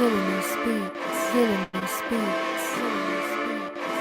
Villainous beats, villainous beats, villainous beats.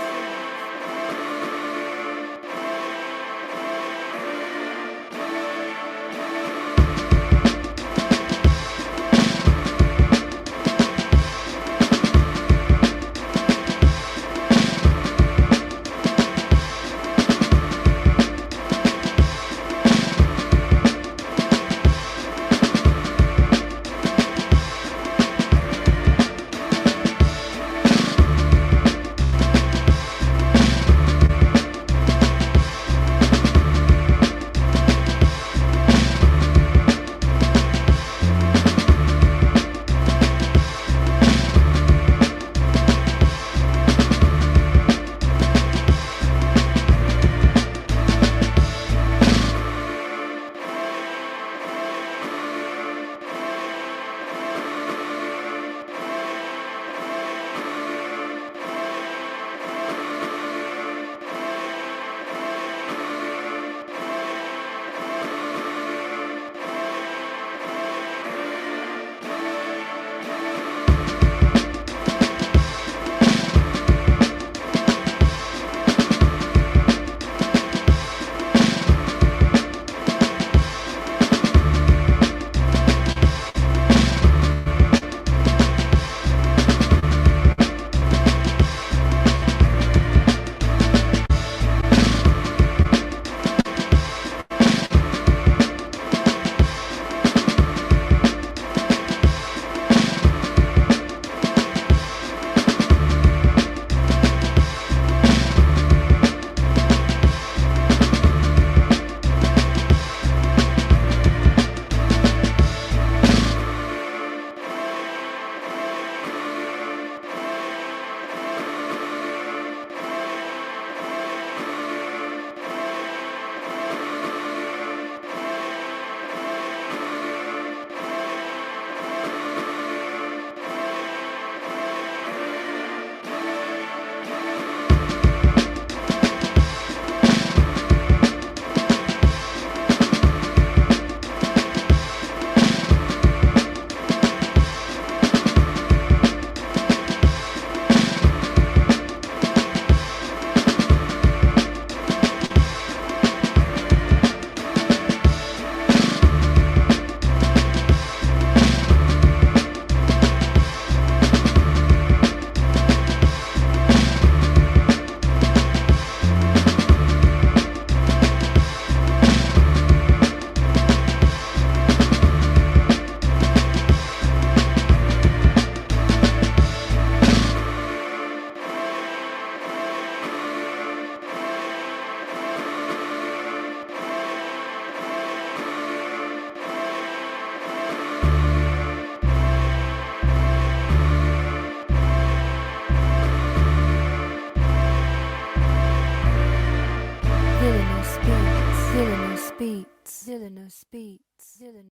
Villainous beats, villainous beats, villainous beats, villainous.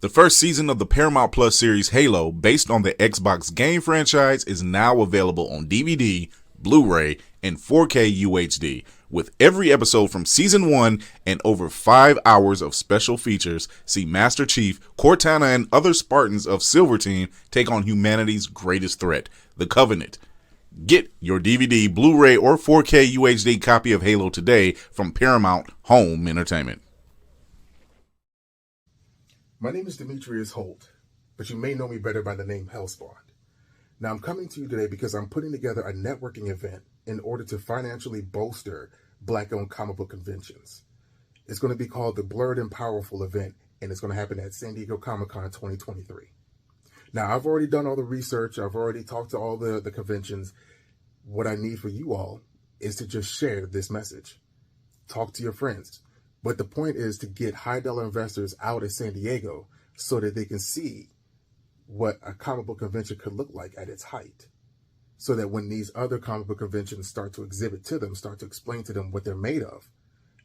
The first season of the Paramount Plus series Halo, based on the Xbox game franchise, is now available on DVD, Blu-ray, and 4K UHD, with every episode from Season 1 and over 5 hours of special features. See Master Chief, Cortana, and other Spartans of Silver Team take on humanity's greatest threat, the Covenant. Get your DVD, Blu-ray, or 4K UHD copy of Halo today from Paramount Home Entertainment. My name is Demetrius Holt, but you may know me better by the name Hellspawn. Now I'm coming to you today because I'm putting together a networking event in order to financially bolster Black-owned comic book conventions. It's going to be called the Blurred and Powerful event, and it's going to happen at San Diego Comic-Con 2023. Now, I've already done all the research. I've already talked to all the conventions. What I need for you all is to just share this message. Talk to your friends. But the point is to get high-dollar investors out of San Diego so that they can see what a comic book convention could look like at its height. So that when these other comic book conventions start to exhibit to them, start to explain to them what they're made of,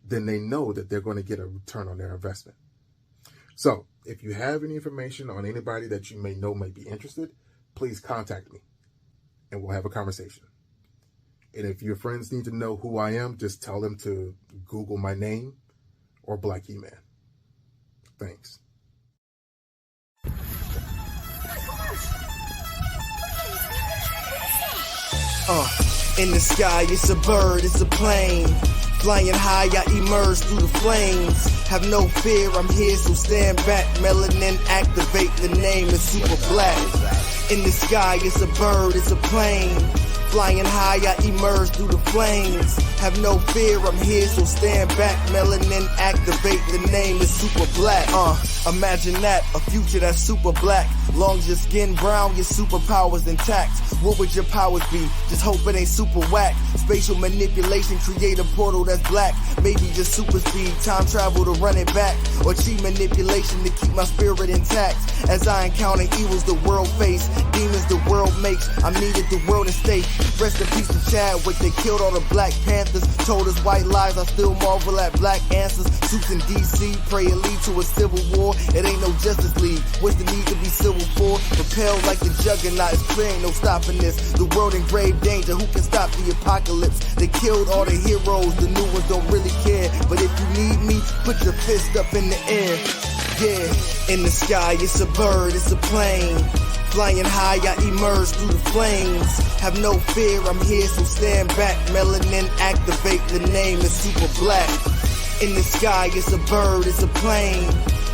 then they know that they're going to get a return on their investment. So if you have any information on anybody that you may know may be interested, please contact me and we'll have a conversation. And if your friends need to know who I am, just tell them to Google my name or Black E-Man. Thanks. In the sky, it's a bird, it's a plane. Flying high, I emerge through the flames. Have no fear, I'm here, so stand back. Melanin activate, the name is super black. In the sky, it's a bird, it's a plane. Flying high, I emerge through the flames. Have no fear, I'm here, so stand back. Melanin activate, the name is super black. Imagine that, a future that's super black. Long as your skin brown, your superpowers intact. What would your powers be? Just hope it ain't super whack. Spatial manipulation, create a portal that's black. Maybe just super speed, time travel to run it back. Or cheat manipulation to keep my spirit intact. As I encounter evils the world face, demons the world makes, I'm needed the world to stay. Rest in peace to Chadwick, they killed all the Black Panthers. Told us white lies, I still marvel at black answers. Suits in DC, pray it lead to a civil war. It ain't no Justice League, what's the need to be civil for? Propelled like the juggernaut, it's clear ain't no stopping this. The world in grave danger, who can stop the apocalypse? They killed all the heroes, the new ones don't really care. But if you need me, put your fist up in the air. Yeah, in the sky, it's a bird, it's a plane. Flying high, I emerge through the flames. Have no fear, I'm here, so stand back. Melanin activate, the name is super black. In the sky, it's a bird, it's a plane.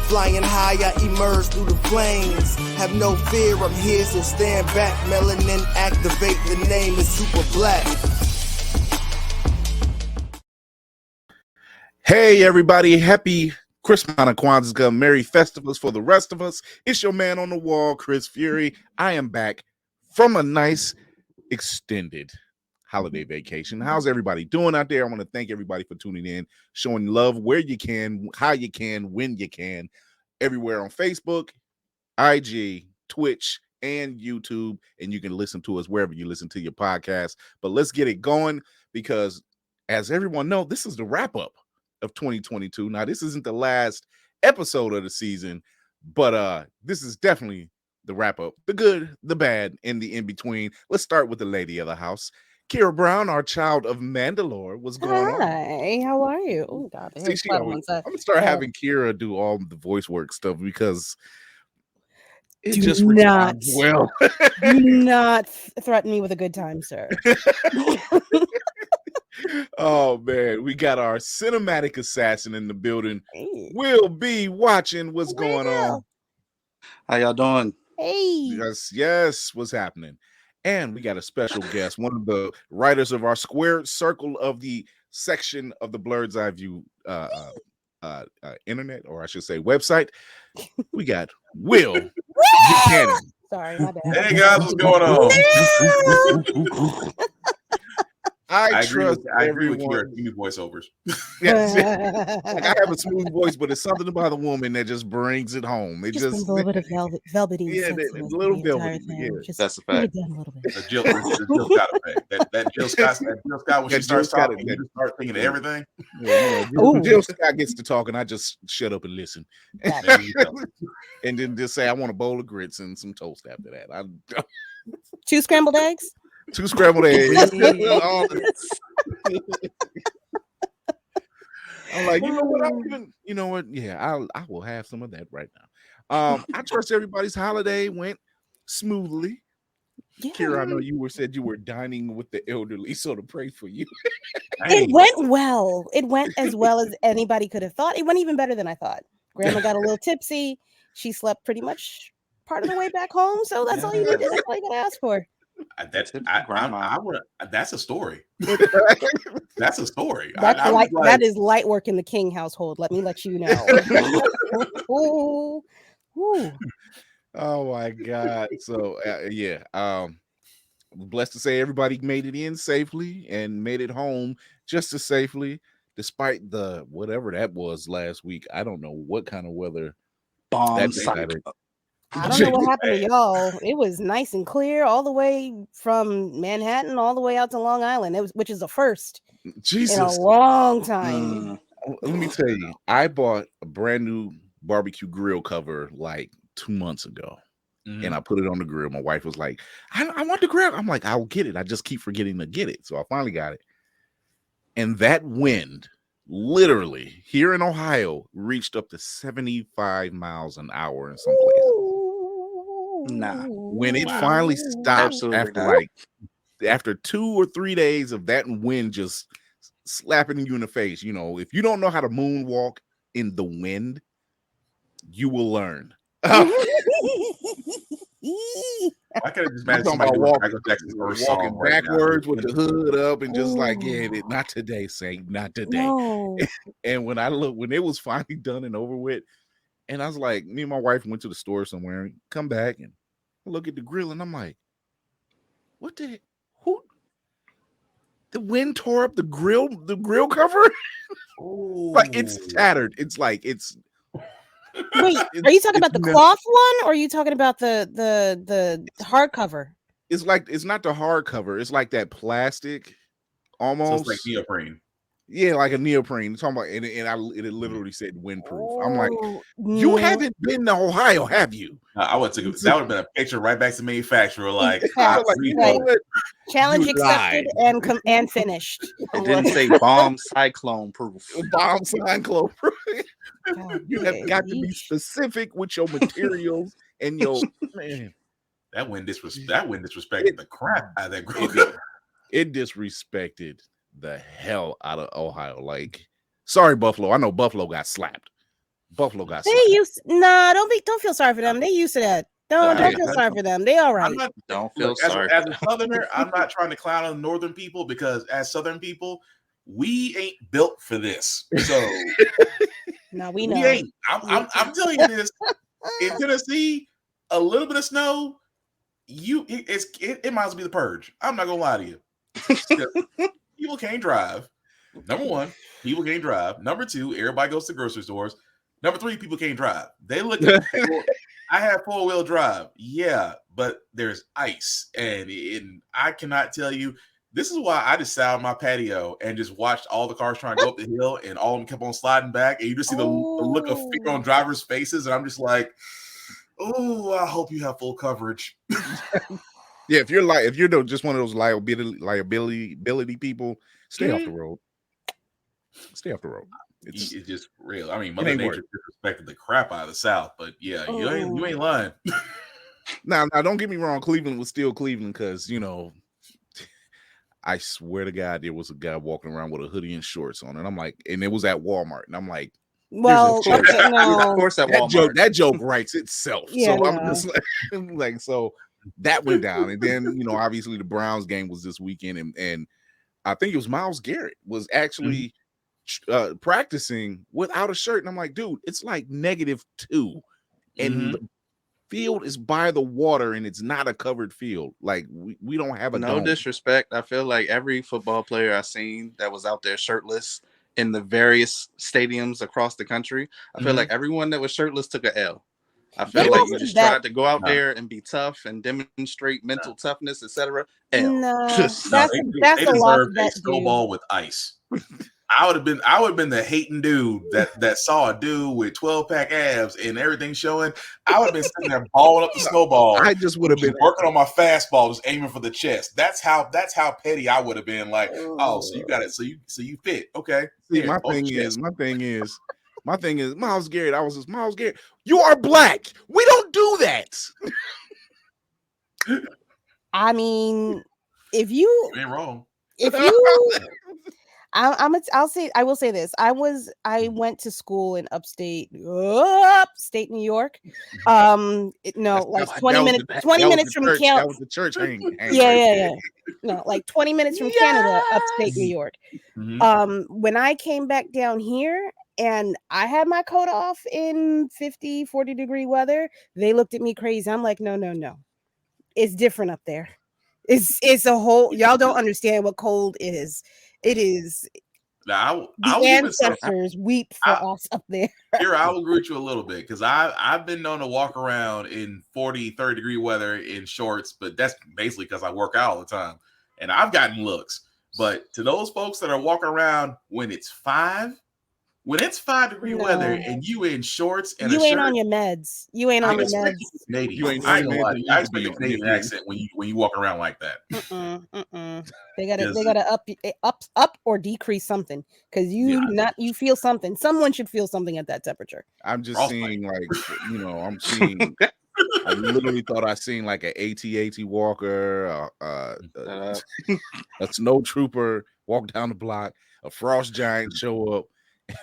Flying high, I emerge through the flames. Have no fear, I'm here, so stand back. Melanin activate, the name is super black. Hey, everybody. Happy Christmas and Kwanzaa. Merry Festivals for the rest of us. It's your man on the wall, Chris Fury. I am back from a nice extended holiday vacation. How's everybody doing out there? I want to thank everybody for tuning in, showing love where you can, how you can, when you can, everywhere on Facebook, IG, Twitch, and YouTube. And you can listen to us wherever you listen to your podcast. But let's get it going because, as everyone knows, this is the wrap-up of 2022. Now, this isn't the last episode of the season, but this is definitely the wrap-up. The good, the bad, and the in-between. Let's start with the lady of the house. Kira Brown, our child of Mandalore. What's going on? Hi, how are you? Oh God, See, I'm gonna start having Kira do all the voice work stuff because it just responds well. Do not threaten me with a good time, sir. Oh man, we got our cinematic assassin in the building. We'll be watching what's going on. How y'all doing? Hey. Yes, what's happening? And we got a special guest, one of the writers of our Squared Circle of the section of the Blurred's Eye View internet, or I should say website. We got Will Buchanan. Sorry, my bad. Hey guys, what's going on? I trust agree with Kira. Give me voiceovers. Yes. Like I have a smooth voice, but it's something about a woman that just brings it home. It just a little bit of velvety. Yeah, a little velvety. Yeah, that's a fact. A little bit. The Jill Scott effect. That Jill Scott when she starts talking, you just start thinking of everything. Yeah, when Jill Scott gets to talking, I just shut up and listen. And then just say I want a bowl of grits and some toast after that. 2 scrambled eggs? 2 scrambled eggs. I'm like, you know what? Yeah, I will have some of that right now. I trust everybody's holiday went smoothly. Yeah. Kira, I know you said you were dining with the elderly, so to pray for you. It went well. It went as well as anybody could have thought. It went even better than I thought. Grandma got a little tipsy. She slept pretty much part of the way back home. So that's all you needed. That's all you gotta ask for. That's a story. That's a story. That is light work in the King household. Let me let you know. Oh my God. So blessed to say everybody made it in safely and made it home just as safely, despite the whatever that was last week. I don't know what kind of weather. Bombs. I don't know what happened to y'all. It was nice and clear all the way from Manhattan all the way out to Long Island. Which is a first in a long time. Let me tell you, I bought a brand new barbecue grill cover like 2 months ago, and I put it on the grill. My wife was like, I want the grill. I'm like, I'll get it. I just keep forgetting to get it. So I finally got it. And that wind, literally, here in Ohio, reached up to 75 miles an hour in some places. Nah. When it finally stopped after like after 2 or 3 days of that wind just slapping you in the face, you know, if you don't know how to moonwalk in the wind, you will learn. I could have just imagine somebody doing Michael Jackson's first song right backwards now. with the hood up and just like, yeah, not today, Saint, not today. No. And when it was finally done and over with, and I was like, me and my wife went to the store somewhere and come back and look at the grill, and I'm like, what the who? The wind tore up the grill cover. Like it's tattered. It's like it's. Wait, are you talking about the cloth one, or are you talking about the hardcover? It's like it's not the hardcover. It's like that plastic, almost. So it's like neoprene. Yeah, like a neoprene. Talking about, and it literally said windproof. I'm like, you haven't been to Ohio, have you? I would take that would have been a picture right back to manufacturer. Like, you know what? Challenge accepted and finished. It didn't say bomb cyclone proof. Bomb cyclone proof. You have got to be specific with your materials and your man. That wind disrespected the crap out of that grill. It disrespected the hell out of Ohio. Like, sorry, Buffalo. I know Buffalo got slapped. Don't feel sorry for them. They used to that. Don't feel sorry for them. They all right. Don't feel sorry. As a Southerner, I'm not trying to clown on Northern people because as Southern people, we ain't built for this. So no, we know. We ain't. I'm telling you this. In Tennessee, a little bit of snow, it might as well be the purge. I'm not gonna lie to you. People can't drive. Number one, people can't drive. Number two, everybody goes to grocery stores. Number three, people can't drive. They look at I have 4-wheel drive. Yeah, but there's ice. And I cannot tell you, this is why I just sat on my patio and just watched all the cars trying to go up the hill, and all of them kept on sliding back. And you just see the look of fear on drivers' faces. And I'm just like, oh, I hope you have full coverage. Yeah, if you're just one of those liability people, stay off the road. Stay off the road. It's just real. I mean, Mother Nature disrespected the crap out of the South, but yeah, you ain't lying. Now, don't get me wrong. Cleveland was still Cleveland because, you know, I swear to God, there was a guy walking around with a hoodie and shorts on, and I'm like, and it was at Walmart, and I'm like, well, of course, at Walmart. That joke writes itself. Yeah, so I'm just like, so that went down, and then you know, obviously the Browns game was this weekend, and I think it was Myles Garrett was actually practicing without a shirt, and I'm like, dude, it's like -2, and the field is by the water, and it's not a covered field. Like we don't have a dome. Disrespect. I feel like every football player I've seen that was out there shirtless in the various stadiums across the country, I feel like everyone that was shirtless took a L. I feel like you just tried to go out there and be tough and demonstrate mental toughness, etc. No, that's they a lot. deserve a snowball with ice. I would have been the hating dude that saw a dude with 12-pack abs and everything showing. I would have been sitting there balling up the snowball. I just would have been working on my fastball, just aiming for the chest. That's how petty I would have been. Like, oh, so you got it. So you fit. Okay. See, my thing is, Myles Garrett. I was just Myles Garrett. You are black. We don't do that. I mean, if you you ain't wrong. If you I will say this. I went to school in upstate New York. 20 minutes from Canada. That was the church hang. Yeah. No, like 20 minutes from Canada, upstate New York. When I came back down here and I had my coat off in 50, 40 degree weather, they looked at me crazy. I'm like, no. It's different up there. It's a whole, y'all don't understand what cold is. It is. Now, the ancestors weep for us up there. Here, I will agree with you a little bit because I've been known to walk around in 40, 30 degree weather in shorts, but that's basically because I work out all the time. And I've gotten looks. But to those folks that are walking around when it's 5 degree weather and you in shorts and you ain't on your meds. You ain't on your meds. Canadian. I expect a Canadian accent when you walk around like that. They gotta up or decrease something because you feel something. Someone should feel something at that temperature. I'm just seeing I'm seeing I literally thought I seen like an AT-AT walker, a snow trooper walk down the block, a frost giant show up,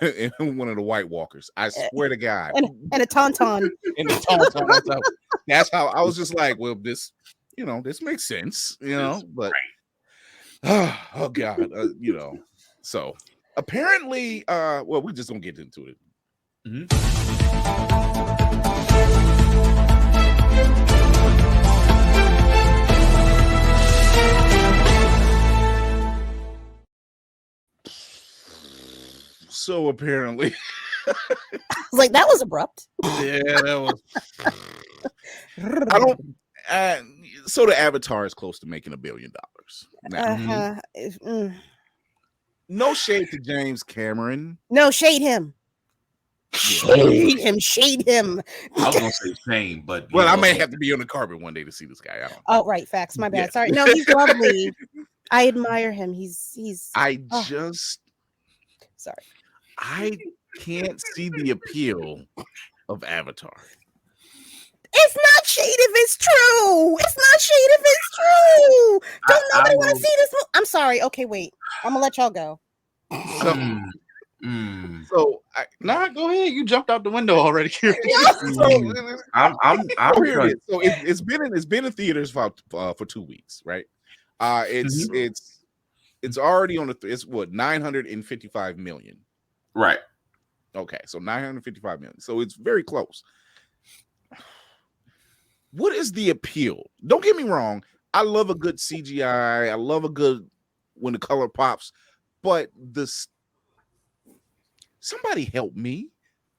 and one of the White Walkers. I swear to God, and a tauntaun. and the tauntaun. That's how I was just like, well, this makes sense, but oh God, so apparently, well, we just don't get into it. So apparently, I was like, that was abrupt. Yeah, that was. I don't. So the Avatar is close to making $1 billion. Now, no shade to James Cameron. No, shade him. Shade him. I was gonna say shame, but I may have to be on the carpet one day to see this guy. I don't know. Oh, right, facts. My bad. Yeah. Sorry. No, he's lovely. I admire him. He's. Sorry. I can't see the appeal of Avatar. It's not shade if it's true. It's not shade if it's true. Don't nobody want to see this. I'm sorry. Okay, wait. I'm gonna let y'all go. So go ahead. You jumped out the window already. I'm here. So it's been in theaters for 2 weeks, right? It's already on it's what 955 million. Right. Okay, so 955 million. So it's very close. What is the appeal? Don't get me wrong. I love a good CGI. I love a good when the color pops. But somebody help me,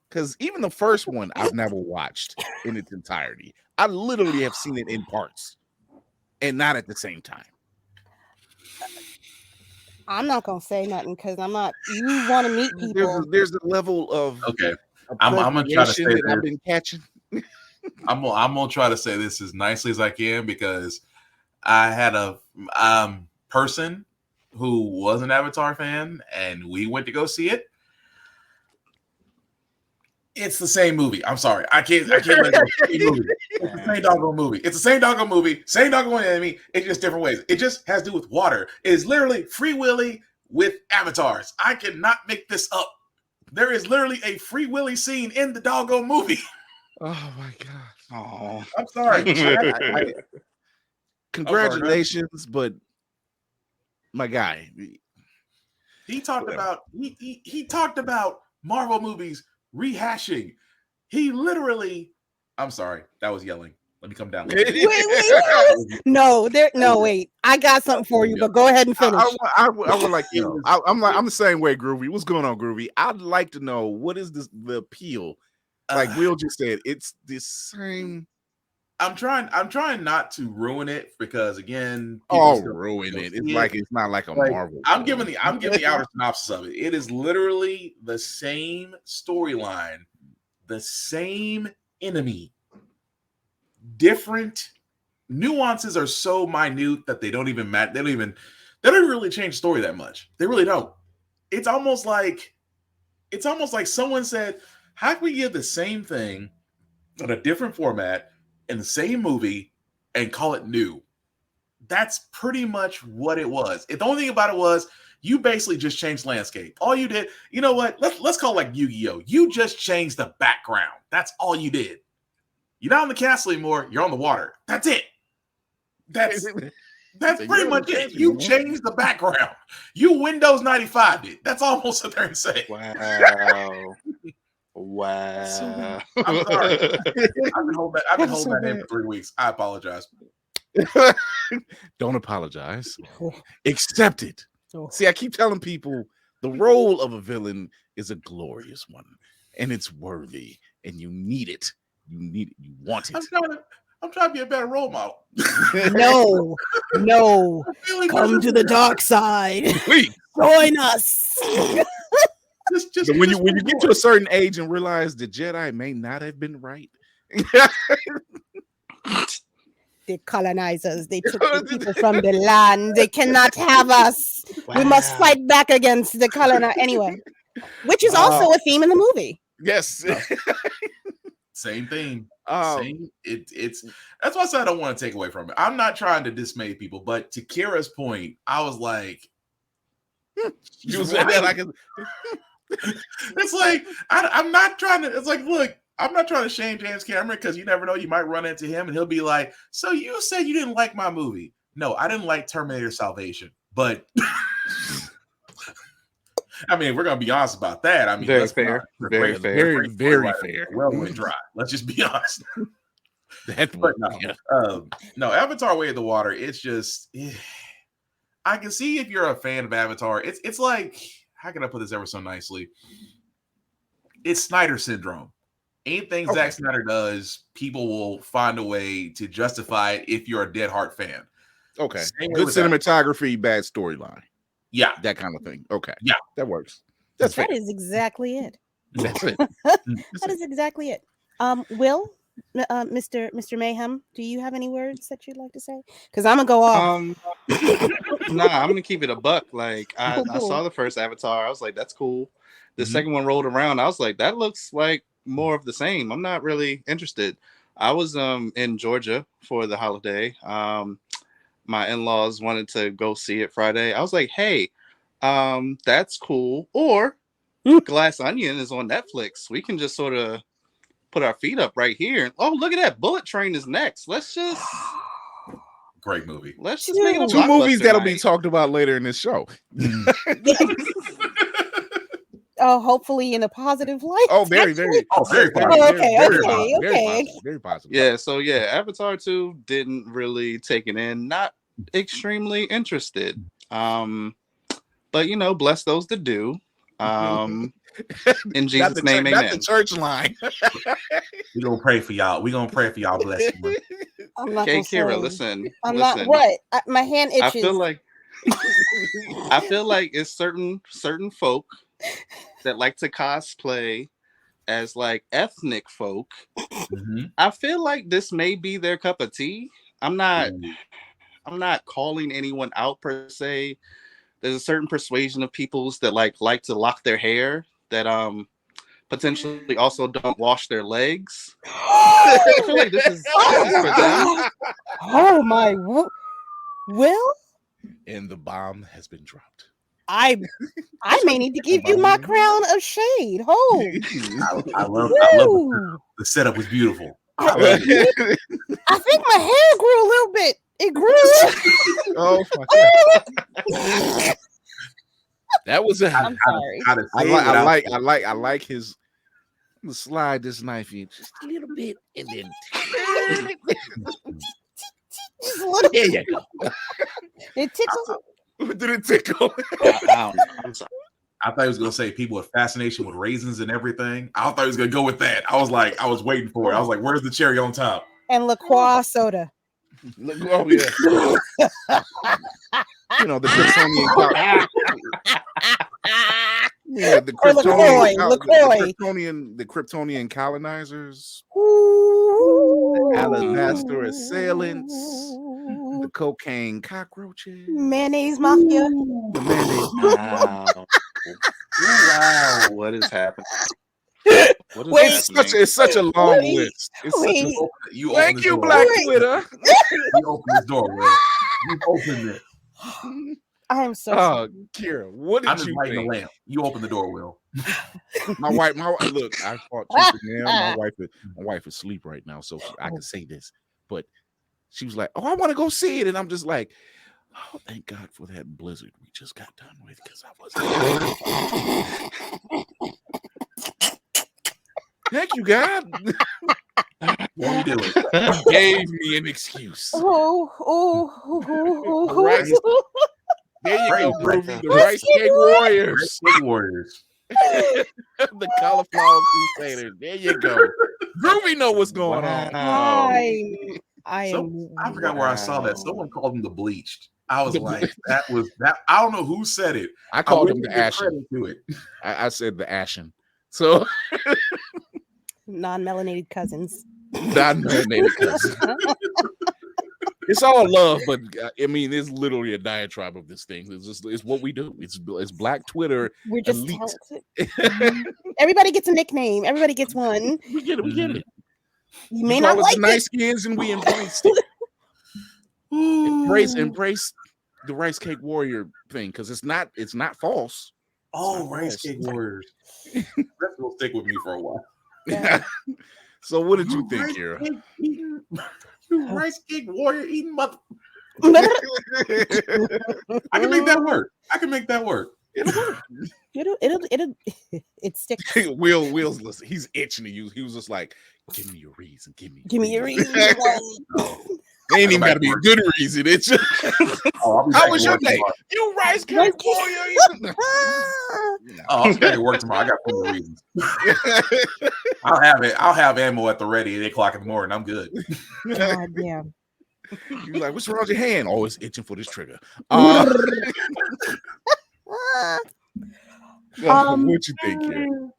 because even the first one I've never watched in its entirety. I literally have seen it in parts, and not at the same time. I'm not gonna say nothing because I'm not. You want to meet people. There's a level of I'm gonna try to say that I've been catching. I'm gonna try to say this as nicely as I can, because I had a person who was an Avatar fan, and we went to go see it. It's the same movie. I'm sorry, I can't let it go. It's the same doggone movie. It's the same doggone movie, same doggone enemy. It's just different ways. It just has to do with water. It is literally Free Willy with avatars. I cannot make this up. There is literally a Free Willy scene in the doggone movie. Oh my God! Oh, I'm sorry. Congratulations, but my guy, he talked about he talked about Marvel movies rehashing. He literally. I'm sorry, that was yelling. Let me come down. Wait. No, wait. I got something for you, but go ahead and finish. I would like I'm the same way, Groovy. What's going on, Groovy? I'd like to know what is the appeal. Like Will just said, it's the same. I'm trying not to ruin it, because again, ruin it. It's not like a Marvel. I'm giving the outer synopsis of it. It is literally the same storyline, the same enemy. Different nuances are so minute that they don't even matter. They don't really change story that much. They really don't. It's almost like someone said, how can we give the same thing in a different format in the same movie and call it new? That's pretty much what it was. The only thing about it was you basically just changed landscape. All you did, you know what? Let's call it like Yu-Gi-Oh! You just changed the background. That's all you did. You're not on the castle anymore. You're on the water. That's it. That's pretty much it. You changed the background. You Windows 95'd it. That's all I'm gonna sit there and say. Wow. I'm sorry. I've been holding that in for 3 weeks. I apologize. Don't apologize. Accept it. See, I keep telling people the role of a villain is a glorious one, and it's worthy, and you need it. You want it. I'm trying to be a better role model. No. Come to the dark side. Please join us. When you get to a certain age and realize the Jedi may not have been right. The colonizers, they took the people from the land. They cannot have us. Wow. We must fight back against the colonizer. Anyway, which is also a theme in the movie. Yes. Same thing. Um, It's that's why I said I don't want to take away from it. I'm not trying to dismay people, but to Kira's point, I was like, you said that like it's like I'm not trying to. It's like, look, I'm not trying to shame James Cameron because you never know, you might run into him and he'll be like, "So you said you didn't like my movie?" No, I didn't like Terminator Salvation, but I mean, we're gonna be honest about that. I mean, very fair, very fair, very fair. Well, went dry. Let's just be honest. That But no, Avatar: Way of the Water. It's just, I can see if you're a fan of Avatar. It's like, how can I put this ever so nicely? It's Snyder syndrome. Anything Zack Snyder does, people will find a way to justify it if you're a dead heart fan. Okay, good cinematography, bad storyline. Yeah, that kind of thing. Okay, yeah, that works. That is exactly it. That's it. That is exactly it. Will, Mr. Mayhem, do you have any words that you'd like to say? Because I'm gonna go off. Nah, I'm gonna keep it a buck. Like I saw the first Avatar, I was like, that's cool. The second one rolled around, I was like, that looks like more of the same. I'm not really interested. I was in Georgia for the holiday. My in-laws wanted to go see it Friday. I was like, hey, that's cool. Or Glass Onion is on Netflix. We can just sort of put our feet up right here. Oh, look at that. Bullet Train is next. Let's just great movie. Let's just make it two movies that'll be talked about later in this show. Oh, hopefully in a positive light. Oh, very positive. Very positive. Yeah, so Avatar 2 didn't really take it in. Not extremely interested. But bless those that do. In Jesus' name, amen. Not the church line. We're gonna pray for y'all. We're gonna pray for y'all. Bless you. Okay, Kira, listen. Not what? My hand itches. I feel like it's certain folk that like to cosplay as like ethnic folk. I feel like this may be their cup of tea. I'm not calling anyone out per se. There's a certain persuasion of peoples that like to lock their hair that potentially also don't wash their legs. I feel like this is for them. Oh my Will? And the bomb has been dropped. I may need to give you my crown of shade. I love the setup was beautiful. I think my hair grew a little bit. It grew. Oh my God. That was I'm sorry. I like his. I'm gonna slide this knife in just a little bit and then just a little. There you go. It tickles. Did it tickle? I'm sorry. I thought he was gonna say people with fascination with raisins and everything. I thought he was gonna go with that. I was waiting for it. I was like, where's the cherry on top? And LaCroix soda. Oh yeah. The Kryptonian. Yeah, the Kryptonian colonizers, the Alabaster assailants, the cocaine cockroaches, mayonnaise mafia. The mayonnaise. Wow, what is happening? It's such a long list. Thank you, Black Twitter. You opened this door, Will. You opened it. I am so sorry. Kira, what did you think? The lamp. You open the door, Will. my wife, look, I fought tooth and nail. My wife is asleep right now, so I can say this. But she was like, "Oh, I want to go see it," and I'm just like, "Oh, thank God for that blizzard we just got done with," because I was. Thank you, God. Won't do it. Gave me an excuse. There you go, Groovy. The Rice Cake Warriors. The Cauliflower Crusaders. There you go. Groovy know what's going on. I forgot where I saw that. Someone called them the Bleached. I was like, that was that. I don't know who said it. I called them the Ashen. I said the Ashen. So non-melanated cousins. Non-melanated cousins. It's all love, but I mean, it's literally a diatribe of this thing. It's what we do. It's Black Twitter. We're just talented. Everybody gets a nickname. Everybody gets one. We get it. You may not like the nice it. skins, and we embraced it. Embrace the Rice Cake Warrior thing, because it's not false. Rice Cake Warriors. That's gonna stick with me for a while. Yeah. So what did you think, Kira? Rice Cake Warrior eating mother. I can make that work. It'll work. It sticks. Will's listen. He's itching to use. He was just like, "Give me your reason. Give me your reason." Ain't even got to be a good reason. It's just, how was your day? You Rice Cake Warrior. I'm scared to work tomorrow. I got plenty of reasons. I'll have ammo at the ready at 8 o'clock in the morning. I'm good. God damn. You're like, what's wrong with your hand? Oh, it's itching for this trigger. What you think, Kira?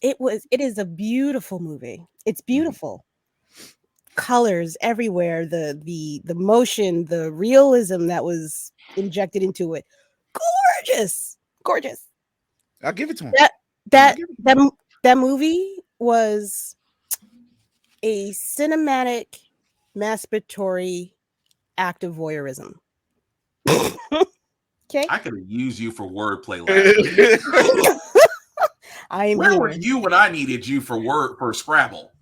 It is a beautiful movie. It's beautiful. Colors everywhere, the motion, the realism that was injected into it. Gorgeous. I'll give it to him. That movie was a cinematic masturbatory act of voyeurism. Okay. I could have used you for wordplay last week. Where were you when I needed you for Scrabble?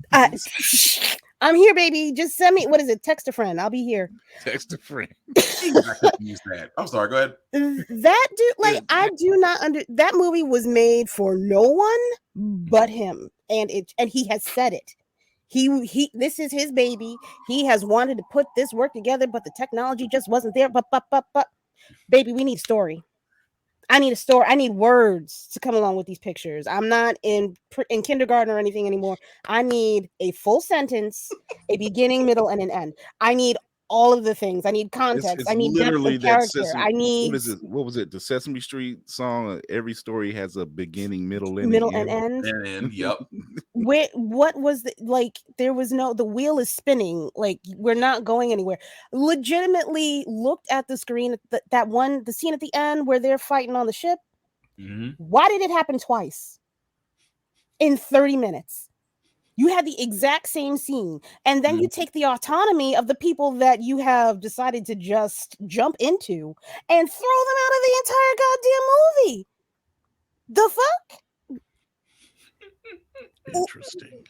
I'm here, baby. Just send me, what is it? Text a friend. I'll be here. Text a friend. I couldn't use that. I'm sorry. Go ahead. That dude, I do not that movie was made for no one but him, and he has said it. He this is his baby. He has wanted to put this work together, but the technology just wasn't there. But baby, we need story. I need a story. I need words to come along with these pictures. I'm not in kindergarten or anything anymore. I need a full sentence, a beginning, middle, and an end. I need all of the things. I need context. It's I need literally depth of character. I need. What is it? What was it? The Sesame Street song. Every story has a beginning, middle, and end. Yep. What was like? There was no. The wheel is spinning. Like, we're not going anywhere. Legitimately looked at the screen. The scene at the end where they're fighting on the ship. Mm-hmm. Why did it happen twice in 30 minutes? You had the exact same scene, and then you take the autonomy of the people that you have decided to just jump into and throw them out of the entire goddamn movie. The fuck? Interesting.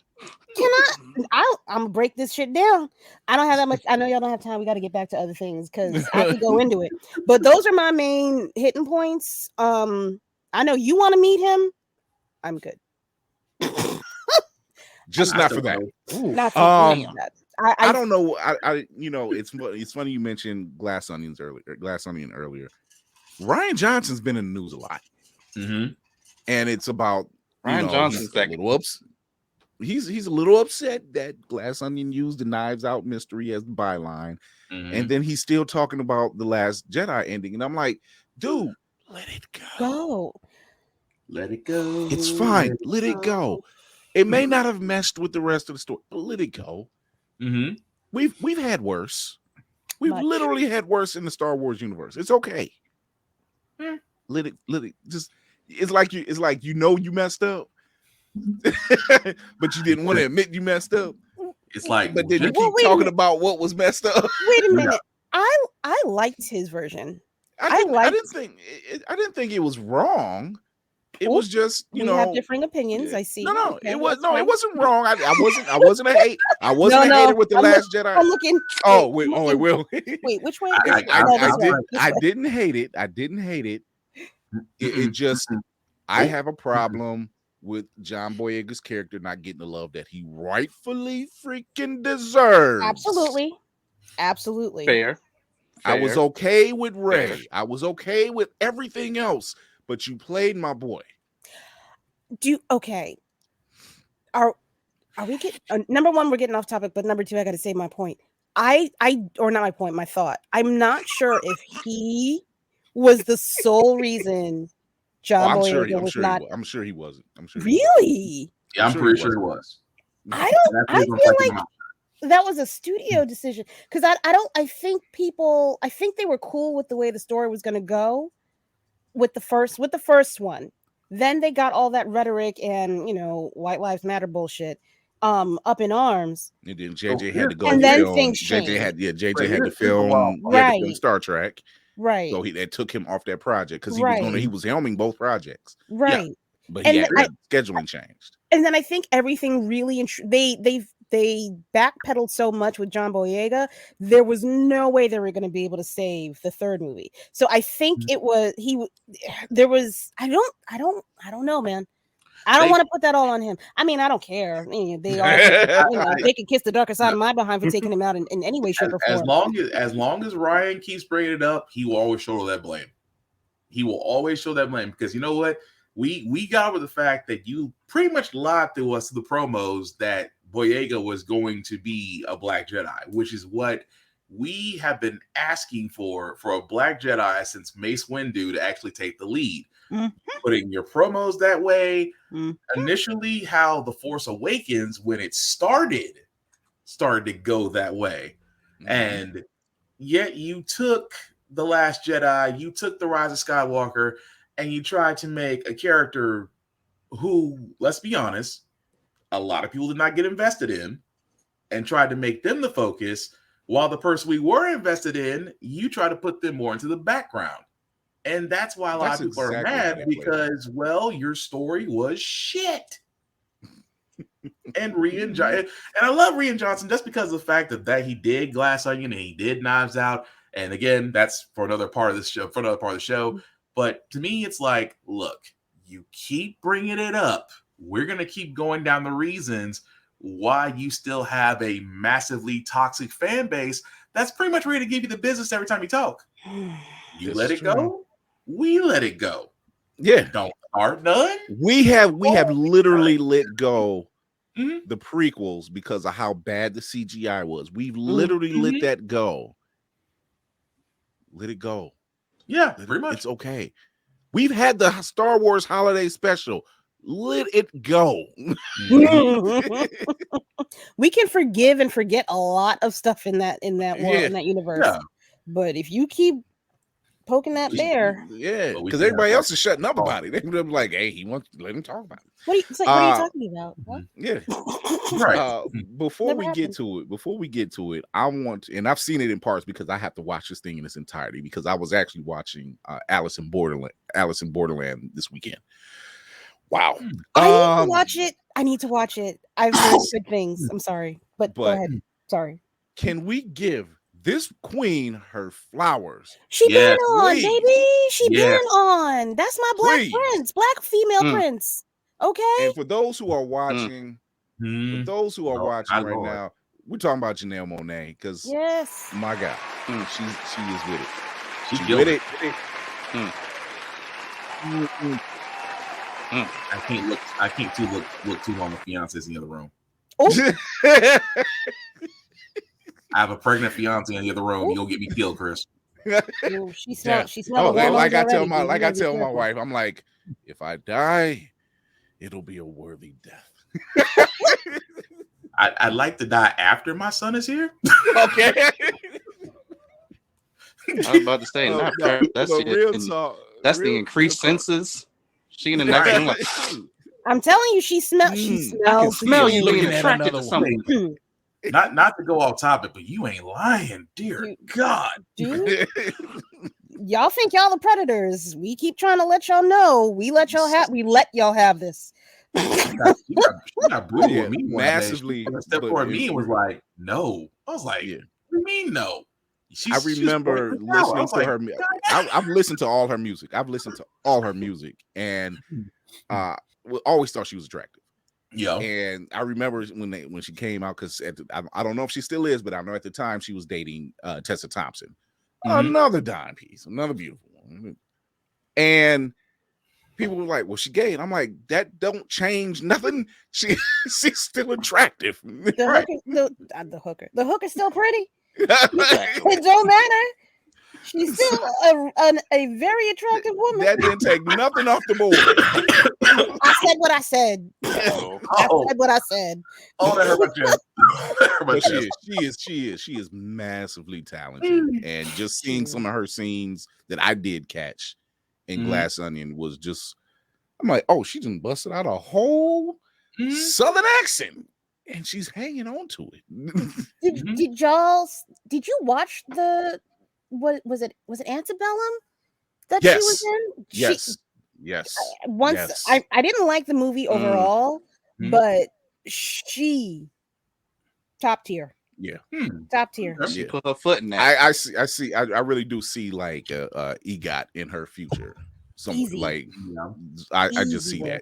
I'm gonna break this shit down. I don't have that much. I know y'all don't have time. We got to get back to other things because I could go into it. But those are my main hitting points. I know you want to meet him. I'm good. Just not for that. Not for that. I don't know. I it's funny you mentioned Glass Onion earlier. Ryan Johnson's been in the news a lot. Mm-hmm. And it's about Ryan Johnson's a little he's a little upset that Glass Onion used the Knives Out mystery as the byline. Mm-hmm. And then he's still talking about The Last Jedi ending. And I'm like, dude, let it go. Let it go. It's fine. Let it go. It may not have meshed with the rest of the story, but let it go. Mm-hmm. We've had worse. We've literally had worse in the Star Wars universe. It's okay. Let it just. It's like you know you messed up, but you didn't want to admit you messed up. It's like, but then you keep talking about what was messed up. Wait a minute. I liked his version. I didn't think it was wrong. It was just, we have differing opinions. I see. No, it wasn't wrong. I wasn't a hate. I wasn't a hater with The Last Jedi. I'm looking. It will. Wait, which way? I didn't hate it. I didn't hate it. It just, I have a problem with John Boyega's character not getting the love that he rightfully freaking deserves. Absolutely. Fair. I was okay with Rey. I was okay with everything else, but you played my boy. Okay. Are we getting number one? We're getting off topic, but number two, I got to say my point. My thought. I'm not sure if he was the sole reason John Boyega was not. I'm sure he wasn't. I'm sure. Really? Yeah, I'm pretty sure he was. I feel like that was a studio decision because I think they were cool with the way the story was going to go with the first one. Then they got all that rhetoric and White Lives Matter bullshit. up in arms. And then JJ had to go and then film. things JJ changed. had JJ Right, had to here's the wild film. part. He had to film Right. Star Trek. Right. So that took him off that project because he Right. he was filming both projects. Right. But he had scheduling changed. And then I think everything really they backpedaled so much with John Boyega. There was no way they were going to be able to save the third movie. So I think it was there was I don't know, man. I don't want to put that all on him. I mean, I don't care. They are, they can kiss the darker side of my behind for taking him out in any way, shape, or form. As long as Ryan keeps bringing it up, he will always shoulder that blame. He will always show that blame because you know what? We got over the fact that you pretty much lied to us to the promos that Boyega was going to be a Black Jedi, which is what we have been asking for a Black Jedi since Mace Windu to actually take the lead. Putting your promos that way. Initially, how The Force Awakens, when it started to go that way. And yet you took The Last Jedi, you took The Rise of Skywalker, and you tried to make a character who, let's be honest, a lot of people did not get invested in, and tried to make them the focus, while the person we were invested in, you try to put them more into the background. And that's why a lot of people are mad because, well, your story was shit. And and I love Rian Johnson just because of the fact that he did Glass Onion and he did Knives Out. And again, that's for another part of the show. But to me, it's like, look, you keep bringing it up. We're going to keep going down the reasons why you still have a massively toxic fan base that's pretty much ready to give you the business every time you talk. You let it go. We let it go. Yeah. Don't start none. We have literally let go the prequels because of how bad the CGI was. We've literally let that go. Let it go. Yeah, pretty much. It's okay. We've had the Star Wars holiday special. Let it go. We can forgive and forget a lot of stuff in that world, in that universe. Yeah. But if you keep poking that bear, because everybody else is shutting up about it. They're like, "Hey, he wants to let him talk about it." What are you talking about? What? Yeah, right. Before we get to it, I want, and I've seen it in parts because I have to watch this thing in its entirety because I was actually watching Alice in Borderland this weekend. Wow, I need to watch it. I've heard good things. I'm sorry, but go ahead. Sorry. Can we give this queen her flowers? She been on, baby. She been on. That's my black prince, black female prince. Okay. And for those who are watching, right now, we're talking about Janelle Monáe because my God, she is with it. She's with it. I can't look too long with fiancés in the other room. I have a pregnant fiance in the other room. You'll get me killed, Chris. She smelled. Like I tell my wife, I'm like, if I die, it'll be a worthy death. I'd like to die after my son is here. Okay. I was about to say, that's the increased senses. She in the next room. I'm telling you, she smells. She smells. Smell you looking attracted to something. Not to go off topic, but you ain't lying, dear God. Dude, y'all think y'all the predators. We keep trying to let y'all know. We let y'all have this. She got brutal with me massively. Stepped toward me and was like, no. I was like, what do you mean no? I remember listening to her. I've listened to all her music. And always thought she was attractive. Yeah, and I remember when she came out because I don't know if she still is, but I know at the time she was dating Tessa Thompson, another dime piece, another beautiful one, and people were like, "Well, she gay," and I'm like, "That don't change nothing. She's still attractive." The hooker's still pretty. It don't matter. She's still a very attractive woman. That didn't take nothing off the board. I said what I said. I said what I said. Oh, that hurt my chest. She is massively talented, and just seeing some of her scenes that I did catch in Glass Onion was just, I'm like, oh, she just busted out a whole Southern accent. and she's hanging on to it. Did you watch what was it Antebellum that she was in? Yes. I didn't like the movie overall, but she top tier. Yeah. Top tier. She put her foot in that. I see. I really do see like EGOT in her future. Easy. Like I just see that.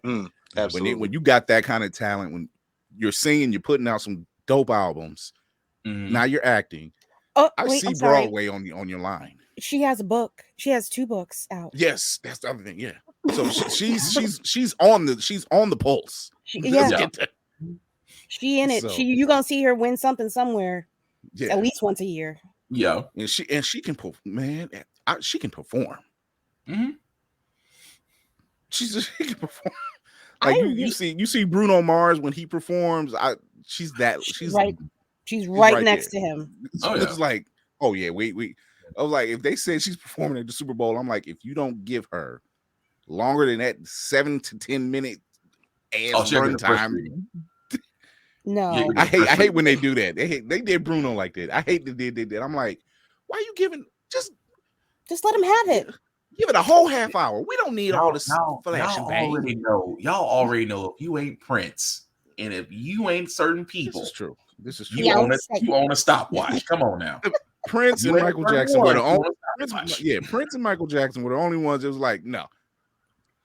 Absolutely. When you got that kind of talent, when you're singing, you're putting out some dope albums. Now you're acting. I see Broadway on your line. She has a book. She has 2 books out. Yes, that's the other thing. Yeah. So she's on the pulse. She in it. So, you gonna see her win something somewhere. Yeah. At least once a year. Yeah. And she can she can perform. She can perform. Like you see Bruno Mars when he performs. She's right next to him. It's like, oh yeah, wait. I was like, if they said she's performing at the Super Bowl, I'm like, if you don't give her longer than that 7 to 10 minute run time. No, I hate when they do that. They did Bruno like that. I hate that they did that. I'm like, why are you giving just let him have it? Give it a whole half hour. We don't need all this flashing bang. Y'all already know if you ain't Prince and if you ain't certain people. This is true. You own a stopwatch. Come on now. Prince and Michael Jackson were the only Prince and Michael Jackson were the only ones that was like, no,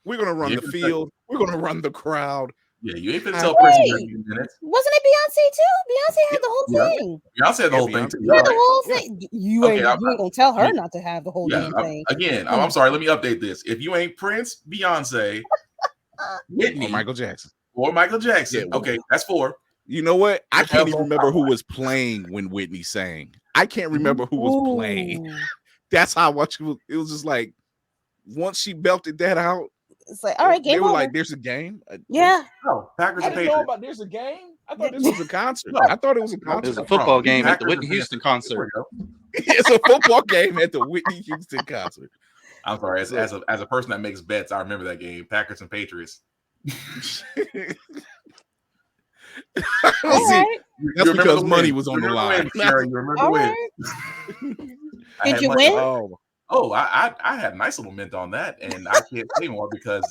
we're gonna run the field, we're gonna run the crowd. Yeah, you ain't gonna tell Prince in 30 minutes. Wasn't it Beyonce too? Beyonce had the whole thing. Beyonce had the whole thing too. You had the whole thing. You ain't gonna tell her not to have the whole damn thing. Again, I'm sorry. Let me update this. If you ain't Prince, Beyonce, Whitney, or Michael Jackson, okay, that's 4. You know what? I can't even remember who was playing when Whitney sang. I can't remember who was playing. That's how much it was just like once she belted that out. It's like, all right, game over. They were like, there's a game? Yeah. No, Packers and Patriots. I didn't know about there's a game? I thought this was a concert. I thought it was a concert. It was a football game at the Whitney Houston concert. It's a football game at the Whitney Houston concert. I'm sorry. As a person that makes bets, I remember that game. Packers and Patriots. Right. That's because money was on the line. You remember the win. Did you win? I had a nice little mint on that, and I can't say more because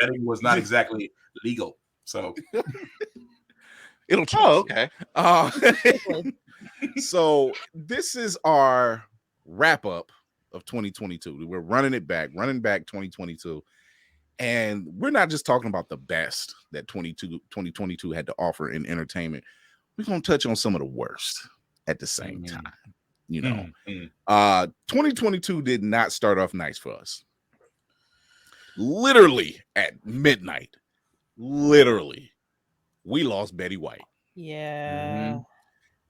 betting was not exactly legal. So it'll change. So this is our wrap up of 2022. We're running back 2022. And we're not just talking about the best that 2022 had to offer in entertainment. We're going to touch on some of the worst at the same time. 2022 did not start off nice for us. Literally at midnight, we lost Betty White. Yeah.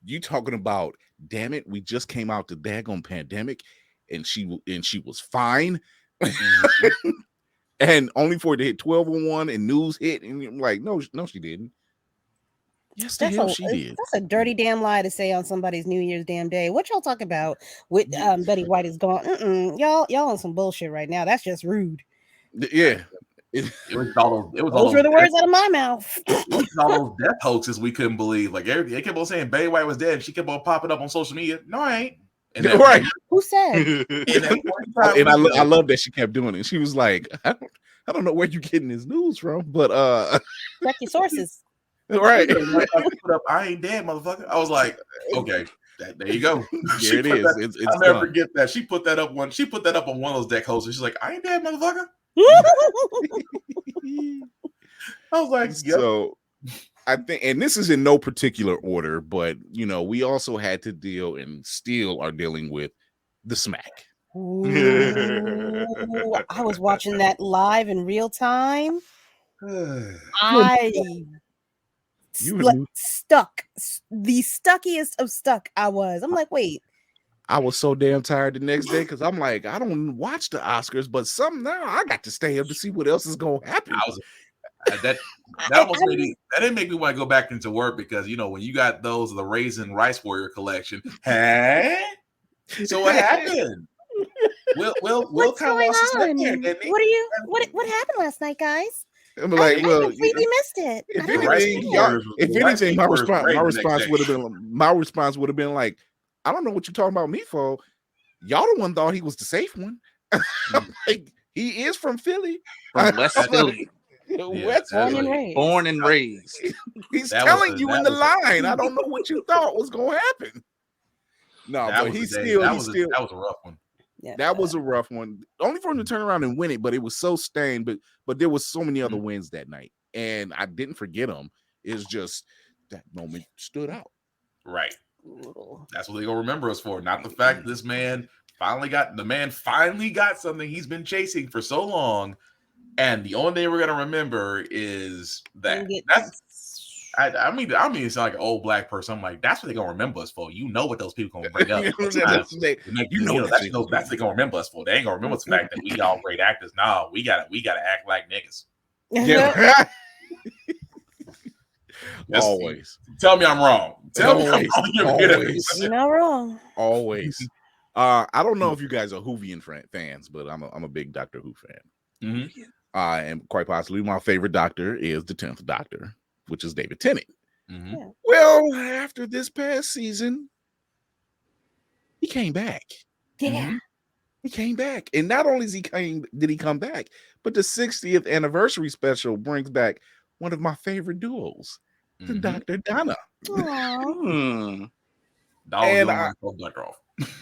You talking about, damn it, we just came out the daggone pandemic and she was fine. And only for it to hit 1201 and news hit, and I'm like, no, she didn't. Yes, the hell she did. That's a dirty damn lie to say on somebody's New Year's damn day. What y'all talk about with Betty White is gone? Y'all on some bullshit right now. That's just rude. Yeah. It was all those were the words out of my mouth. It was all those death hoaxes we couldn't believe. Like they kept on saying Betty White was dead. She kept on popping up on social media. No, I ain't. And then, right. Who said? And I love that she kept doing it. She was like, I don't know where you're getting this news from, but check your sources. Right. I ain't dead, motherfucker. I was like, okay, there you go. There it is. I'll never forget that. She put that up on one of those deck hosts. She's like, I ain't dead, motherfucker. I was like, yep. So I think, and this is in no particular order, but we also had to deal and still are dealing with the smack. Ooh, I was watching that live in real time. Stuck. The stuckiest of stuck I was. I'm like, wait. I was so damn tired the next day because I'm like, I don't watch the Oscars, but somehow I got to stay up to see what else is going to happen. That didn't make me want to go back into work because when you got the Raisin Rice Warrior collection. Hey, so what happened? What's going on? What happened last night, guys? I'm like, well, completely missed it. If I don't anything, understand. my response would have been like, I don't know what you're talking about me for. Y'all the one thought he was the safe one. Like, he is from Philly. From West Philly. Born and raised. He's telling you in the line. I don't know what you thought was going to happen. No, but that was a rough one. Yeah, that was a rough one. Only for him to turn around and win it, but it was so stained. But there was so many other wins that night, and I didn't forget them. It's just that moment stood out. Right. That's what they're gonna remember us for. Not the fact that this man finally got something he's been chasing for so long, and the only thing we're gonna remember is that. I mean, it sound like an old black person. I'm like, that's what they're gonna remember us for. You know what those people gonna bring up. That's what they're gonna remember us for. They ain't gonna remember the fact that we all great actors. No, we gotta act like niggas. Yeah. Always. Tell me I'm wrong. You're not wrong. Always. I don't know if you guys are Whovian fans, but I'm a big Doctor Who fan. Mm-hmm. And quite possibly my favorite Doctor is the 10th Doctor, which is David Tennant. Mm-hmm. Yeah. Well, after this past season, he came back. Yeah. He came back. And not only did he come back, but the 60th anniversary special brings back one of my favorite duos, the Dr. Donna. Aww. And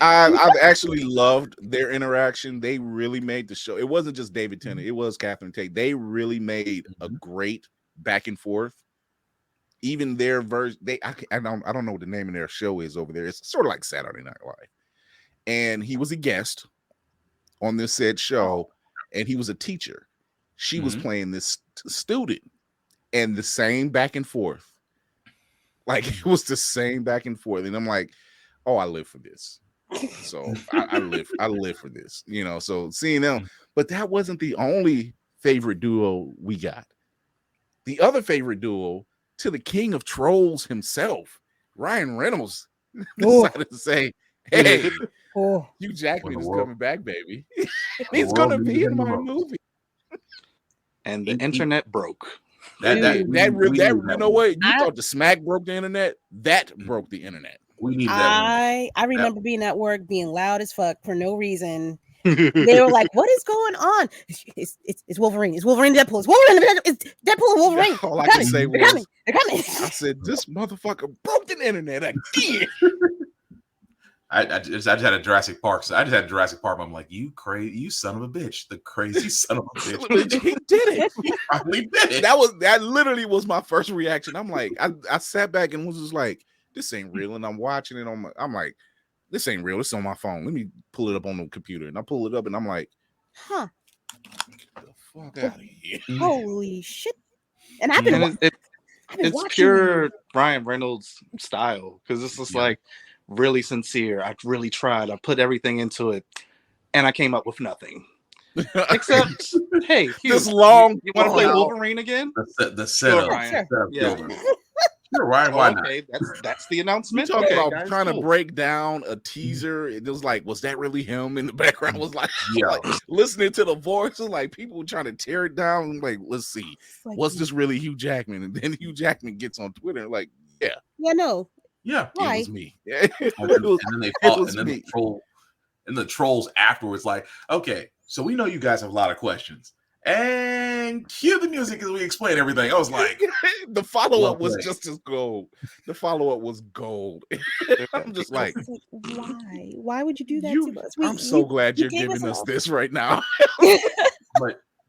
I've actually loved their interaction. They really made the show. It wasn't just David Tennant. It was Catherine Tate. They really made a great back and forth. Even their version, I don't know what the name of their show is over there. It's sort of like Saturday Night Live. And he was a guest on this said show, and he was a teacher. She was playing this student, and the same back and forth. Like, it was the same back and forth. And I'm like, oh, I live for this. So I live for this, you know. So seeing them, but that wasn't the only favorite duo we got. The other favorite duo, to the king of trolls himself, Ryan Reynolds, decided to say, hey, Hugh Jackman is coming back, baby. He's gonna be in my movie. And the internet broke. You know what? You thought the smack broke the internet? That broke the internet. We need that. I remember being at work, being loud as fuck for no reason. They were like, "What is going on?" It's Wolverine. It's Wolverine. Deadpool. It's Wolverine. It's Deadpool and Wolverine. All I can say was, they're coming. I said, "This motherfucker broke the internet again." I just had a Jurassic Park. So I just had Jurassic Park. I'm like, you crazy, you son of a bitch, the crazy son of a bitch. He did it. He finally did it. That literally was my first reaction. I'm like, I sat back and was just like, this ain't real. And I'm watching it I'm like, this ain't real. It's on my phone. Let me pull it up on the computer. And I pull it up and I'm like, huh? Get the fuck out of here! Holy shit! And I've been. It's pure Ryan Reynolds style, because it's just like really sincere. I really tried. I put everything into it, and I came up with nothing. Except, hey, this long. You want to play Wolverine again? The setup. Sure, Ryan, why not? Okay, that's the announcement. You talking about trying to break down a teaser. It was like, was that really him in the background? Was like, like listening to the voices, like people trying to tear it down. I'm like, let's see, was this really Hugh Jackman? And then Hugh Jackman gets on Twitter, like, it was me. And the trolls afterwards, like, okay, so we know you guys have a lot of questions. And cue the music as we explain everything. I was like, the follow-up was just as gold. The follow-up was gold. I'm just like, why would you do that to us? I'm so glad you're giving us this right now.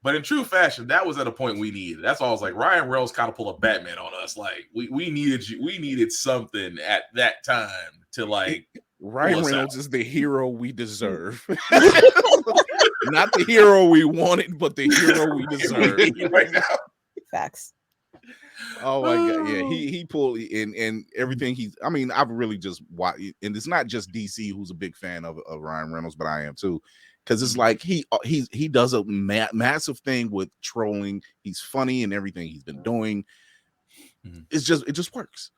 But in true fashion, that was at a point we needed. That's why I was like, Ryan Reynolds kind of pulled a Batman on us. Like, we needed something at that time to like. Ryan Reynolds is the hero we deserve. Not the hero we wanted, but the hero we deserve right now. Facts. Oh my god, yeah, he pulled in everything. I've really just watched, and it's not just DC who's a big fan of Ryan Reynolds, but I am too, because it's like he does a massive thing with trolling. He's funny and everything he's been doing. It just works.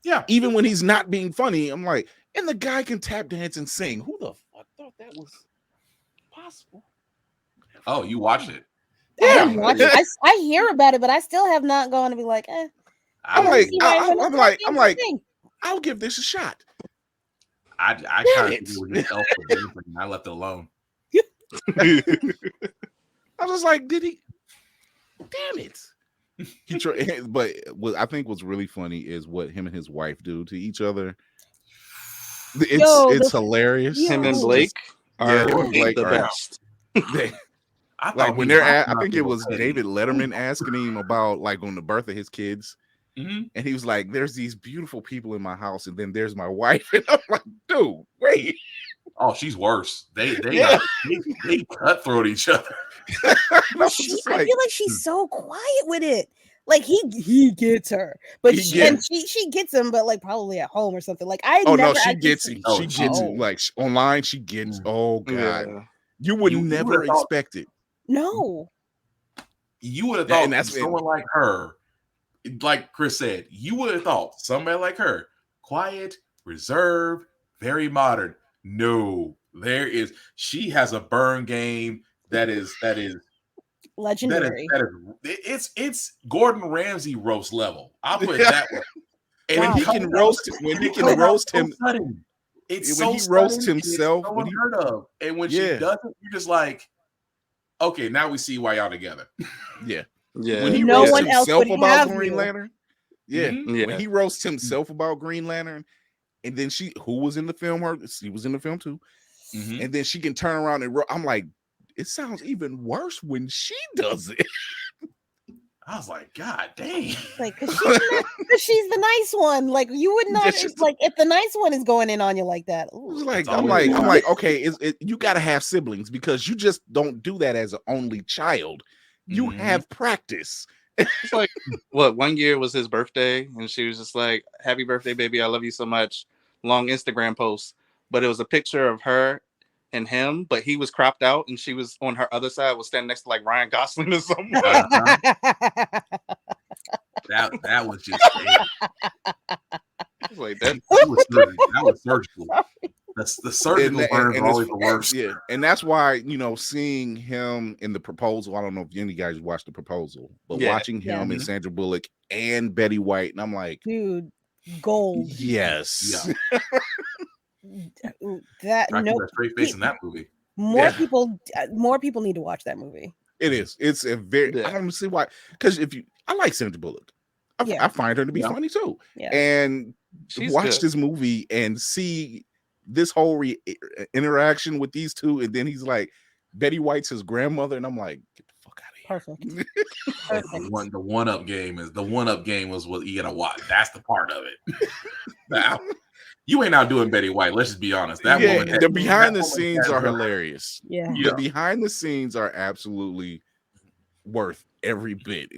Yeah, even when he's not being funny, I'm like, and the guy can tap dance and sing. Who the fuck thought that was possible? Oh, you watched it? I didn't watch it. I hear about it, but I still have not gone to be like, I'm like, I'll give this a shot. I kind of was just self and I left it alone. I was just like, did he? Damn it! He tried, but what I think what's really funny is what him and his wife do to each other. It's hilarious. Him and Blake are the best. Like when they're I think it was David Letterman asking him about like on the birth of his kids. And he was like, there's these beautiful people in my house, and then there's my wife. And I'm like, dude, wait. Oh, she's worse. They cutthroat each other. I feel like she's so quiet with it. Like he gets her, but she gets him, but like probably at home or something. Like she gets him. She gets him. Like online, she gets. Oh god, you would never expect it. No, you would have thought someone like her. Like Chris said, you would have thought somebody like her, quiet, reserved, very modern. No, she has a burn game that is legendary. It's Gordon Ramsay roast level. I'll put it that way. And when he can roast him, it's when he roasts himself, it's so unheard of. And when she doesn't, you're just like, okay, now we see why y'all together. Yeah. Yeah. When he roasts himself about Green Lantern. Yeah. When he roasts himself about Green Lantern, and then who was in the film? She was in the film too. And then she can turn around and I'm like, it sounds even worse when she does it. I was like, God dang. Like, cause she's the nice one. Like, you would know like if the nice one is going in on you like that. I'm like, okay, you gotta have siblings because you just don't do that as an only child. You have practice. It's like, what, one year was his birthday, and she was just like, happy birthday, baby, I love you so much. Long Instagram post. But it was a picture of her and him, but he was cropped out, and she was on her other side, was standing next to like Ryan Gosling or something. That was just like that was surgical. The surgical burns are always the worst. Yeah, and that's why seeing him in The Proposal. I don't know if any of you guys watched The Proposal, but watching him and Sandra Bullock and Betty White, and I'm like, dude, gold. Yes. Yeah. That straight face in that movie. More people need to watch that movie. It is. It's a very. I don't see why. Because I like Sandra Bullock. I find her to be funny too. Yeah. And watch this movie and see this whole interaction with these two, and then he's like, Betty White's his grandmother, and I'm like, get the fuck out of here. Perfect. The one-up game was what you gotta watch. That's the part of it. Now, you ain't out doing Betty White. Let's just be honest. That woman. The behind the scenes are hilarious. Yeah. The behind the scenes are absolutely worth every bit.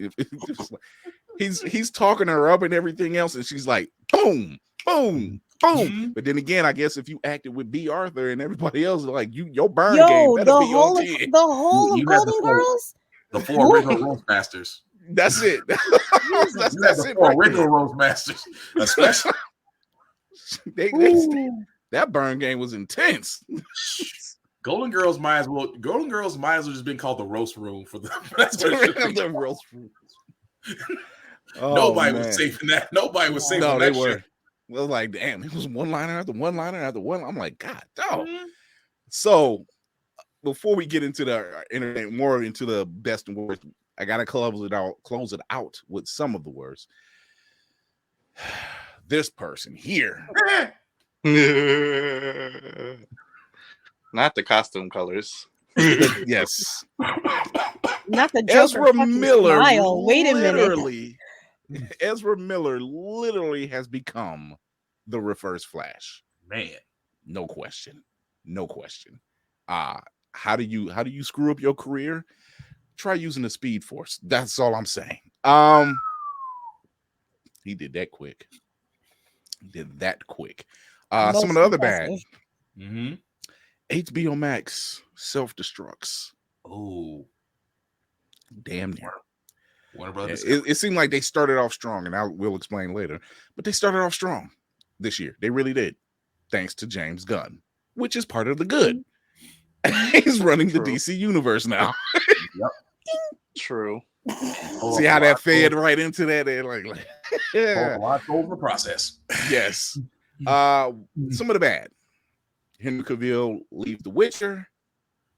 He's talking her up and everything else, and she's like, boom, boom. Boom. But then again, I guess if you acted with B. Arthur and everybody else, like your burn game better be on 10. The whole of Golden Girls? The 4 original Roast Masters. That's it. That's it. 4 original Roast Masters. Especially. That burn game was intense. Golden Girls might as well just been called the roast room for the roast room. Nobody was safe in that. Nobody was safe in that shit. It was like, damn, it was one liner after one liner after one. I'm like, God, dog. So before we get into the internet, more into the best and worst, I gotta close it out with some of the worst. This person here. Not the costume colors. Yes. Not the Joker Ezra Miller. Smile. Wait a minute. Ezra Miller literally has become the reverse Flash. Man, no question. How do you screw up your career? Try using the Speed Force. That's all I'm saying. He did that quick. Some of the other bad. HBO Max self-destructs. Oh, damn near. Warner Brothers. It seemed like they started off strong, and we'll explain later. But they started off strong this year. They really did, thanks to James Gunn, which is part of the good. He's running the DC universe now. True. See how that fed right into that? Like yeah. Over process. Yes. Some of the bad. Henry Cavill leaves The Witcher,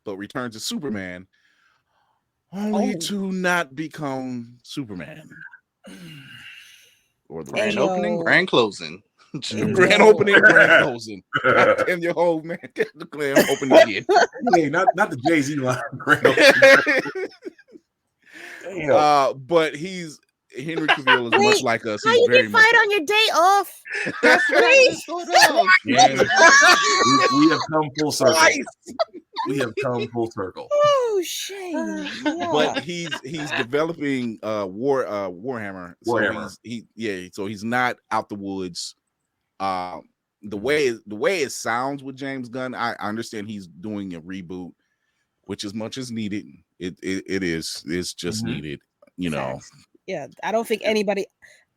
but returns as Superman, only to not become Superman. Or the grand opening, grand closing. Grand opening, grand closing. And your whole man, the grand opening again. Hey, not the Jay-Z line. Grand opening. But Henry Cavill is much like us. How you get fired on your day off? That's right. We have come full circle. We have come full circle. Oh shame! Yeah. But he's developing Warhammer. So he's not out the woods. The way it sounds with James Gunn, I understand he's doing a reboot, which is much as needed. It's just needed, you know. Yeah, I don't think anybody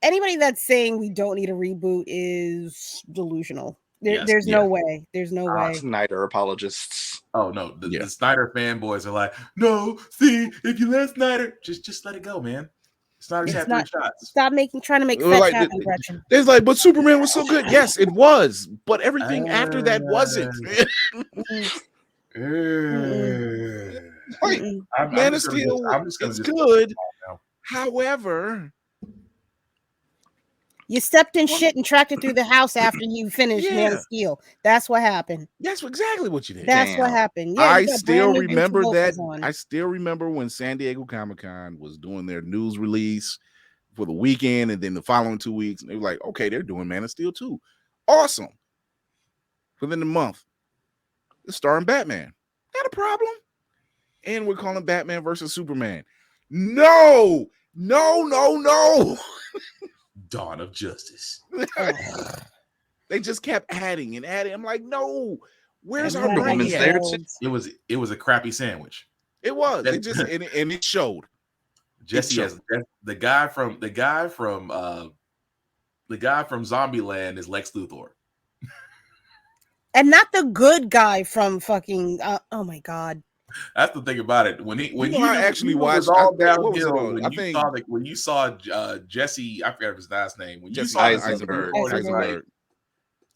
that's saying we don't need a reboot is delusional. There's no way. There's no way. Snyder apologists. Oh no, the Snyder fanboys are like, no. See, if you let Snyder, just let it go, man. Snyder's had 3 shots. Stop trying to make fetch happen, Gretchen. It's like, but Superman was so good. Yes, it was, but everything after that wasn't. Man of Steel, it's good. However, you stepped in shit and tracked it through the house after you finished Man of Steel. That's what happened. That's exactly what you did. That's what happened. Yeah, I still remember that. I still remember when San Diego Comic-Con was doing their news release for the weekend, and then the following 2 weeks, and they were like, okay, they're doing Man of Steel 2. Awesome. Within the month, it's starring Batman. Not a problem. And we're calling Batman versus Superman. No. Dawn of Justice. They just kept adding and adding. I'm like, no, where's our money at? It was a crappy sandwich. It was. It just and it showed. Jesse has the guy from Zombieland is Lex Luthor. And not the good guy from fucking oh my god. That's the thing about it. When you actually watched all downhill, when you saw Jesse, I forgot his last name. When Jesse you saw Eisenberg.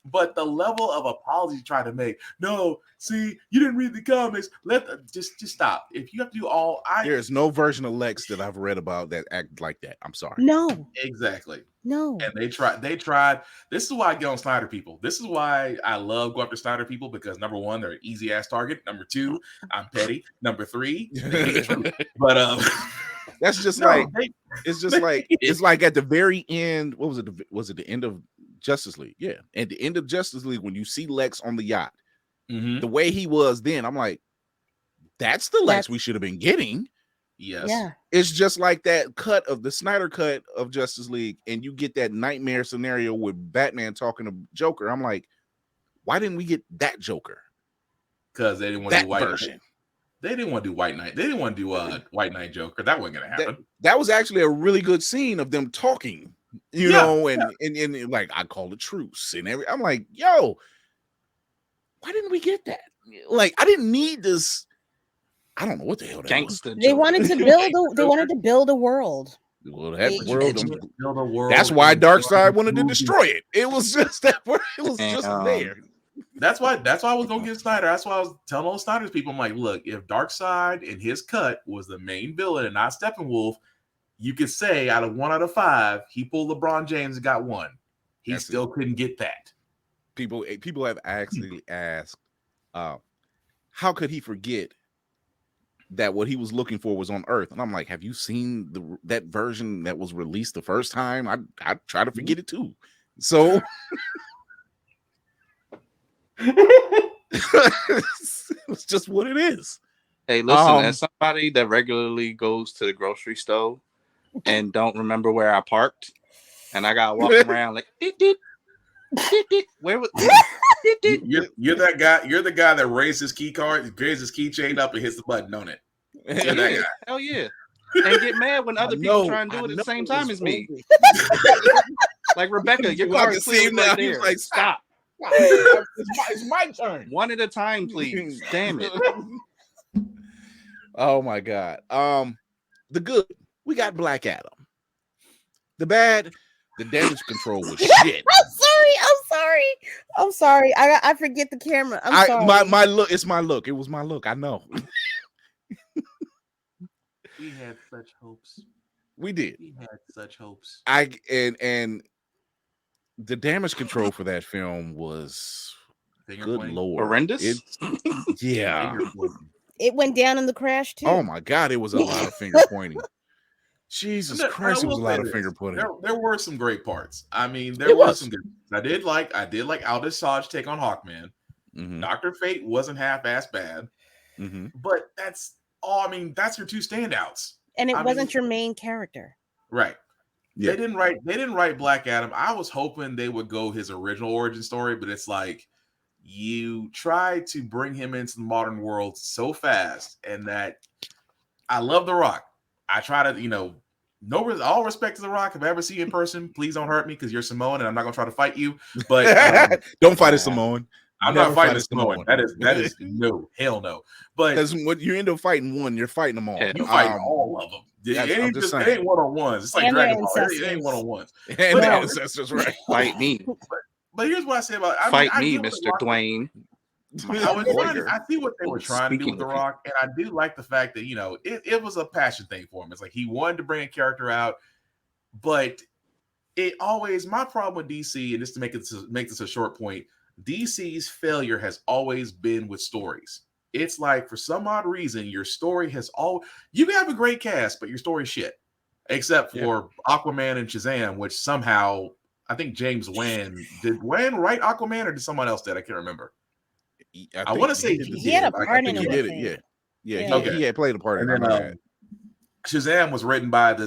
But the level of apology you try to make, no, see, you didn't read the comics. Just stop. If you have to do there's no version of Lex that I've read about that act like that. I'm sorry. No. Exactly. No. And they tried. This is why I get on Snyder people. This is why I love going after Snyder people, because number 1, they're an easy ass target. Number 2, I'm petty. Number 3, but that's just it's like at the very end. What was it? Was it the end of Justice League? Yeah, at the end of Justice League, when you see Lex on the yacht, the way he was then, I'm like, that's the Lex we should have been getting. Yes. Yeah. It's just like that cut of the Snyder cut of Justice League, and you get that nightmare scenario with Batman talking to Joker. I'm like, why didn't we get that Joker? Because they didn't want to do White version. They didn't want to do White Knight. They didn't want to do White Knight Joker. That wasn't gonna happen. That was actually a really good scene of them talking, you know, and like I call it truce and I'm like, yo, why didn't we get that? Like, I didn't need this. I don't know what the hell that Gangsta was. They wanted to build a world. Well, that world. That's why Darkseid wanted to destroy it. It was just that. It was just there. That's why I was gonna get Snyder. That's why I was telling all Snyder's people, I'm like, look, if Darkseid in his cut was the main villain and not Steppenwolf, you could say out of 1 out of 5, he pulled LeBron James and got 1. He still couldn't get that. People have actually asked, how could he forget that what he was looking for was on Earth? And I'm like, have you seen that version that was released the first time? I try to forget it too. So it's just what it is. Hey, listen, as somebody that regularly goes to the grocery store and don't remember where I parked, and I gotta walk around like where was you're that guy. You're the guy that raised his key card, raised his keychain up, and hits the button on it. You're that guy. Hell yeah. And get mad when other people try and do it at the same time as me. Like, Rebecca, your car is clearly right there. Like, stop. It's my turn. One at a time, please. Damn it. Oh my god. The good, we got Black Adam. The bad, the damage control was shit. I'm sorry. I forget the camera. I'm sorry. My look, it's my look. It was my look. I know. We had such hopes. We did. We had such hopes. And the damage control for that film was good lord. Horrendous. Yeah. It went down in the crash too. Oh my god, it was a lot of finger pointing. Jesus Christ, it was a lot of finger pointing. There were some great parts. I mean, there was some good. I did like Aldous Hodge take on Hawkman. Mm-hmm. Dr. Fate wasn't half-ass bad, but that's all. I mean, that's your two standouts, and it wasn't your main character, right? Yeah. They didn't write Black Adam. I was hoping they would go his original origin story, but it's like you tried to bring him into the modern world so fast, and that I love The Rock. I try to, all respect to The Rock. If I ever see you in person, please don't hurt me because you're Samoan and I'm not going to try to fight you. But don't fight a Samoan. I'm not fighting a Samoan. That is no, hell no. But because when you end up fighting one, you're fighting them all. You fighting all of them. It ain't one-on-ones. It's like Dragon Ball. It ain't one-on-ones. And the ancestors, right? Fight me. But here's what I say about fight me, Mr. Dwayne. I see what they were trying to do with The Rock, and I do like the fact that it was a passion thing for him. It's like he wanted to bring a character out, but my problem with DC, and just to make this a short point, DC's failure has always been with stories. It's like for some odd reason, your story has you can have a great cast, but your story's shit, except for Aquaman and Shazam, which somehow I think James Wan did write Aquaman, or did someone else did? I can't remember. I want to say he had a part in it. He did it. Yeah. He had played a part in it. Shazam was written by I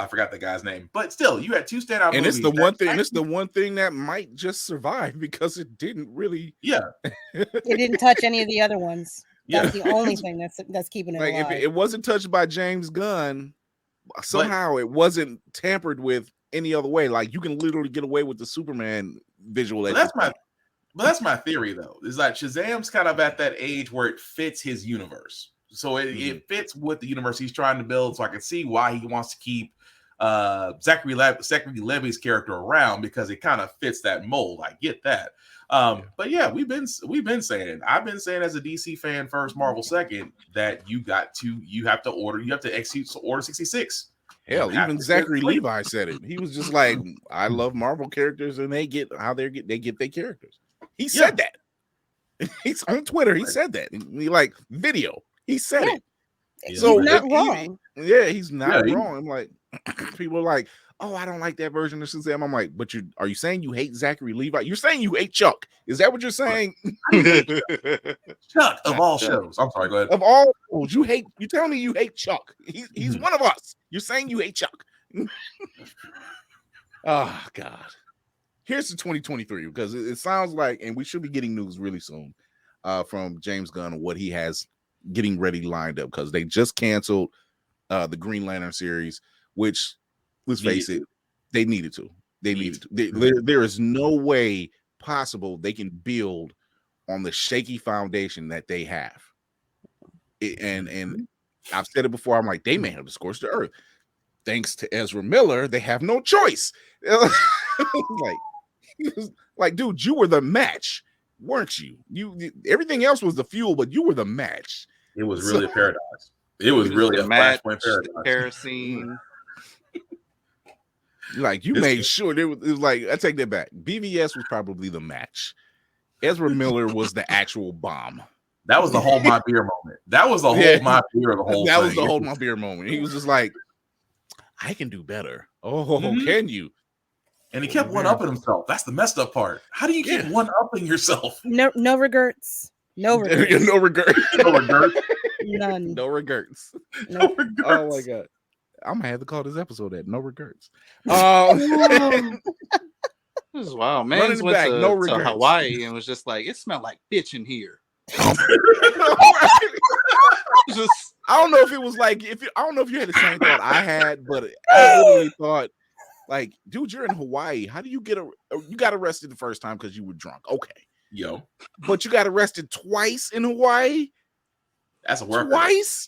forgot the guy's name, but still, you had two standout. And it's the one thing. It's the one thing that might just survive because it didn't really. Yeah, it didn't touch any of the other ones. That's the only thing that's keeping it alive. If it wasn't touched by James Gunn, somehow it wasn't tampered with any other way. Like you can literally get away with the Superman visual. That's my theory, though. Is that Shazam's kind of at that age where it fits his universe. So it fits with the universe he's trying to build. So I can see why he wants to keep Zachary Levi's character around, because it kind of fits that mold. I get that. But yeah, we've been saying, I've been saying as a DC fan first, Marvel second, that you have to execute Order 66. Hell, even Zachary Levi said it. He was just like, I love Marvel characters and they get their characters. He said that. He's on Twitter. He said that. He like video. He said it. So he's not wrong. He's not wrong. I'm like, people are like, oh, I don't like that version of Shazam. I'm like, but are you saying you hate Zachary Levi? You're saying you hate Chuck. Is that what you're saying? Chuck of all shows. I'm sorry, go ahead. Of all shows, you tell me you hate Chuck. He's one of us. You're saying you hate Chuck. Oh God. Here's the 2023, because it sounds like, and we should be getting news really soon from James Gunn on what he has getting ready lined up, because they just canceled the Green Lantern series, which, let's face it, they needed to. There is no way possible they can build on the shaky foundation that they have. And I've said it before, I'm like, they may have to scorch the earth. Thanks to Ezra Miller, they have no choice. Like, dude, you were the match, weren't you? Everything else was the fuel, but you were the match. It was really a paradox. It was really a flashpoint paradox. Kerosene. Like, you made sure it was like, I take that back. BVS was probably the match. Ezra Miller was the actual bomb. That was the hold my beer moment. That was the hold my beer. That was the hold my beer moment. He was just like, I can do better. Oh, can you? And he kept one-upping himself. That's the messed up part. How do you keep one-upping yourself? No regrets. No regrets. No regrets. No regrets. None. No regrets. No regrets. Oh my God. I'm gonna have to call this episode that. No regrets. This is wild. Man went to Hawaii and was just like, it smelled like bitch in here. I don't know if it was like, I don't know if you had the same thought I had, but I literally thought, like, dude, you're in Hawaii. How do you you got arrested the first time because you were drunk? Okay. Yo. But you got arrested twice in Hawaii? That's a work. Twice?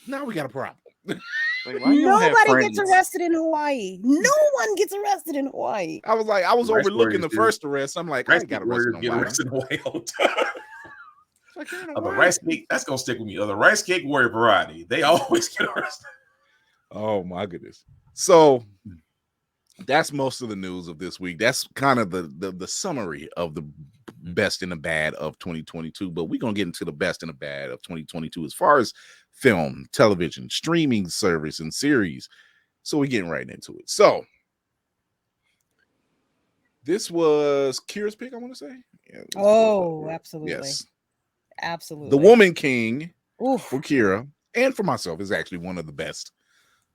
now we got a problem. Like, why you don't have Nobody friends? gets arrested in Hawaii. No one gets arrested in Hawaii. I was Rice overlooking Warriors the do. first arrest. I'm like, I Rice ain't got Warriors arrested get on arrested in Hawaii all the time. Like, you're in The Hawaii. rice cake, that's gonna stick with me. The rice cake warrior variety, they always get arrested. Oh my goodness. So that's most of the news of this week. That's kind of the summary of the best and the bad of 2022. But we're gonna get into the best and the bad of 2022 as far as film, television, streaming service, and series. So we're getting right into it. So this was Kira's pick, I want to say. Yeah, Absolutely. Yes. Absolutely. The Woman King Oof. for Kira and for myself is actually one of the best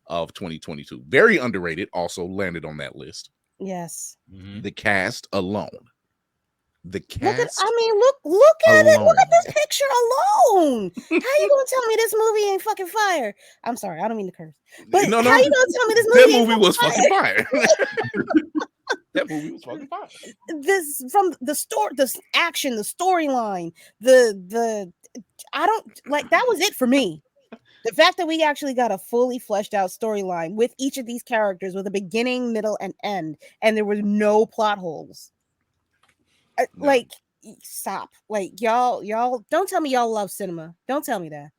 of 2022. Very underrated. Also landed on that list. Yes. The cast alone. The cast. Look at it. alone. Look at this picture alone. How you gonna tell me this movie ain't fucking fire? I'm sorry, I don't mean to curse. But No, how you gonna tell me this that movie? movie was fucking fire. That movie was fucking fire. This from the story, the action, the storyline, the I don't like that was it for me. The fact that we actually got a fully fleshed out storyline with each of these characters with a beginning, middle, and end, and there were no plot holes. No. Like, stop. Like, y'all don't tell me y'all love cinema. Don't tell me that.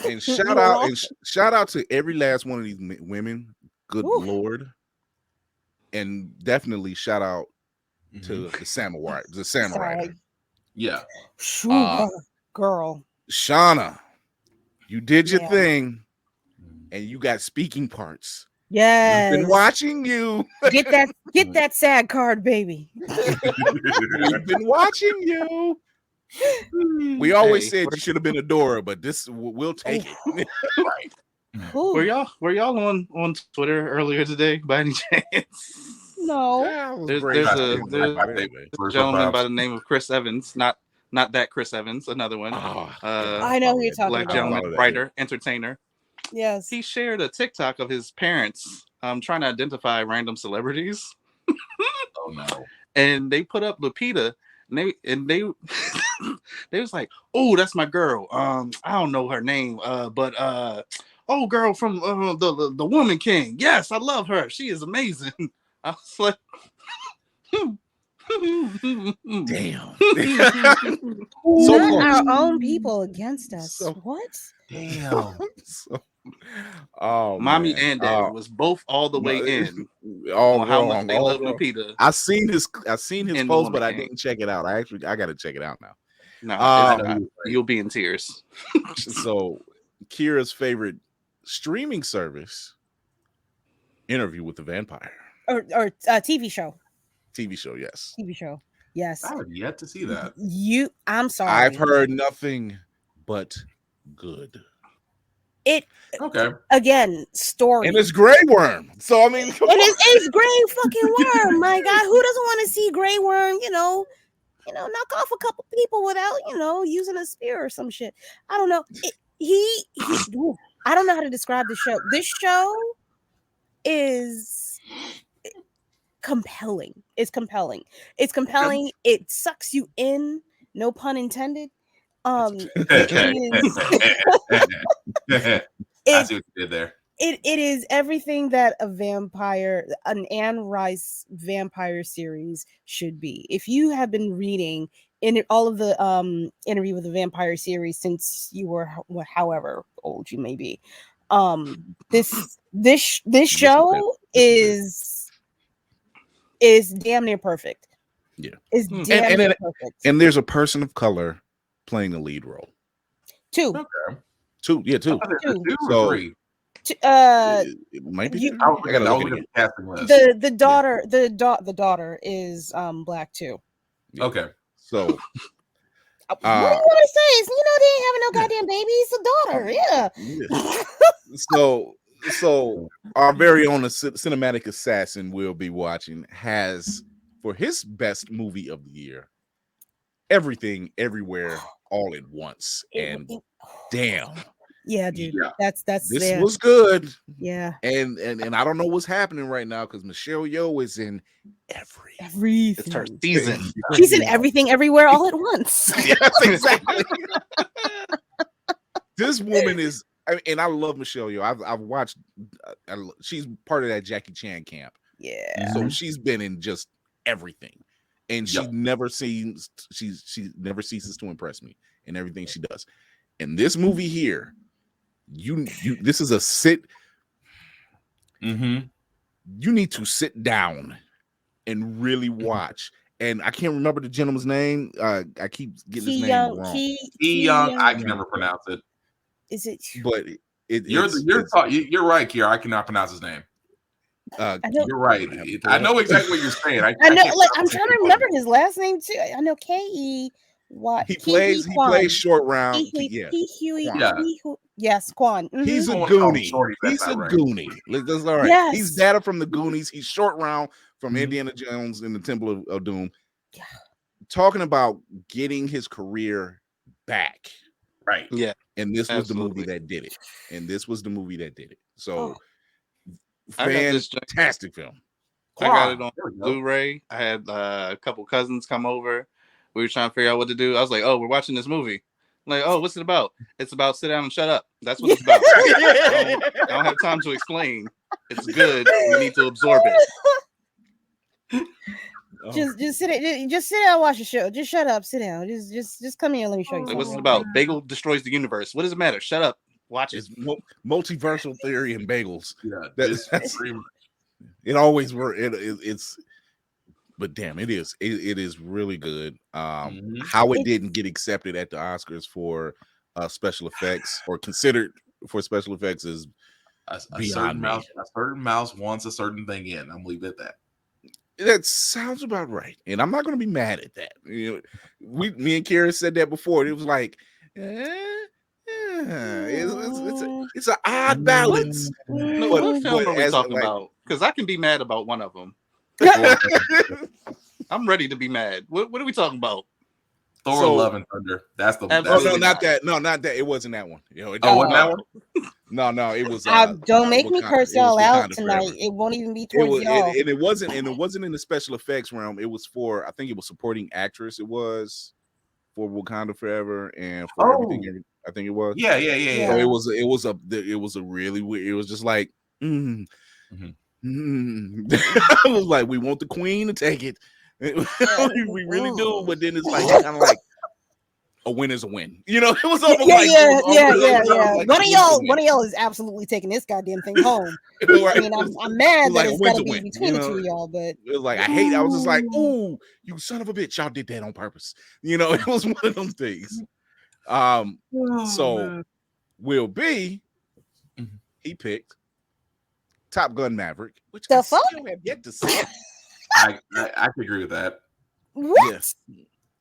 And shout out to every last one of these women. Good Lord. And definitely shout out to the samurai. Yeah. Girl. Shauna, you did your thing, and you got speaking parts. Yes. We've been watching you. Get that sad card, baby. We've been watching you. We always said you should have been Adora, but this we'll take it. Right. Were y'all on Twitter earlier today by any chance? No. There's a gentleman by the name of Chris Evans, not that Chris Evans, another one. I know who you're talking Black about. gentleman, writer, entertainer. Yes. He shared a TikTok of his parents trying to identify random celebrities. Oh no. And they put up Lupita and they they was like, "Oh, that's my girl. I don't know her name, but oh, girl from the Woman King. Yes, I love her. She is amazing." I was like, damn. So our own people against us. What? Damn. Mommy and Daddy was both all the way in. All how wrong, much they love Lupita. I seen his post, but I didn't check it out. I got to check it out now. No, you'll be in tears. So, Kira's favorite streaming service, Interview with the Vampire, or TV show. TV show, yes. TV show, yes. I have yet to see that. I'm sorry. I've heard nothing but good. Again, story. And it's Grey Worm. So I mean, it's Grey fucking Worm. My God, who doesn't want to see Grey Worm? Knock off a couple people without using a spear or some shit. I don't know. I don't know how to describe the show. This show is compelling. It's compelling. It sucks you in. No pun intended. I see what you did there. It is everything that an Anne Rice vampire series should be. If you have been reading in all of the Interview with the Vampire series since you were however old you may be, this show is damn near perfect. Yeah, is damn near perfect. And there's a person of color playing the lead role. Two. So it might be. I gotta look at casting list. The daughter is black too. Yeah. Okay. So what do you want to say? They ain't having no goddamn baby. It's a daughter. Yeah. So our very own cinematic assassin we'll be watching has for his best movie of the year, Everything Everywhere All at Once. And damn. Yeah, dude. Yeah. That's this was good. Yeah. And I don't know what's happening right now because Michelle Yeoh is in everything. It's her season. She's in Everything Everywhere All at Once. Yes, exactly. This woman is and I love Michelle Yeoh. I've watched. She's part of that Jackie Chan camp. Yeah. So she's been in just everything, and she never ceases to impress me in everything she does. In this movie here, this is a sit. Mm-hmm. You need to sit down and really watch. And I can't remember the gentleman's name. I keep getting his name wrong. Young. I can never pronounce it. Is it? But you're right, Kiara. I cannot pronounce his name. You're right. I know exactly what you're saying. I know. I'm trying to remember his last name too. I know K-E. What he plays short round. Yes, Quan. Mm-hmm. He's a Goonie. He's a Goonie. That's all right. Yes. He's Data from the Goonies. He's short round from Indiana Jones in the Temple of Doom. Yeah. Talking about getting his career back. Right. Yeah. And this was the movie that did it. So fantastic film. I got it on Blu-ray. I had a couple cousins come over. We were trying to figure out what to do. I was like, "Oh, we're watching this movie." I'm like, "Oh, what's it about?" It's about sit down and shut up. That's what it's about. I don't have time to explain. It's good. You need to absorb it. Just sit down and watch the show. Just shut up, sit down. Just come here. Let me show you. Like, what's it about? Bagel destroys the universe. What does it matter? Shut up. Watch it. Multiversal theory and bagels. Yeah, that's it. Always were. It's. But damn, it is really good. How it didn't get accepted at the Oscars for special effects or considered for special effects is beyond me. A certain mouse wants a certain thing in. I'm leaving it at that. That sounds about right, and I'm not going to be mad at that. You know, me and Kara said that before. It was like, it's an odd balance. What film are we talking about? Because I can be mad about one of them. I'm ready to be mad. What are we talking about? Thor: Love and Thunder. That's the. Not that. No, not that. It wasn't that one. You know, wasn't that one? No, it was. Don't make me curse y'all out tonight. Forever. It won't even be towards y'all. And it wasn't in the special effects realm. It was for. I think it was supporting actress. It was for Wakanda Forever and for everything. I think it was. Yeah. So it was a really weird. It was just like. I was like, we want the queen to take it. We really do, but then it's like kind of like a win is a win. You know, it was almost like One of y'all is absolutely taking this goddamn thing home. I mean, I'm mad that it's gotta be between the two of y'all, but it was like I was just like, oh, you son of a bitch, y'all did that on purpose. You know, it was one of them things. Will B, he picked Top Gun Maverick, which I still have yet to see. I can agree with that. What? Yes.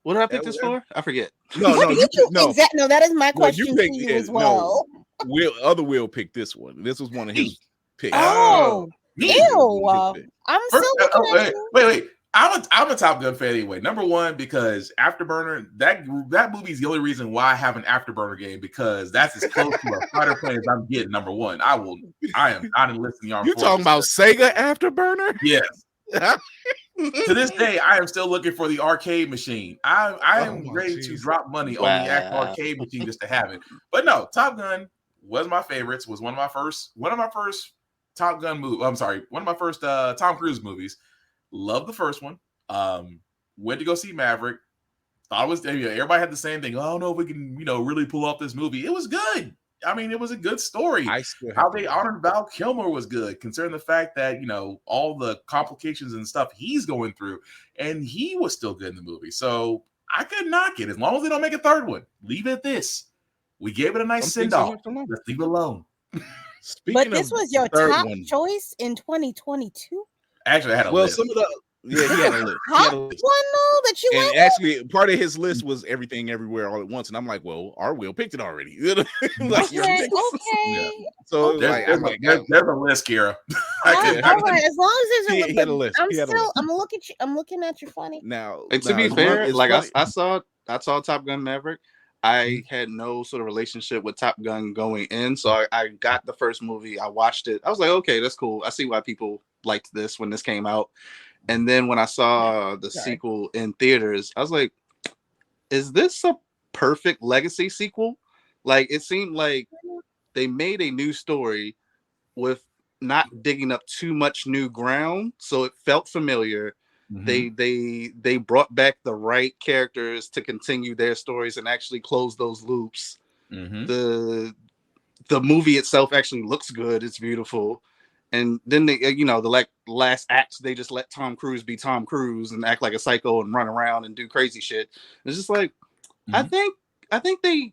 What did I pick this for? I forget. No. That is my question to you as well. Will picked this one. This was one of his picks. Oh, ew! I'm still looking at you. Wait. I'm a Top Gun fan anyway. Number one, because Afterburner, that movie is the only reason why I have an Afterburner game, because that's as close to a fighter plane as I'm getting. Number one, I am not enlisting the armed forces. You talking about Sega Afterburner? Yes. To this day, I am still looking for the arcade machine. I am ready to drop money on the actual arcade machine just to have it. But no, Top Gun was my favorites. Was one of my first Top Gun movie. I'm sorry, one of my first Tom Cruise movies. Loved the first one. Went to go see Maverick. Thought it was, everybody had the same thing. Oh, I don't know if we can, really pull off this movie. It was good. I mean, it was a good story. How they honored Val Kilmer was good, considering the fact that, all the complications and stuff he's going through, and he was still good in the movie. So I could knock it as long as they don't make a third one. Leave it at this. We gave it a nice send-off. Let's leave it alone. But this was your top choice in 2022? Actually, I had a list. Some of the he had a list. One though that you and actually part of his list was Everything Everywhere All at Once, and I'm like, well, our Will picked it already. Okay. Yeah. So there's a list, Kira. All right, as long as there's he had a list. I'm looking at you funny. Now, to be fair, I saw Top Gun Maverick. I had no sort of relationship with Top Gun going in, so I got the first movie. I watched it. I was like, okay, that's cool. I see why people liked this when this came out. And then when I saw the sequel in theaters, I was like, is this a perfect legacy sequel? Like, it seemed like they made a new story with not digging up too much new ground, so it felt familiar. They brought back the right characters to continue their stories and actually close those loops. The movie itself actually looks good. It's beautiful. And then they, the last act, they just let Tom Cruise be Tom Cruise and act like a psycho and run around and do crazy shit. It's just like, I think they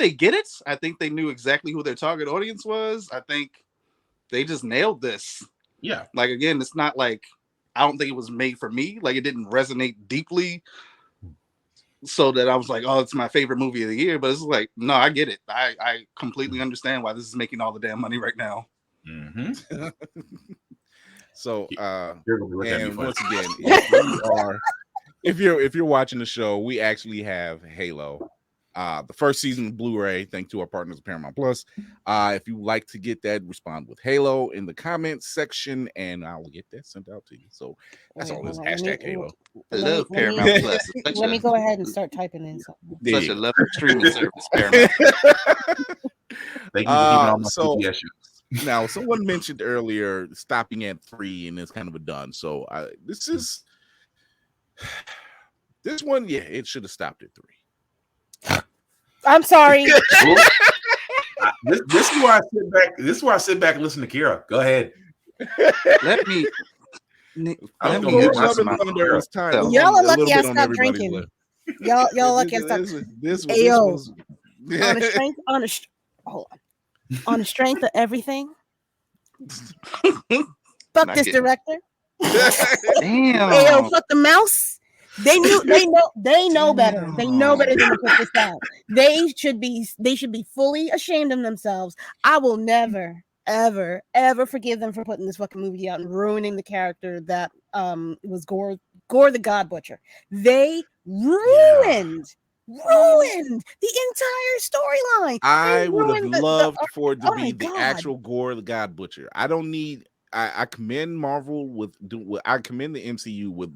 get it. I think they knew exactly who their target audience was. I think they just nailed this. Yeah. Like, again, it's not like, I don't think it was made for me. Like, it didn't resonate deeply so that I was like, oh, it's my favorite movie of the year. But it's like, no, I get it. I completely understand why this is making all the damn money right now. So, and once again, if you're watching the show, we actually have Halo, the first season of Blu-ray, thanks to our partners at Paramount Plus. If you like to get that, respond with Halo in the comments section, and I will get that sent out to you. So that's all this hashtag Halo. I love Paramount Plus. Let me go ahead and start typing in something. Such a lovely streaming service, Paramount. Thank you for keeping all my CPS shows. Now, someone mentioned earlier stopping at 3, and it's kind of a done. So this one, yeah, it should have stopped at 3. I'm sorry. This is where I sit back. This is where I sit back and listen to Kira. Go ahead. Let me. Y'all are lucky I stopped drinking. Y'all lucky I stopped. On the strength of everything. Fuck this director. Damn. Ayo, fuck the mouse. They know better. They know better than to put this out. They should be fully ashamed of themselves. I will never, ever, ever forgive them for putting this fucking movie out and ruining the character that was Gore the God Butcher. They ruined the entire storyline. I would have loved for it to be the actual Gore the God Butcher. I don't need. I commend Marvel I commend the MCU with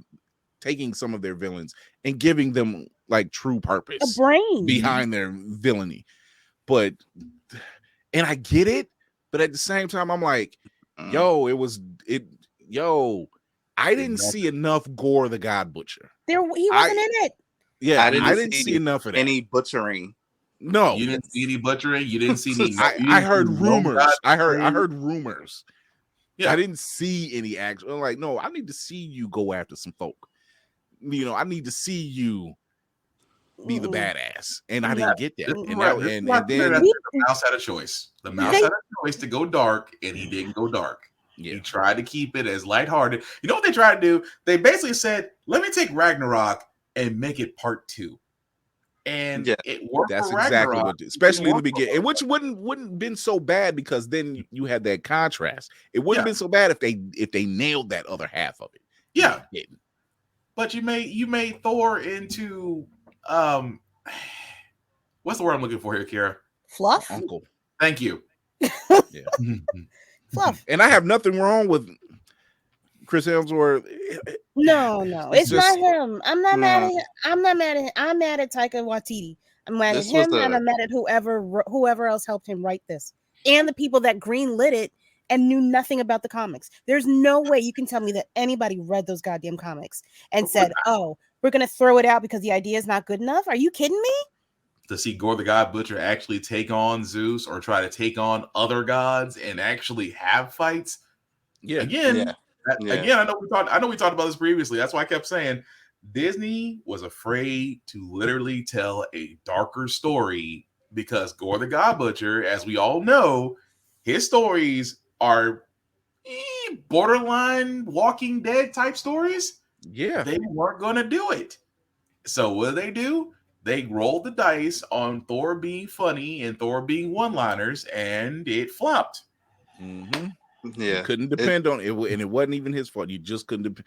taking some of their villains and giving them like true purpose, a brain behind their villainy. And I get it, but at the same time, I'm like, I didn't see enough Gore the God Butcher. He wasn't in it. Yeah, I didn't see enough of that. Any butchering. No, you didn't see any butchering. You didn't see any. I heard rumors. I heard rumors. Yeah. I didn't see any action. I'm like, no, I need to see you go after some folk. I need to see you be the badass, and I didn't get that. And then the mouse had a choice. The mouse had a choice to go dark, and he didn't go dark. Yeah. He tried to keep it as lighthearted. You know what they tried to do? They basically said, "Let me take Ragnarok and make it part 2." And it worked. That's for exactly Ragnarok. what, especially in the beginning, which wouldn't been so bad because then you had that contrast. It wouldn't have been so bad if they nailed that other half of it. Yeah, but you made Thor into what's the word I'm looking for here, Kira? Fluff. Uncle. Thank you. Yeah. Fluff. And I have nothing wrong with Chris Hemsworth. No, it's not him. I'm not mad at him. I'm mad at Taika Waititi. I'm mad at him, and I'm mad at whoever else helped him write this, and the people that greenlit it and knew nothing about the comics. There's no way you can tell me that anybody read those goddamn comics and said, "Oh, we're gonna throw it out because the idea is not good enough." Are you kidding me? To see Gore the God Butcher actually take on Zeus or try to take on other gods and actually have fights. Again, I know we talked about this previously. That's why I kept saying Disney was afraid to literally tell a darker story because Gore the God Butcher, as we all know, his stories are borderline Walking Dead type stories. Yeah, they weren't going to do it. So what did they do? They rolled the dice on Thor being funny and Thor being one-liners, and it flopped. Mm-hmm. Yeah, you couldn't depend on it, and it wasn't even his fault. You just couldn't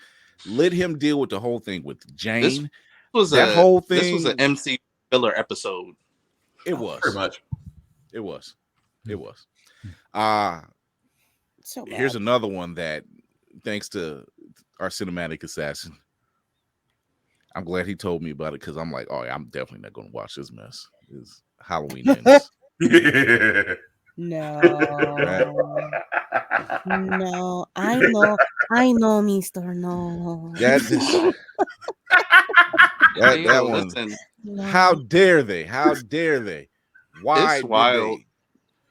let him deal with the whole thing with Jane. Whole thing. This was an MC filler episode. It was pretty much. It was. So bad. Here's another one that, thanks to our cinematic assassin, I'm glad he told me about it because I'm like, oh, yeah, I'm definitely not going to watch this mess. It's Halloween ends. No. No. I know, Mister. No. That Yo, one. listen, No. How dare they? How dare they? Why it's did wild. they?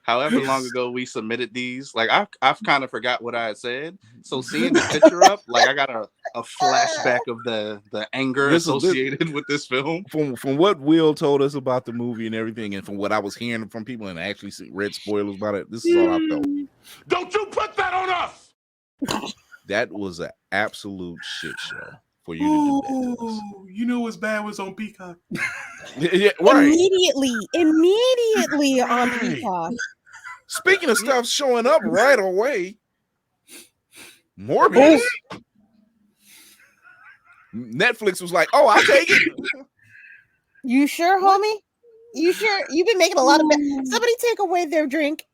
However long ago we submitted these, like I've kind of forgot what I had said. So seeing the picture up, like I got a flashback of the anger This is associated with this film. From what Will told us about the movie and everything, and from what I was hearing from people and actually read spoilers about it, this is all I felt. Don't you put that on us! That was an absolute shit show for you to do that to us. You know what's bad was on Peacock. Yeah, right. Immediately on Peacock. Speaking of stuff showing up right away, Morbius. Netflix was like, "Oh, I'll take it." You sure, homie? You sure? You've been making a lot of. Somebody take away their drink.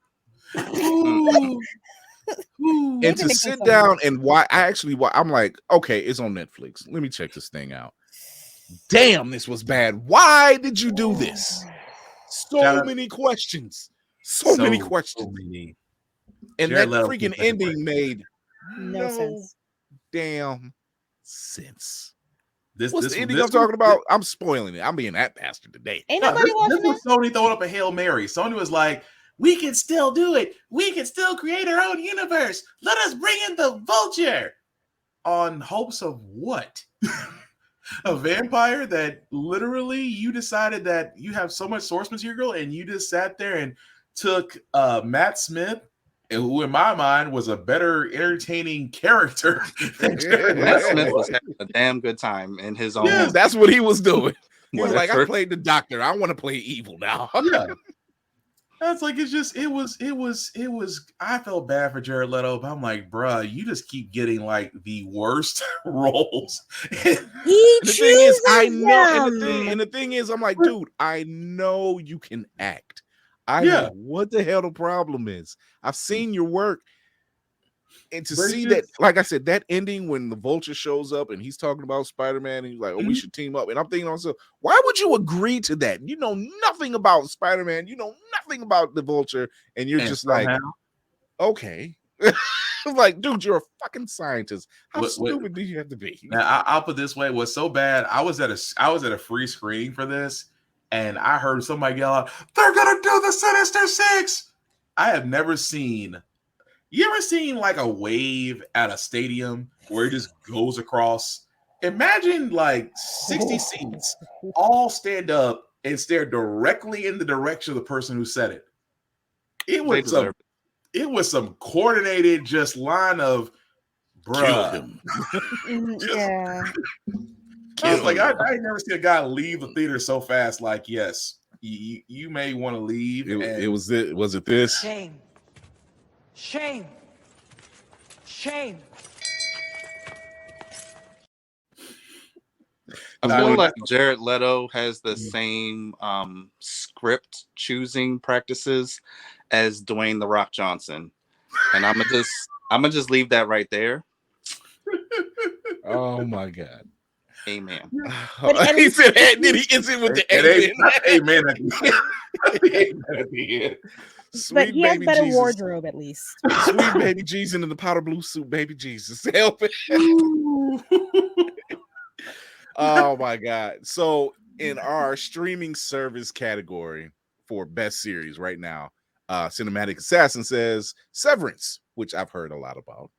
And to sit down and why I'm like, okay, it's on Netflix. Let me check this thing out. Damn, this was bad. Why did you do this? So many questions. So many questions. So many. And Jared that Leto freaking keeps making ending made No sense. damn sense. This What's the ending I'm talking about? I'm spoiling it. I'm being that bastard today. Ain't nobody watching this was Sony throwing up a Hail Mary. Sony was like, we can still do it. We can still create our own universe. Let us bring in the Vulture. On hopes of what? A vampire that literally you decided that you have so much source material and you just sat there and took Matt Smith, who in my mind was a better entertaining character. Matt Smith was having a damn good time in his own. Yeah, that's what he was doing. He was like, I Whatever. played the doctor. I want to play evil now. Yeah. That's like, it's just, it was, I felt bad for Jared Leto, but I'm like, bruh, you just keep getting like the worst roles. He The thing is, I chooses know, them. and the thing is, I'm like, dude, I know you can act. I Yeah. know what the hell the problem is. I've seen your work. And to But see it's that, like I said, that ending when the Vulture shows up and he's talking about Spider-Man and he's like, oh, we should team up. And I'm thinking to myself, why would you agree to that? You know nothing about Spider-Man. You know nothing about the Vulture. And you're just like, okay. I'm like, dude, you're a fucking scientist. How stupid do you have to be? Now, I'll put it this way: it was so bad. I was at a free screening for this, and I heard somebody yell out, "They're gonna do the Sinister Six!" I have never seen. You ever seen like a wave at a stadium where it just goes across? Imagine like 60 seats all stand up and stare directly in the direction of the person who said it. It was some coordinated just line of bruh. Yeah. I was like, I never seen a guy leave the theater so fast. Like, yes, you may want to leave. Was it this? Shame. Shame. Shame. I feel like Jared Leto has the same script choosing practices as Dwayne "The Rock" Johnson, and I'm gonna just leave that right there. Oh my god! Amen. He said, "Did he ends it with the amen at the end?" Sweet but he has baby better Jesus. wardrobe at least. Sweet baby Jesus in the powder blue suit, baby Jesus. Help it. Oh my god. So in our streaming service category for best series right now, Cinematic Assassin says Severance, which I've heard a lot about.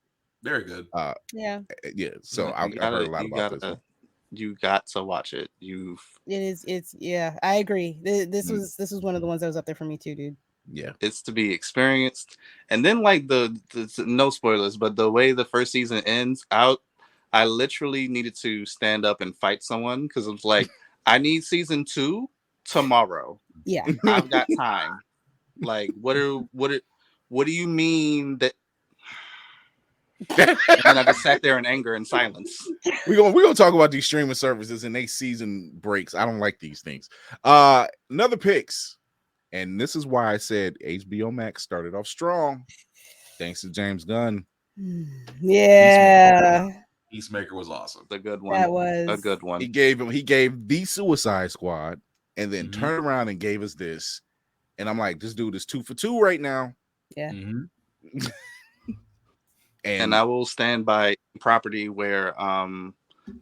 Very good. Yeah. So I've heard a lot about this one. You got to watch it. It's yeah, I agree. This was one of the ones that was up there for me too, dude. Yeah, it's to be experienced. And then like the no spoilers, but the way the first season ends out, I literally needed to stand up and fight someone because it was like, I need season 2 tomorrow. Yeah, I've got time. Like, what do you mean that? And I just sat there in anger and silence. We're gonna talk about these streaming services and they season breaks. I don't like these things. Another picks, and this is why I said HBO Max started off strong, thanks to James Gunn. Yeah, Peacemaker was awesome. The good one. That was a good one. He gave the Suicide Squad, and then turned around and gave us this. And I'm like, this dude is 2 for 2 right now. Yeah. Mm-hmm. And I will stand by property where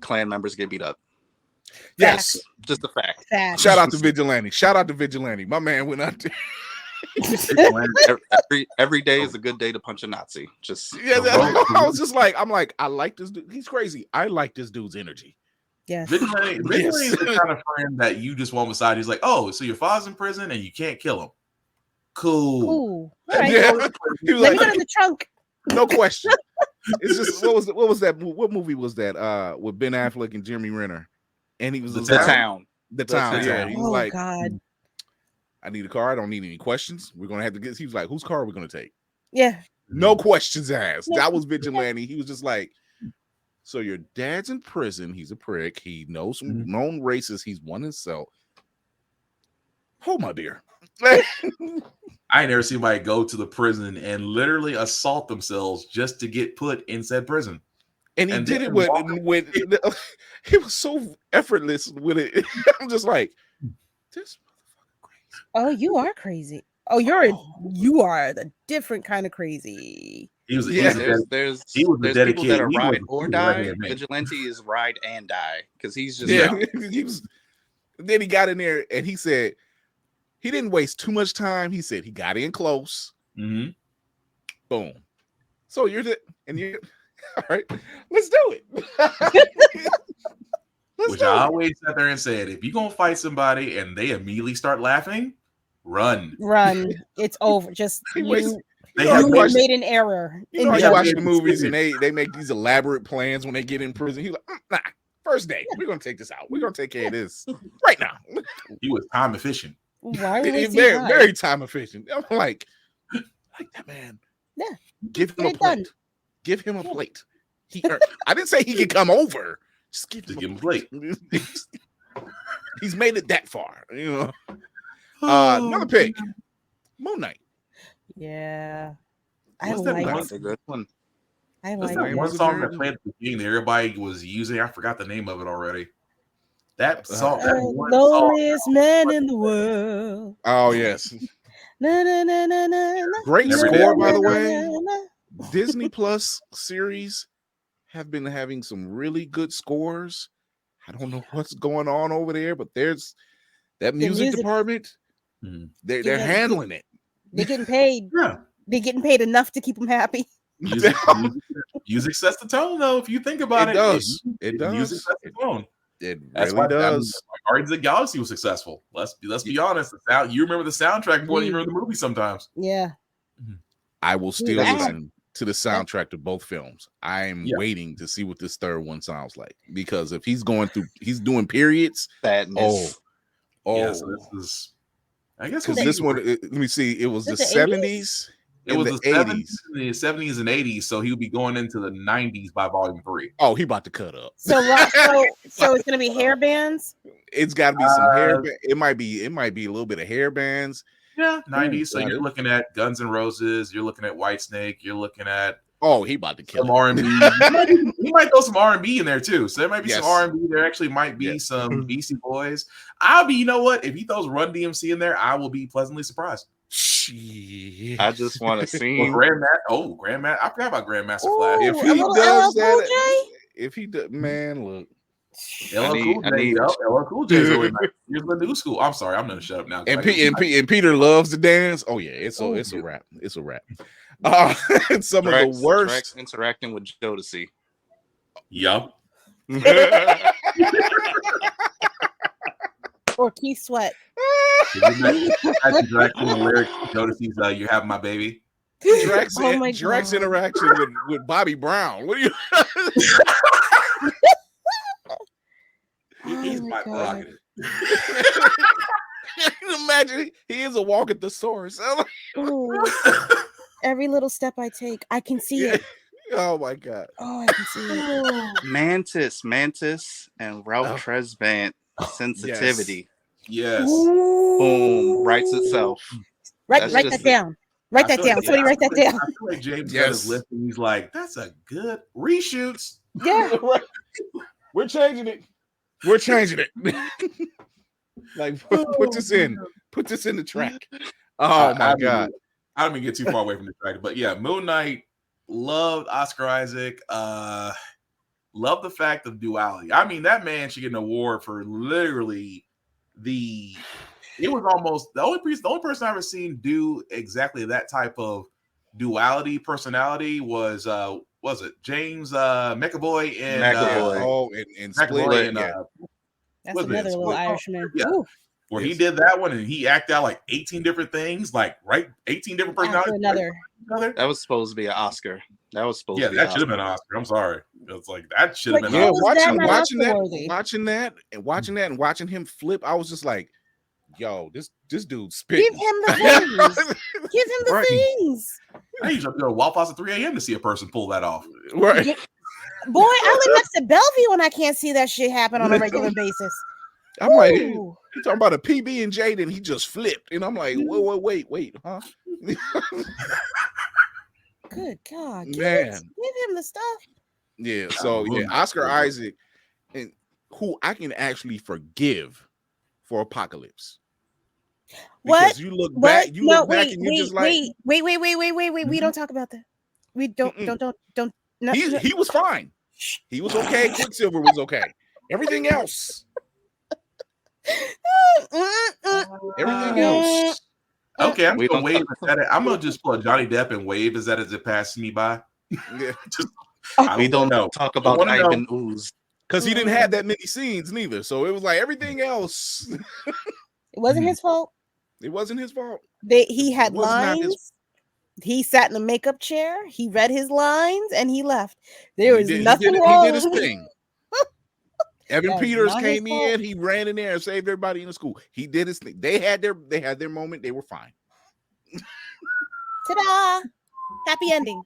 clan members get beat up. Yes. Facts. Just a fact. Facts. Shout out to Vigilante. Shout out to Vigilante. My man went out there. every day is a good day to punch a Nazi. Just I was just like, I like this dude. He's crazy. I like this dude's energy. Yes. Vigilante is the kind of friend that you just want beside. He's like, oh, so your father's in prison and you can't kill him. Cool. All right. Yeah. He was Let like, me go to the trunk. no question. It's just what was that? What movie was that? With Ben Affleck and Jeremy Renner, and he was The Town. The Town. Yeah. He was Oh like, God. I need a car. I don't need any questions. We're gonna have to get. He was like, whose car are we gonna take? Yeah. No questions asked. No. That was Vigilante. He was just like, so your dad's in prison. He's a prick. He knows some known racists. He's one himself. Oh my dear. I ain't never seen anybody go to the prison and literally assault themselves just to get put in said prison. And he did it with he was so effortless with it. I'm just like, this motherfucker crazy. Oh, you are crazy. Oh, you are the different kind of crazy. There's people that are ride or die. Vigilante is ride and die because he's just Then he got in there and he said he didn't waste too much time. He said he got in close. Mm-hmm. Boom. So you're all right. Let's do it. Which I always sat there and said, if you're gonna fight somebody and they immediately start laughing, run. It's over. Just you watched, made an error. You know, you watch the movies and they make these elaborate plans when they get in prison. He's like, nah, first day, we're gonna take this out. We're gonna take care of this right now. He was time efficient. Why very time efficient. I'm like that man. Yeah. Give him a plate. Give him a plate. I didn't say he could come over. Just give him a plate. He's made it that far, you know. Another pick, Moon Knight. Yeah, What's that good one? I like that one song that played at the beginning that everybody was using. I forgot the name of it already. That song, loneliest man in the world. Oh yes. Na, na, na, na, na, Great na, score, na, by the na, way. na, na. Disney Plus series have been having some really good scores. I don't know what's going on over there, but there's that music department. They're handling it. They're getting paid. Yeah. They're getting paid enough to keep them happy. Music sets the tone, though. If you think about it, it does. Music sets the tone. It really does. Guardians of the Galaxy was successful. Let's be honest. You remember the soundtrack more than you remember the movie sometimes. Yeah. I will still listen to the soundtrack to both films. I'm waiting to see what this third one sounds like, because if he's doing periods, sadness. Yeah, so this is, I guess, because this one, let me see, it was the 70s. It was the 80s, the 70s and 80s, so he'll be going into the 90s by volume 3. Oh, he about to cut up. So it's gonna be hair bands. It's got to be some hair. It might be a little bit of hair bands. Yeah, 90s. So you're looking at Guns N' Roses. You're looking at Whitesnake. You're looking at he about to kill some R&B. He might throw some R&B in there too. So there might be some R&B. There actually might be some Beastie Boys. You know what? If he throws Run DMC in there, I will be pleasantly surprised. I just want to see Grandmaster. I forgot about Grandmaster Flash. If he does that, man, look. LL Cool J is really nice. Here's the new school. I'm sorry, I'm gonna shut up now. And Peter loves to dance. Oh yeah, it's a wrap. It's a wrap. Some of the worst interacting with Jodeci. Yup. Or Keith Sweat. Interacting the lyrics. Jodeci's "You Have My Baby." Drax interaction with Bobby Brown. What are you? He's my prerogative. Imagine he is a walk at the source. Every little step I take, I can see it. Oh my god. Oh, I can see it. Mantis, and Ralph Tresvant. Sensitivity. Yes. Boom. Writes itself. Write that down. Write that down. Somebody write that down. I feel like James is listening. He's like, that's a good reshoots. Yeah. We're changing it. Like put this in. Put this in the track. Oh my god! I don't even get too far away from the track, but yeah, Moon Knight. Loved Oscar Isaac. Love the fact of duality. I mean, that man should get an award for literally it was almost the only person I've ever seen do exactly that type of duality personality was it James McAvoy and Split. That's another little Irishman. Yeah. Where he did that one and he acted out like 18 different things, 18 different personalities. Another. That was supposed to be an Oscar. That was supposed to be that should have been an Oscar. I'm sorry. It's like that should have been watching that and watching him flip, I was just like, yo, this dude spit. Give him the things. Give him the things. I usually go to Waffle House at 3 a.m. to see a person pull that off. Right. Boy, I live next to Bellevue and I can't see that shit happen on a regular basis. I'm like, you talking about a PB and J, then he just flipped, and I'm like, wait, huh? Good God, give him the stuff. Yeah, so Oscar Isaac, and who I can actually forgive for Apocalypse. Because you look back, and you just like, wait. We don't talk about that. We don't. No, he was fine. He was okay. Quicksilver was okay. Everything else. Everything else. Okay, I'm gonna wave at it. I'm gonna just put Johnny Depp and wave as it passes me by. We don't talk about Ivan Ooze because he didn't have that many scenes neither. So it was like everything else. It wasn't his fault. It wasn't his fault. He had lines. He sat in the makeup chair. He read his lines and he left. There was nothing wrong. He did his thing. Evan Peters came in. He ran in there and saved everybody in the school. He did his thing. They had their moment. They were fine. Ta-da! Happy ending.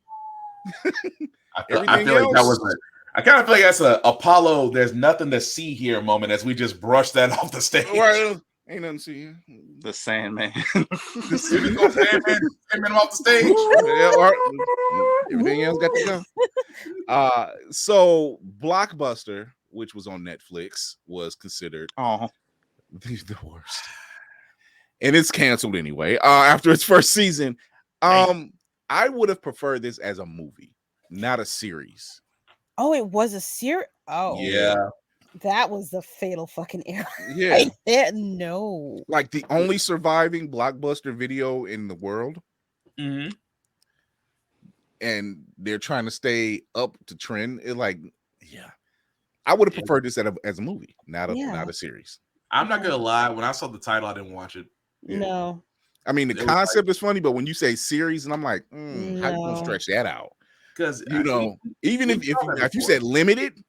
I kind of feel like that's a Apollo. There's nothing to see here moment as we just brush that off the stage. Right. Ain't nothing to see here. The Sandman. Sandman off the stage. Everything else got to go. So Blockbuster, which was on Netflix, was considered the worst. And it's canceled anyway. After its first season. I would have preferred this as a movie, not a series. Oh, it was a series. Oh, yeah. That was the fatal fucking error. Yeah. No. Like the only surviving Blockbuster video in the world. Mm-hmm. And they're trying to stay up to trend. I would have preferred this as a movie, not a series. I'm not gonna lie. When I saw the title, I didn't watch it. Yeah. No. I mean, the concept is funny, but when you say series, and I'm like, how you gonna stretch that out? Because even if you said limited,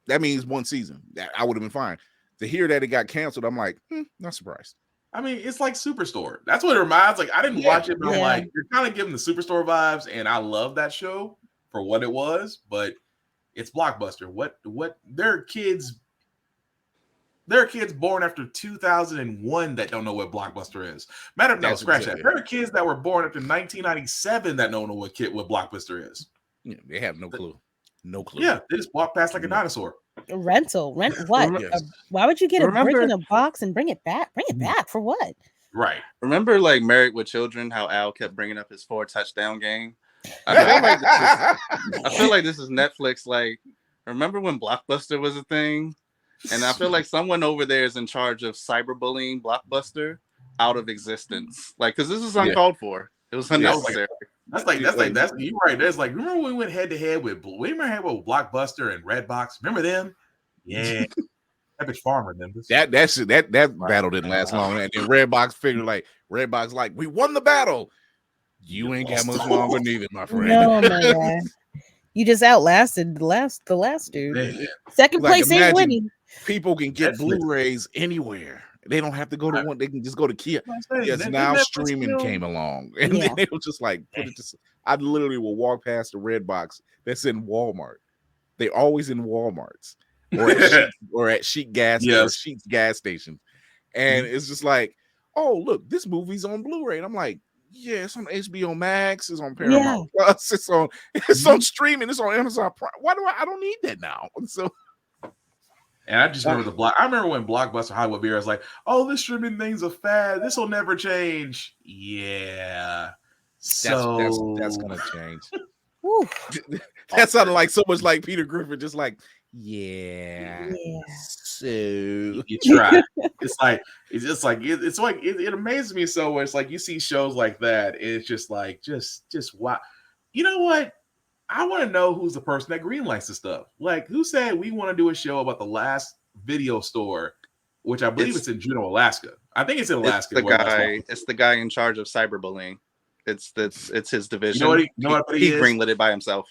that means one season. I would have been fine. To hear that it got canceled, I'm like, not surprised. I mean, it's like Superstore. That's what it reminds. Like, I didn't watch it, but I'm like, you're kind of giving the Superstore vibes, and I love that show for what it was, but it's Blockbuster. What there are kids born after 2001 that don't know what Blockbuster is. Scratch that. There are kids that were born after 1997 that don't know what Blockbuster is. Yeah, they have no clue. No clue. Yeah, they just walk past like a dinosaur. Rent what? Yes. Why would you get a brick in a box and bring it back? Bring it back for what? Right. Remember, like Married with Children, how Al kept bringing up his 4 touchdown game? I feel like this is Netflix. Like, remember when Blockbuster was a thing? And I feel like someone over there is in charge of cyberbullying Blockbuster out of existence. Like, because this is uncalled for. It was unnecessary. That's you're right. There's like, remember when we went head to head with Blockbuster and Redbox? Remember them? Yeah. That bitch Farmer them. That battle didn't last long. And then Redbox figured Redbox we won the battle. You ain't got much longer neither, my friend. No, my God. You just outlasted the last dude. Yeah. Second place ain't winning. People can get Blu-rays anywhere. They don't have to go to one. They can just go to Kia. Yes, now streaming came along, and then it was just like put it to. I literally will walk past the red box that's in Walmart. They're always in Walmarts or at Sheet gas or Sheet's gas stations, and it's just like, oh look, this movie's on Blu-ray, and I'm like, yeah, it's on HBO Max, it's on Paramount Plus, it's on streaming, it's on Amazon Prime. Why do I don't need that now? So. And I just remember I remember when Blockbuster Hollywood Beer was like, "Oh, this streaming thing's a fad. This will never change." Yeah, that's gonna change. That sounded like so much like Peter Griffin, just like, yeah. So you try. It amazes me so much. Like you see shows like that, it's just like just wow. You know what? I want to know who's the person that greenlights the stuff. Like, who said we want to do a show about the last video store, which I believe it's in Juneau, Alaska. I think it's in Alaska. It's the guy in charge of cyberbullying. It's his division. You know what he greenlit it by himself.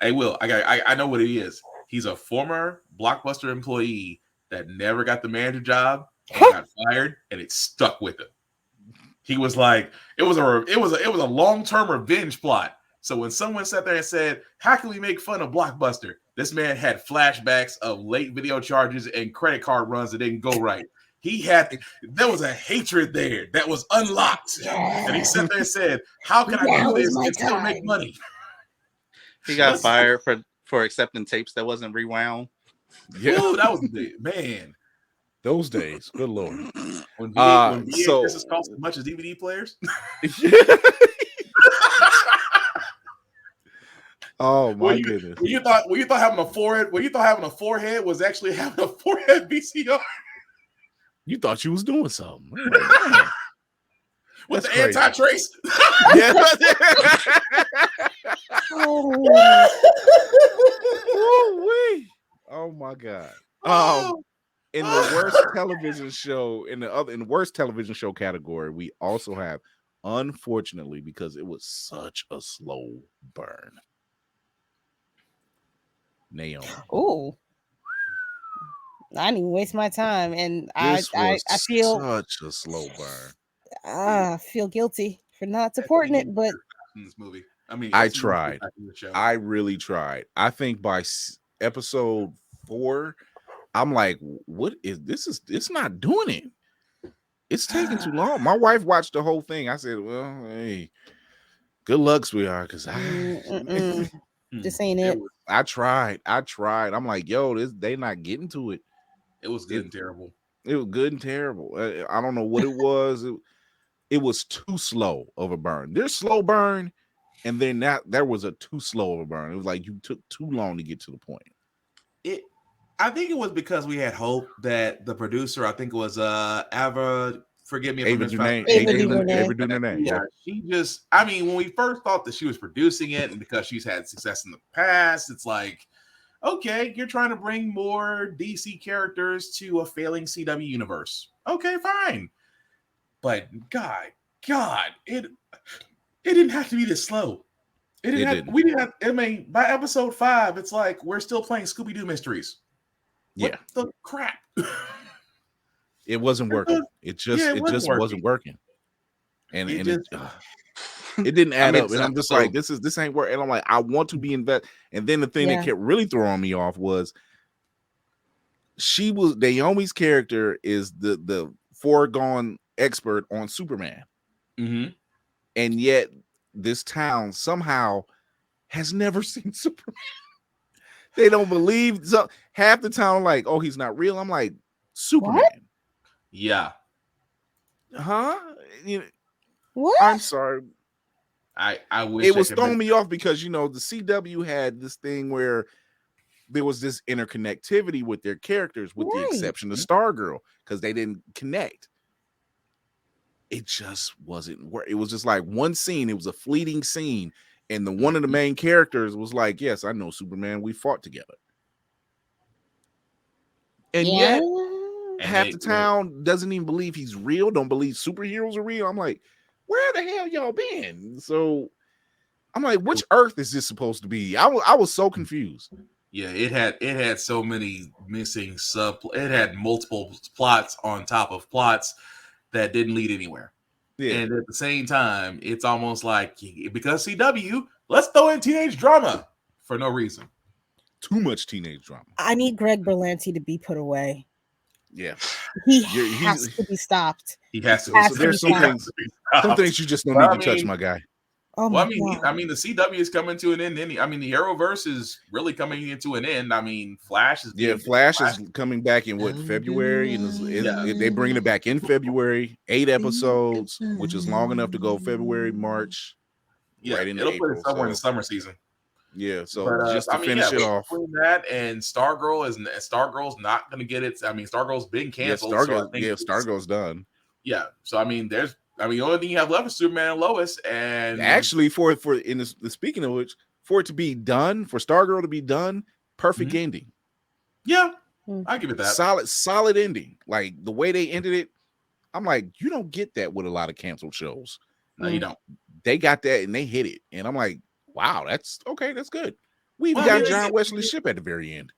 Hey, Will, I know what he is. He's a former Blockbuster employee that never got the manager job and got fired, and it stuck with him. He was like, it was a long-term revenge plot. So when someone sat there and said, "How can we make fun of Blockbuster?" This man had flashbacks of late video charges and credit card runs that didn't go right. There was a hatred there that was unlocked. And he sat there and said, "How can I do this and still make money?" He got fired for accepting tapes that wasn't rewound. Yeah, ooh, that was man. Those days, good lord. When VHS cost as much as DVD players. Oh my goodness! When you thought having a forehead was actually having a forehead VCR. You thought you was doing something. With the anti-trace. Yeah. Oh my god. In the worst television show, in the worst television show category, we also have, unfortunately, because it was such a slow burn, Naomi. Oh, I didn't even waste my time, and I feel such a slow burn. I feel guilty for not supporting it, but in this movie, I mean, I tried. I really tried. I think by episode 4, I'm like, what is this? It's not doing it. It's taking too long. My wife watched the whole thing. I said, well, hey, good luck, sweetheart, because this ain't it. I tried. I'm like, yo, they not getting to it. It was good and terrible. It was good and terrible. I don't know what it was. It was too slow of a burn. There's slow burn, and then there was a too slow of a burn. It was like you took too long to get to the point. I think it was because we had hope that the producer, I think it was Ava, forgive me if Ava I'm DuVernay. Yeah, she just, I mean, when we first thought that she was producing it, and because she's had success in the past, it's like, okay, you're trying to bring more DC characters to a failing CW universe. Okay, fine. But God, it didn't have to be this slow. We didn't have, I mean, by episode 5, it's like we're still playing Scooby-Doo mysteries. What the crap? It wasn't working. It just wasn't working. And it didn't add up. And I'm just like, this ain't working. And I'm like, I want to be invested. And then the thing that kept really throwing me off was Naomi's character is the foregone expert on Superman. Mm-hmm. And yet this town somehow has never seen Superman. They don't believe. So half the town like, oh, he's not real. I'm like, Superman. What? Yeah. Huh? What? I'm sorry. I wish it was throwing me off because the CW had this thing where there was this interconnectivity with their characters, with the exception of Stargirl, because they didn't connect. It just wasn't where it was just like one scene. It was a fleeting scene, and one of the main characters was like, "Yes, I know Superman. We fought together." And yet, half the town doesn't even believe he's real. Don't believe superheroes are real. I'm like, where the hell y'all been? So I'm like, which Earth is this supposed to be? I was so confused. Yeah, it had so many missing it had multiple plots on top of plots that didn't lead anywhere. Yeah. And at the same time, it's almost like, because CW, let's throw in teenage drama for no reason. Too much teenage drama. I need Greg Berlanti to be put away. Yeah. He has to be stopped. He has to. So there's some things you just don't need to touch, my guy. Oh well, my God. I mean, the CW is coming to an end. I mean, the Arrowverse is really coming into an end. I mean, Flash is Flash is coming back in what, February, and they bringing it back in February. 8 episodes, which is long enough to go February, March, right into it'll put it April. somewhere in So the summer season. yeah, so But, just to finish it off. Between that and Stargirl's not going to get it. I mean, Stargirl's been canceled. Stargirl's done. Yeah, so I mean, the only thing you have left is Superman and Lois, and actually, for in the speaking of which, for it to be done, for Stargirl to be done, perfect ending. Yeah, I give it that solid ending. Like the way they ended it, I'm like, you don't get that with a lot of canceled shows. No, you don't. They got that and they hit it, and I'm like, wow, that's okay. That's good. We even got John Wesley Shipp at the very end.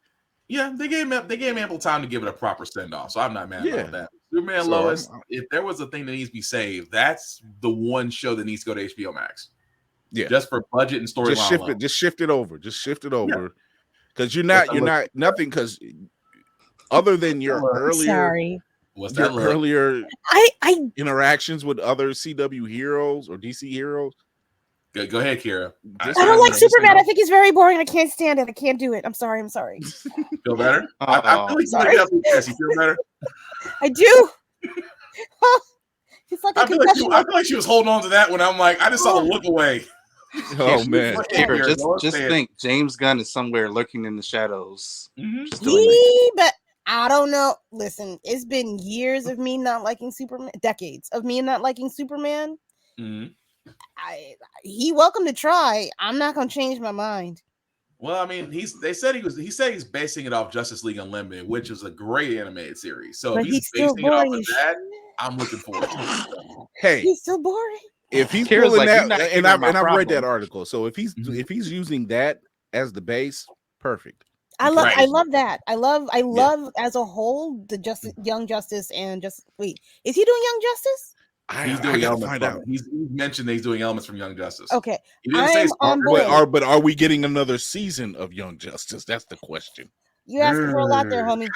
Yeah, they gave him ample time to give it a proper send off, so I'm not mad about that. Superman and Lois, if there was a thing that needs to be saved, that's the one show that needs to go to HBO Max. Yeah, just for budget and storyline. Just shift it over. Because you're not nothing. Because other than your earlier interactions with other CW heroes or DC heroes. Go ahead, Kira. I don't like Superman. I think he's very boring. I can't stand it. I can't do it. I'm sorry. Feel better? I feel like sorry. You feel better? I do. It's like I feel like she was holding on to that when I'm like, I just saw the look away. Oh man! Just think, James Gunn is somewhere lurking in the shadows. But I don't know. Listen, it's been years of me not liking Superman, decades of me not liking Superman. He welcome to try. I'm not gonna change my mind. Well, I mean, he said he's basing it off Justice League Unlimited, which is a great animated series. So if he's basing it off of that, I'm looking forward to it. Hey, he's still boring. If he's pulling that, and I've read that article, so if he's using that as the base, perfect. I love that. I love as a whole the Young Justice and is he doing Young Justice? He's doing elements. He's mentioned that he's doing elements from Young Justice. Okay, he didn't say but are we getting another season of Young Justice? That's the question. You asking for a lot there, homie.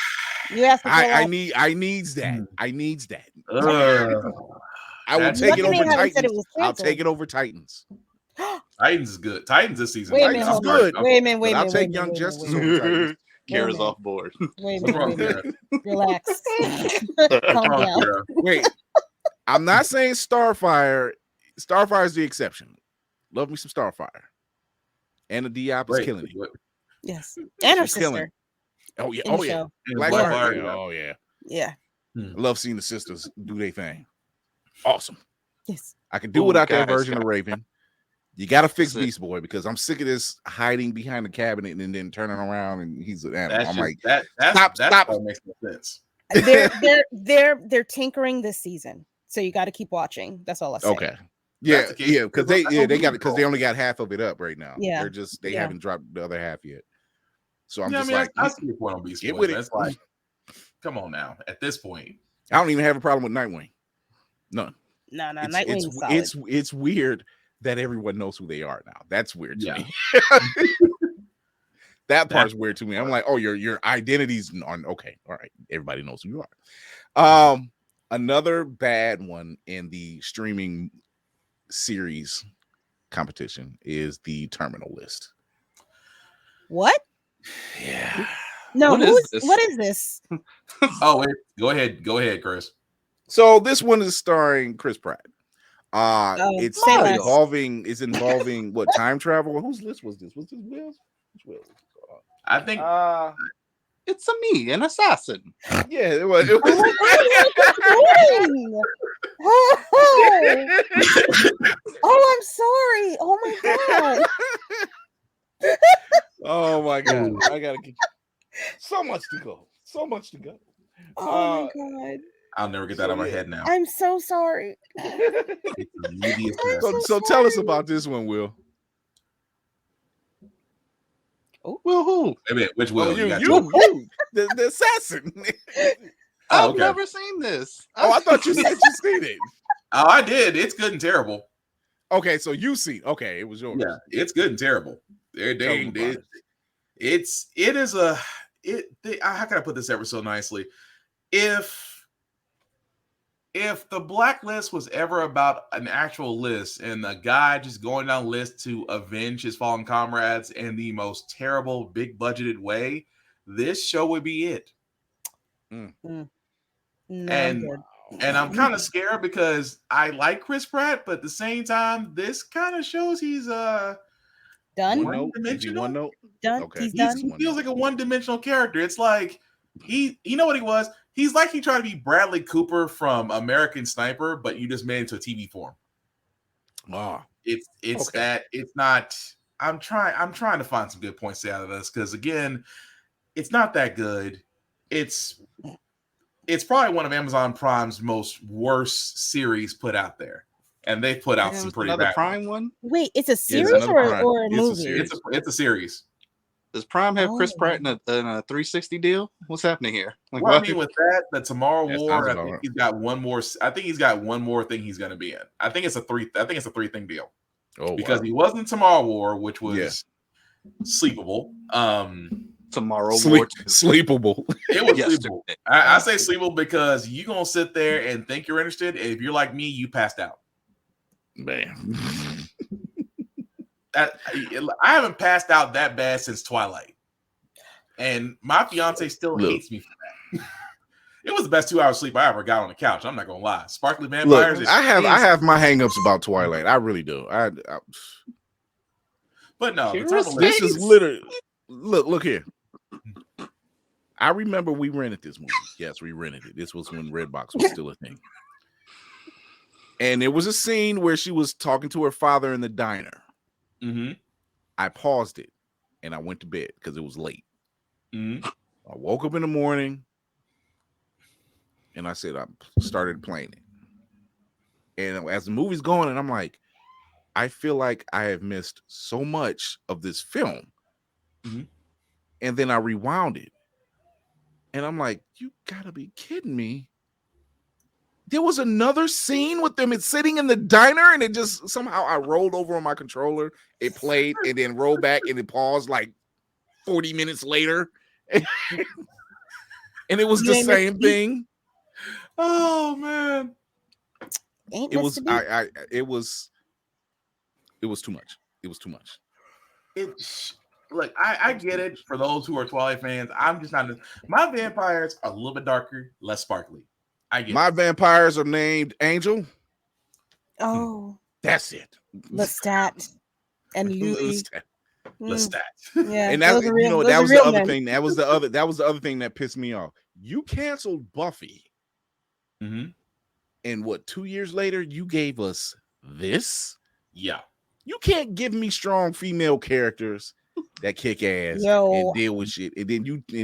You asking for a lot. I needs that. I needs that. I will take it over Titans. I'll take it over Titans. Titans is good. Titans this season. Titans is good. Wait a minute. I'll take Young Justice over Titans. Kara's off board. Wait a minute. Relax. Calm down. Wait. I'm not saying Starfire. Starfire is the exception. Love me some Starfire. And the Diop is killing it. Yes. And her sister. Oh yeah. Oh yeah. Blackfire. Oh yeah. Yeah. I love seeing the sisters do their thing. Awesome. Yes. I can do without that version of Raven. You got to fix Beast Boy because I'm sick of this hiding behind the cabinet and then turning around and he's an animal. I'm like, stop. That makes no sense. They're tinkering this season, so you got to keep watching. That's all I say. Okay. Yeah, because they got it because they only got half of it up right now. Yeah, they haven't dropped the other half yet. So I'm just I see your point on Beast Boy. It's like, come on now. At this point, I don't even have a problem with Nightwing. None. No, Nightwing's solid. It's weird that everyone knows who they are now. That's weird to me. That part's weird to me. I'm like, oh, your identity's on. Okay, all right. Everybody knows who you are. Another bad one in the streaming series competition is the Terminal List. What? Yeah. No, what is this? Oh, wait. Go ahead, Chris. So this one is starring Chris Pratt. It's involving what, time travel? Whose list was this? Was this Will's? I think it's me, an assassin. Yeah, it was. I'm sorry. Oh my god. Oh my god. I gotta get so much to go. Oh my god. I'll never get that out of my head now. I'm so sorry. So tell us about this one, Will. Will who? Which Will? You, the assassin. I've never seen this. I thought you said you seen it. Oh, I did. It's good and terrible. Okay, so you see. Okay, it was yours. Yeah, it's good and terrible. How can I put this ever so nicely? If if the blacklist was ever about an actual list and a guy just going down list to avenge his fallen comrades in the most terrible, big budgeted way, this show would be it. No, And I'm kind of scared because I like Chris Pratt, but at the same time, this kind of shows he's done. one-dimensional. One note? Done. Okay. He's done. He feels like a one-dimensional character. It's like you know what he was? He's like he tried to be Bradley Cooper from American Sniper, but you just made it into a TV form. Oh, It's okay. that it's not. I'm trying to find some good points out of this because again, it's not that good. It's probably one of Amazon Prime's most worst series put out there, and they put out some pretty another bad Prime one. Wait, it's a series or a movie? It's a series. Does Prime have Chris Pratt in a 360 deal? What's happening here? Like, well, I what? mean, with that, the Tomorrow That War, sounds I about think right. he's got one more. I think he's got one more thing he's going to be in. I think it's a 3-thing deal. Oh, because wow. he was in Tomorrow War, which was sleepable. Tomorrow War, sleepable. It was sleepable. I say sleepable because you're gonna sit there and think you're interested, and if you're like me, you passed out. Man, I haven't passed out that bad since Twilight, and my fiance still hates me for that. It was the best 2 hours sleep I ever got on the couch. I'm not gonna lie. Sparkly Vampires. Look, I have my hangups about Twilight. I really do. But no, this is literally look here. I remember we rented this movie. Yes, we rented it. This was when Redbox was still a thing. And there was a scene where she was talking to her father in the diner. Mm-hmm. I paused it and I went to bed because it was late. Mm-hmm. I woke up in the morning and I said I started playing it. And as the movie's going, and I'm like, I feel like I have missed so much of this film. Mm-hmm. And then I rewound it. And I'm like, you gotta be kidding me. There was another scene with them. It's sitting in the diner, and it just somehow I rolled over on my controller. It played and then rolled back and it paused like 40 minutes later. And it was the same thing. Oh man. It was too much. It was too much. Look, I get it for those who are Twilight fans. I'm just not. My vampires are a little bit darker, less sparkly. I get my vampires are named Angel. Oh, that's it. Lestat and Louis. Lestat. Yeah, and that that was the other thing. That was the other thing that pissed me off. You canceled Buffy. Mm-hmm. And what, 2 years later, you gave us this? Yeah. You can't give me strong female characters that kick ass and deal with shit. And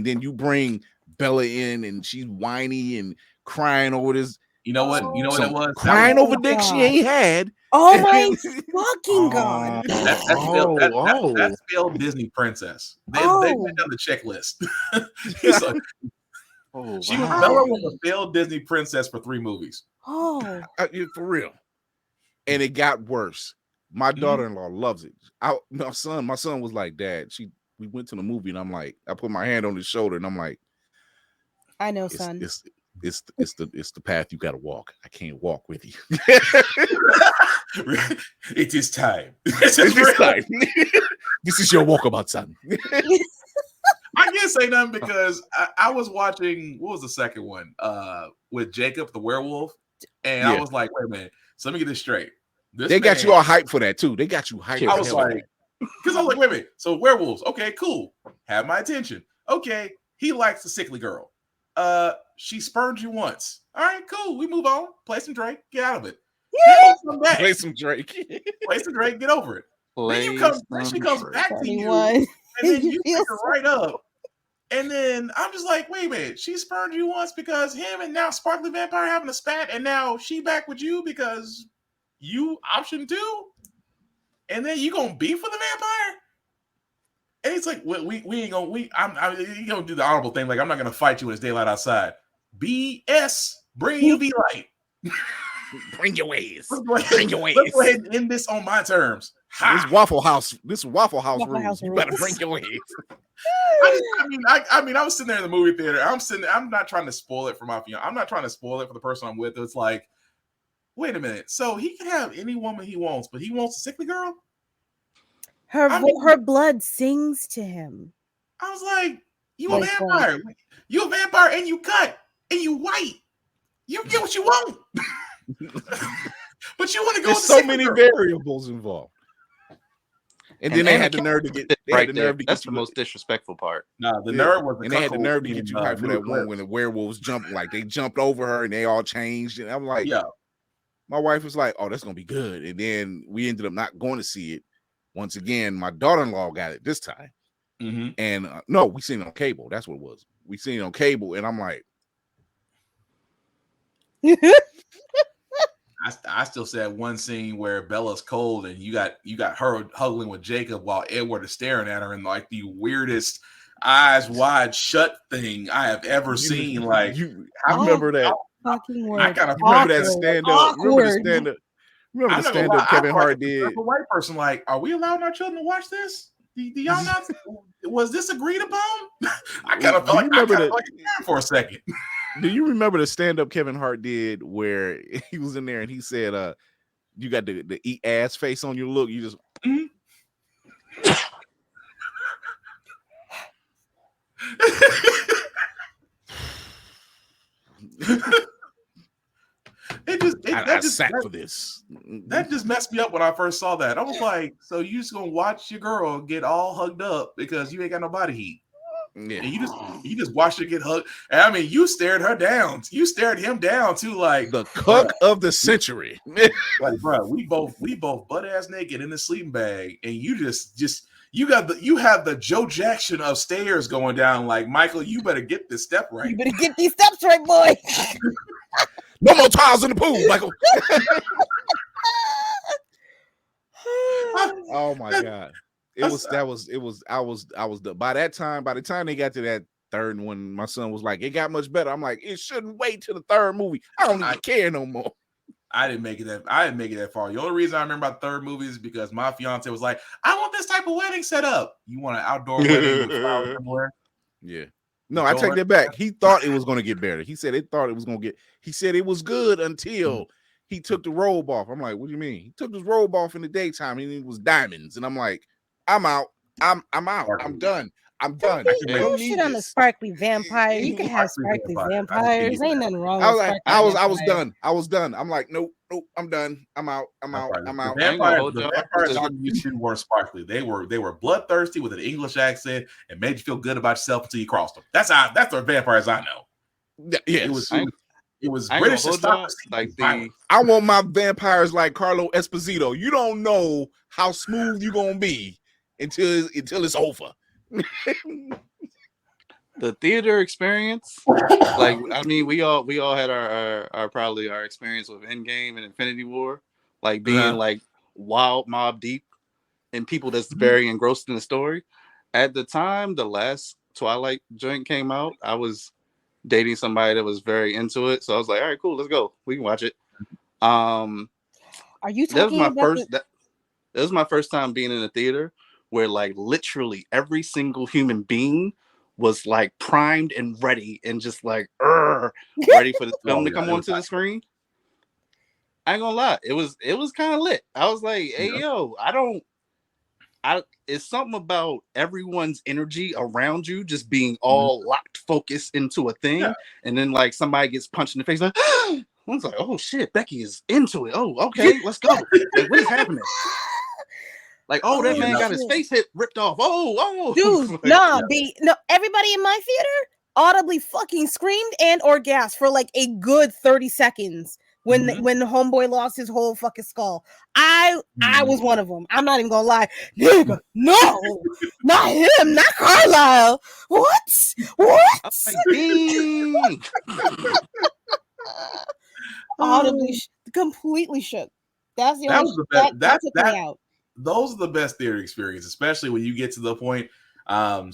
then you bring Bella in and she's whiny and crying over this. You know what? You know what it was? Crying over dick she ain't had. Oh my fucking god! That's failed Disney princess. They went down the checklist. Bella was a failed Disney princess for 3 movies. Oh, for real. And it got worse. My daughter-in-law loves it. My son was like, Dad, we went to the movie, and I'm like, I put my hand on his shoulder, and I'm like, I know, son. It's the path you got to walk. I can't walk with you. It is time. It's time. This is your walkabout, son. I can't say nothing because I was watching, what was the second one? With Jacob the werewolf. And I was like, wait a minute. So let me get this straight. They got you all hyped for that too. They got you hyped. I was like, because I was like, wait a minute. So werewolves, okay, cool. Have my attention. Okay, he likes the sickly girl. She spurned you once. All right, cool. We move on. Play some Drake. Get out of it. Play some Drake. Play some Drake. Get over it. Then she comes back to you, and then you pick her right up. And then I'm just like, wait a minute. She spurned you once because him and now Sparkly Vampire having a spat, and now she back with you because you option 2, and then you gonna beef with the vampire? And it's like, we ain't gonna you gonna do the honorable thing, like I'm not gonna fight you when it's daylight outside. BS, bring UV light. Bring your ways. Let's go ahead and end this on my terms. This Waffle House rules. House You better rules. bring your ways. I was sitting there in the movie theater. I'm not trying to spoil it for my fiance. I'm not trying to spoil it for the person I'm with. It's like, wait a minute. So he can have any woman he wants, but he wants a sickly girl? Her blood sings to him. I was like, you a vampire. You a vampire and you cut and you white. You get what you want. But you want to go. There's so many variables involved. And then they had the nerve to get That's the most disrespectful part. No, the nerve was, and they had the nerve to get you hyped for that one when the werewolves jumped, like they jumped over her and they all changed. And I'm like, yeah. My wife was like, "Oh, that's gonna be good." And then we ended up not going to see it. Once again, my daughter-in-law got it this time, and no, we seen it on cable. That's what it was. We seen it on cable, and I'm like, I still said one scene where Bella's cold and you got her hugging with Jacob while Edward is staring at her in like the weirdest eyes wide shut thing I have ever seen. Like I remember that. Fucking word. I kind of remember that stand up. Remember the stand up Kevin Hart did. A white person, like, are we allowing our children to watch this? Do y'all not? Was this agreed upon? I kind of felt like for a second. Do you remember the stand-up Kevin Hart did where he was in there and he said, you got the eat ass face on your look, you just I sat for this. That just messed me up when I first saw that. I was like, so you just gonna watch your girl get all hugged up because you ain't got no body heat. Yeah, and you just watched her get hugged. And I mean, you stared her down. You stared him down too, like the cuck of the century. Like, bro, we both butt ass naked in the sleeping bag, and you just you have the Joe Jackson of stairs going down. Like, Michael, you better get this step right. You better get these steps right, boy. No more tiles in the pool, Michael. Oh my god. By the time they got to that third one, my son was like, it got much better. I'm like, it shouldn't wait till the third movie. I don't even care no more. I didn't make it that far. The only reason I remember about the third movie is because my fiance was like, I want this type of wedding set up. You want an outdoor wedding with flowers everywhere? Yeah. No, I take that back. He thought it was going to get better. He said he said it was good until he took the robe off. I'm like, what do you mean? He took his robe off in the daytime and it was diamonds. And I'm like, I'm out. I'm out. I'm done. Don't shit on the sparkly vampire. You can have sparkly vampires. Ain't nothing wrong with sparkly I was done. I'm like, nope, I'm done. I'm out. The vampires on YouTube weren't sparkly. They were bloodthirsty with an English accent and made you feel good about yourself until you crossed them. That's the vampires I know. Yeah, it was British. I want my vampires like Carlo Esposito. You don't know how smooth you're gonna be until it's over. The theater experience, like, I mean, we all had our probably our experience with Endgame and Infinity War, like being like wild mob deep and people that's very engrossed in the story. At the time the last Twilight joint came out, I was dating somebody that was very into it, so I was like, all right, cool, let's go, we can watch it. Are you talking that was my first time being in a theater where like literally every single human being was like primed and ready and just like ready for the film to come onto the screen. I ain't gonna lie, it was kind of lit. I was like, hey yo, it's something about everyone's energy around you just being all locked, focused into a thing, and then like somebody gets punched in the face, like I was like, oh shit, Becky is into it. Oh, okay, let's go. Like, what is happening? Like, oh, that man got his face ripped off. Oh, dude, like, everybody in my theater audibly fucking screamed and or gasped for like a good 30 seconds when the homeboy lost his whole fucking skull. I was one of them. I'm not even gonna lie. Nigga, no, not him, not Carlisle. What? Audibly, completely shook. That's the only that took me out. Those are the best theater experiences, especially when you get to the point.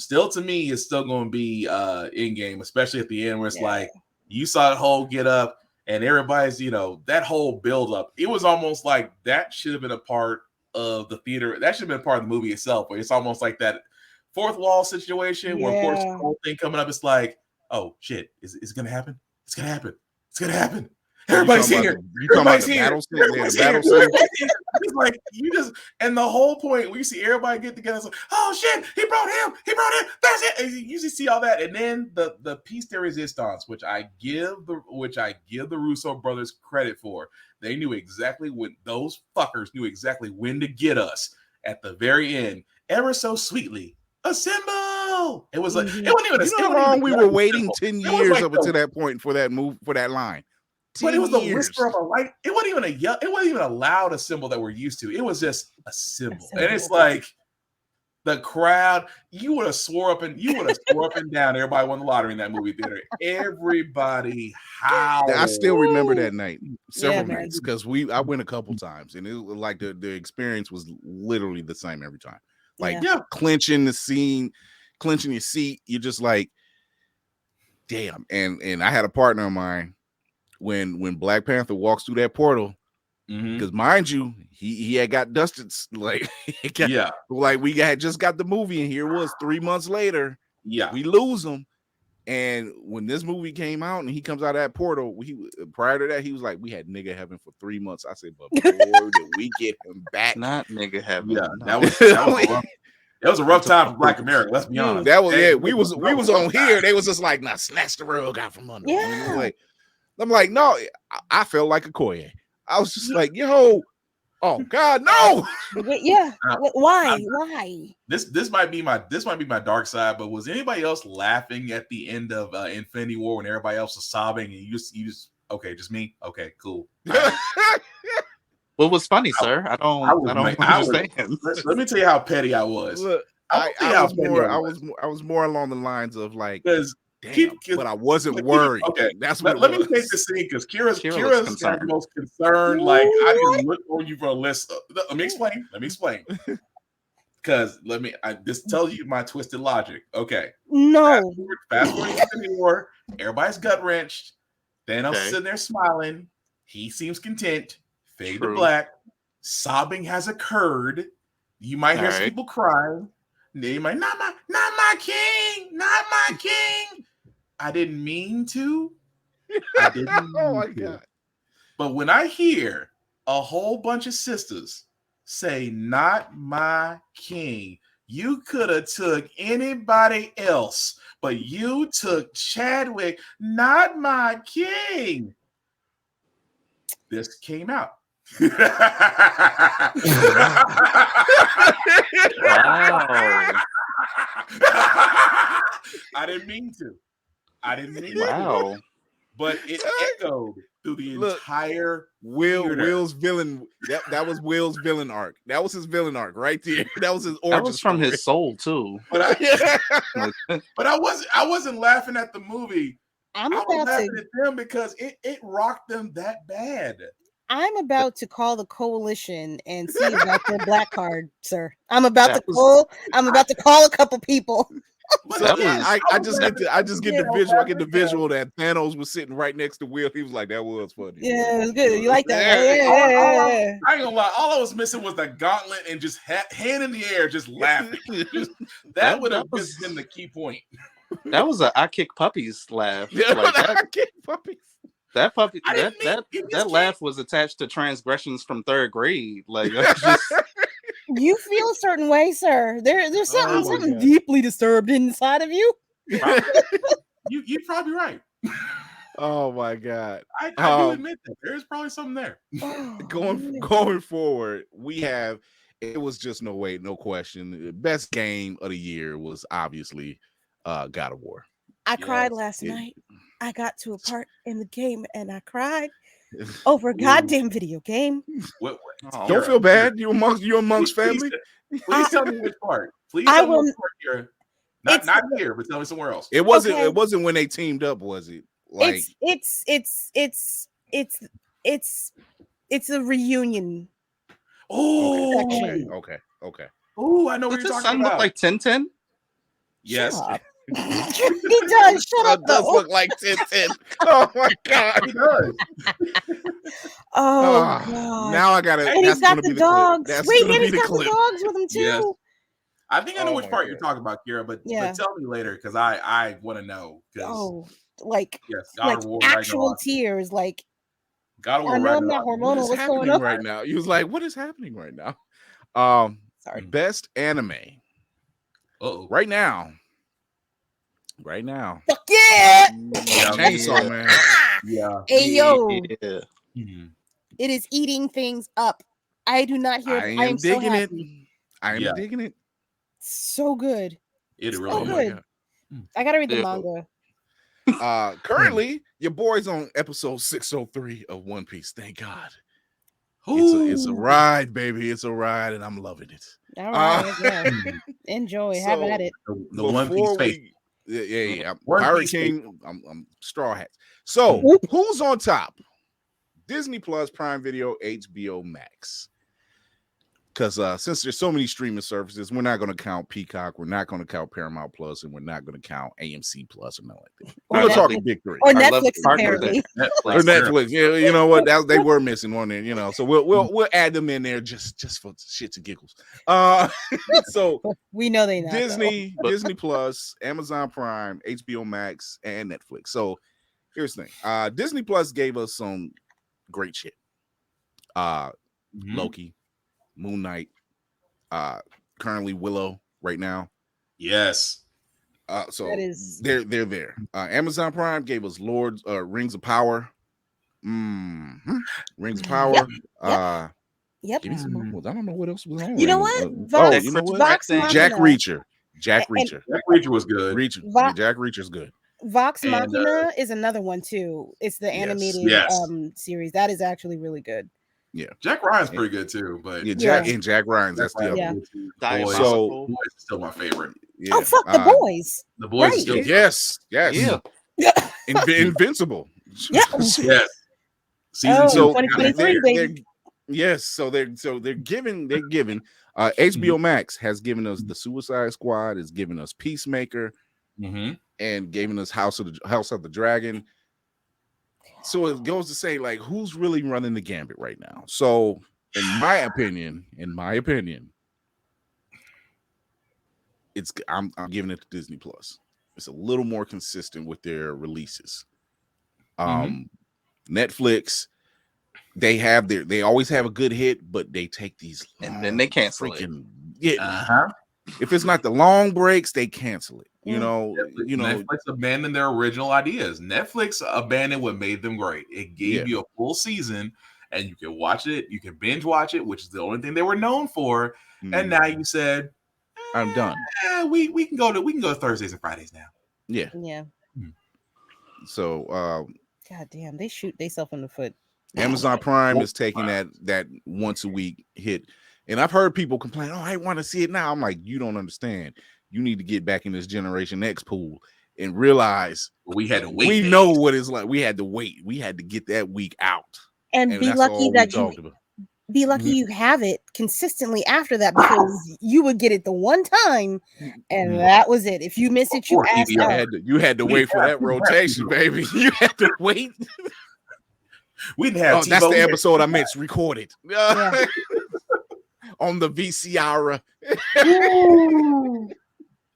Still, to me, it's still going to be Endgame, especially at the end where it's like you saw the whole get up and everybody's, that whole build up. It was almost like that should have been a part of the theater. That should have been part of the movie itself. Where it's almost like that fourth wall situation where, of course, the whole thing coming up, it's like, oh shit, is it gonna happen? It's gonna happen. It's gonna happen. Everybody's here. You talking about the battle scene? It's like and the whole point when you see everybody get together, it's like, oh shit, he brought him, that's it. And you usually see all that, and then the piece de resistance, which I give the Russo brothers credit for. They knew exactly when those fuckers knew exactly when to get us at the very end, ever so sweetly. Assemble! It was like it wasn't even. You know how long we were waiting 10 years up until that point for that move for that line. But it was the whisper of a light. It wasn't even a yell. It wasn't even a loud assemble that we're used to. It was just a symbol, and it's like the crowd. You would have swore up and down. Everybody won the lottery in that movie theater. Everybody howled. I still remember that night, several nights, because I went a couple times, and it was like the experience was literally the same every time. Like clinching the scene, clinching your seat. You're just like, damn. And I had a partner of mine. When Black Panther walks through that portal, because mind you, he had got dusted, like we had just got the movie, and here it was 3 months later, we lose him. And when this movie came out and he comes out of that portal, prior to that he was like, we had nigga heaven for 3 months. I said, but boy, did we get him back? Not nigga heaven. Yeah, that was a rough time for Black America. Let's be honest. That was we was on here. They was just like, nah, snatch the rug out from under. I'm like, no, I felt like a Koye. I was just like, yo, oh God, no. Yeah. Why? This might be my dark side, but was anybody else laughing at the end of Infinity War when everybody else was sobbing and you just okay, just me? Okay, cool. What was funny, sir? I don't understand. Let me tell you how petty I was. Look, I was more along the lines of like, but I wasn't worried. Okay, that's what. Let me take the scene because Kira's the most concerned. Like, I didn't look on you for a list. Let me explain. Because this tells you my twisted logic. Okay. No. Fast forward to the war. Everybody's gut wrenched. Thanos sitting there smiling. He seems content. Fade to black. Sobbing has occurred. You might hear some people crying. They might not my king. I didn't mean to. Oh my God. But when I hear a whole bunch of sisters say, not my king, you could have took anybody else, but you took Chadwick, not my king. This came out. Wow. I didn't mean to. Wow. But it echoed through the entire Will's villain. That was Will's villain arc. That was his villain arc right there. That was his origin. That was from his soul too. But I wasn't laughing at the movie. I was laughing at them because it rocked them that bad. I'm about to call the coalition and see about their black card, sir. I'm about to call a couple people. I just get the visual. I get the visual that Thanos was sitting right next to Will. He was like, that was funny. Yeah, it was good. You like that? Yeah. I ain't gonna lie. All I was missing was the gauntlet and just hand in the air, just laughing. That would have just been the key point. That was a I kick puppies laugh. Yeah, like that, I kick puppies. That puppy, that laugh was attached to transgressions from third grade. Like, just... You feel a certain way, sir. There's something deeply disturbed inside of you. You're probably right. Oh my God! I do admit that there's probably something there. Going forward, it was just no question. The best game of the year was obviously God of War. I cried last night. I got to a part in the game and I cried over a goddamn video game. Don't feel bad. You amongst family. Please tell me which part. Please tell me which part you're not here, but tell me somewhere else. It wasn't. Okay. It wasn't when they teamed up, was it? Like it's a reunion. Oh, okay. Oh, I know what you're talking about. Look like 10-10? Yes. He does. Shut up, does though. look like 1010. Oh my god. He does. Oh god. Now I gotta. And he's That's got gonna the be the dogs. clip. That's Wait, gonna and be he's the got clip. the dogs with him too. Yes. I think I know Oh which my part God. you're talking about, Kira, but Yeah. tell me later because I want to know. Oh, like yes, God like of War actual Ragnarok. tears. Like God of War I know I'm Ragnarok. not What hormonal. is What's going happening on right now? He was like, "What is happening right now?" Sorry. Best anime Uh-oh. right now. Right now. Fuck yeah! Chainsaw Man. Yeah. Hey yo, Yeah. it is eating things up. I do not hear. I I am am so digging it. happy. I am Yeah. digging it. So good. It So really Oh is. my good. god. I gotta read the Yeah. manga. Currently, your boy's on episode 603 of One Piece. Thank God. It's a Ooh. ride, baby. It's a ride, and I'm loving it. All right, yeah. Enjoy. Have So, at it. The One Piece face. Yeah. One Pirate Piece King. I'm straw hats. So who's on top? Disney Plus, Prime Video, HBO Max. Because since there's so many streaming services, we're not going to count Peacock, we're not going to count Paramount Plus, and we're not going to count AMC Plus or nothing like that. We're going to talk the big three. Or I love Netflix, to partner with apparently. Or Netflix. Yeah, you know what? They were missing one there, you know. So we'll add them in there just for shits and giggles. So We know they not. Disney Plus, Amazon Prime, HBO Max, and Netflix. So here's the thing. Disney Plus gave us some great shit. Loki, Moon Knight, currently Willow right now. Yes. So That is- they're there. Amazon Prime gave us Rings of Power. Rings of Power. Yep. Give me some more. I don't know what else was on. You know right what? now. Vox, you know what? Vox Machina. Jack Reacher. Jack Reacher was good. Jack Reacher's good. Vox And, Machina is another one too. It's the animated series. That is actually really good. Yeah. Jack Ryan's pretty good too, but Jack Ryan's that's the other Yeah. one. Boys, So Boys is still my favorite. yeah. Oh fuck the boys. The Boys is Right. still Yes. Yeah. Invincible. Yeah. yes. Season Oh, 2. 2023, baby. Yes, so they're giving HBO Max has given us the Suicide Squad, has given us Peacemaker, and given us House of the Dragon. So it goes to say, like, who's really running the gambit right now? So, in my opinion, I'm giving it to Disney Plus. It's a little more consistent with their releases. Netflix, they always have a good hit, but they take these and then they cancel it. If it's not the long breaks, they cancel it. You know, Netflix abandoned their original ideas. Netflix abandoned what made them great. It gave you a full season, and you can watch it. You can binge watch it, which is the only thing they were known for. And now you said, "I'm done." We can go to Thursdays and Fridays now. Yeah. So, God damn, they shoot themselves in the foot. Amazon Prime is taking that once a week hit, and I've heard people complain, "Oh, I want to see it now." I'm like, you don't understand. You need to get back in this Generation X pool and realize we had to wait. We know what it's like. We had to wait. We had to get that week out, and be lucky that you have it consistently after that, because you would get it the one time, and that was it. If you miss it, you asked out. You had to wait for that rotation, baby. You had to wait. We didn't have. That's the episode I meant recorded. Yeah. On the VCR.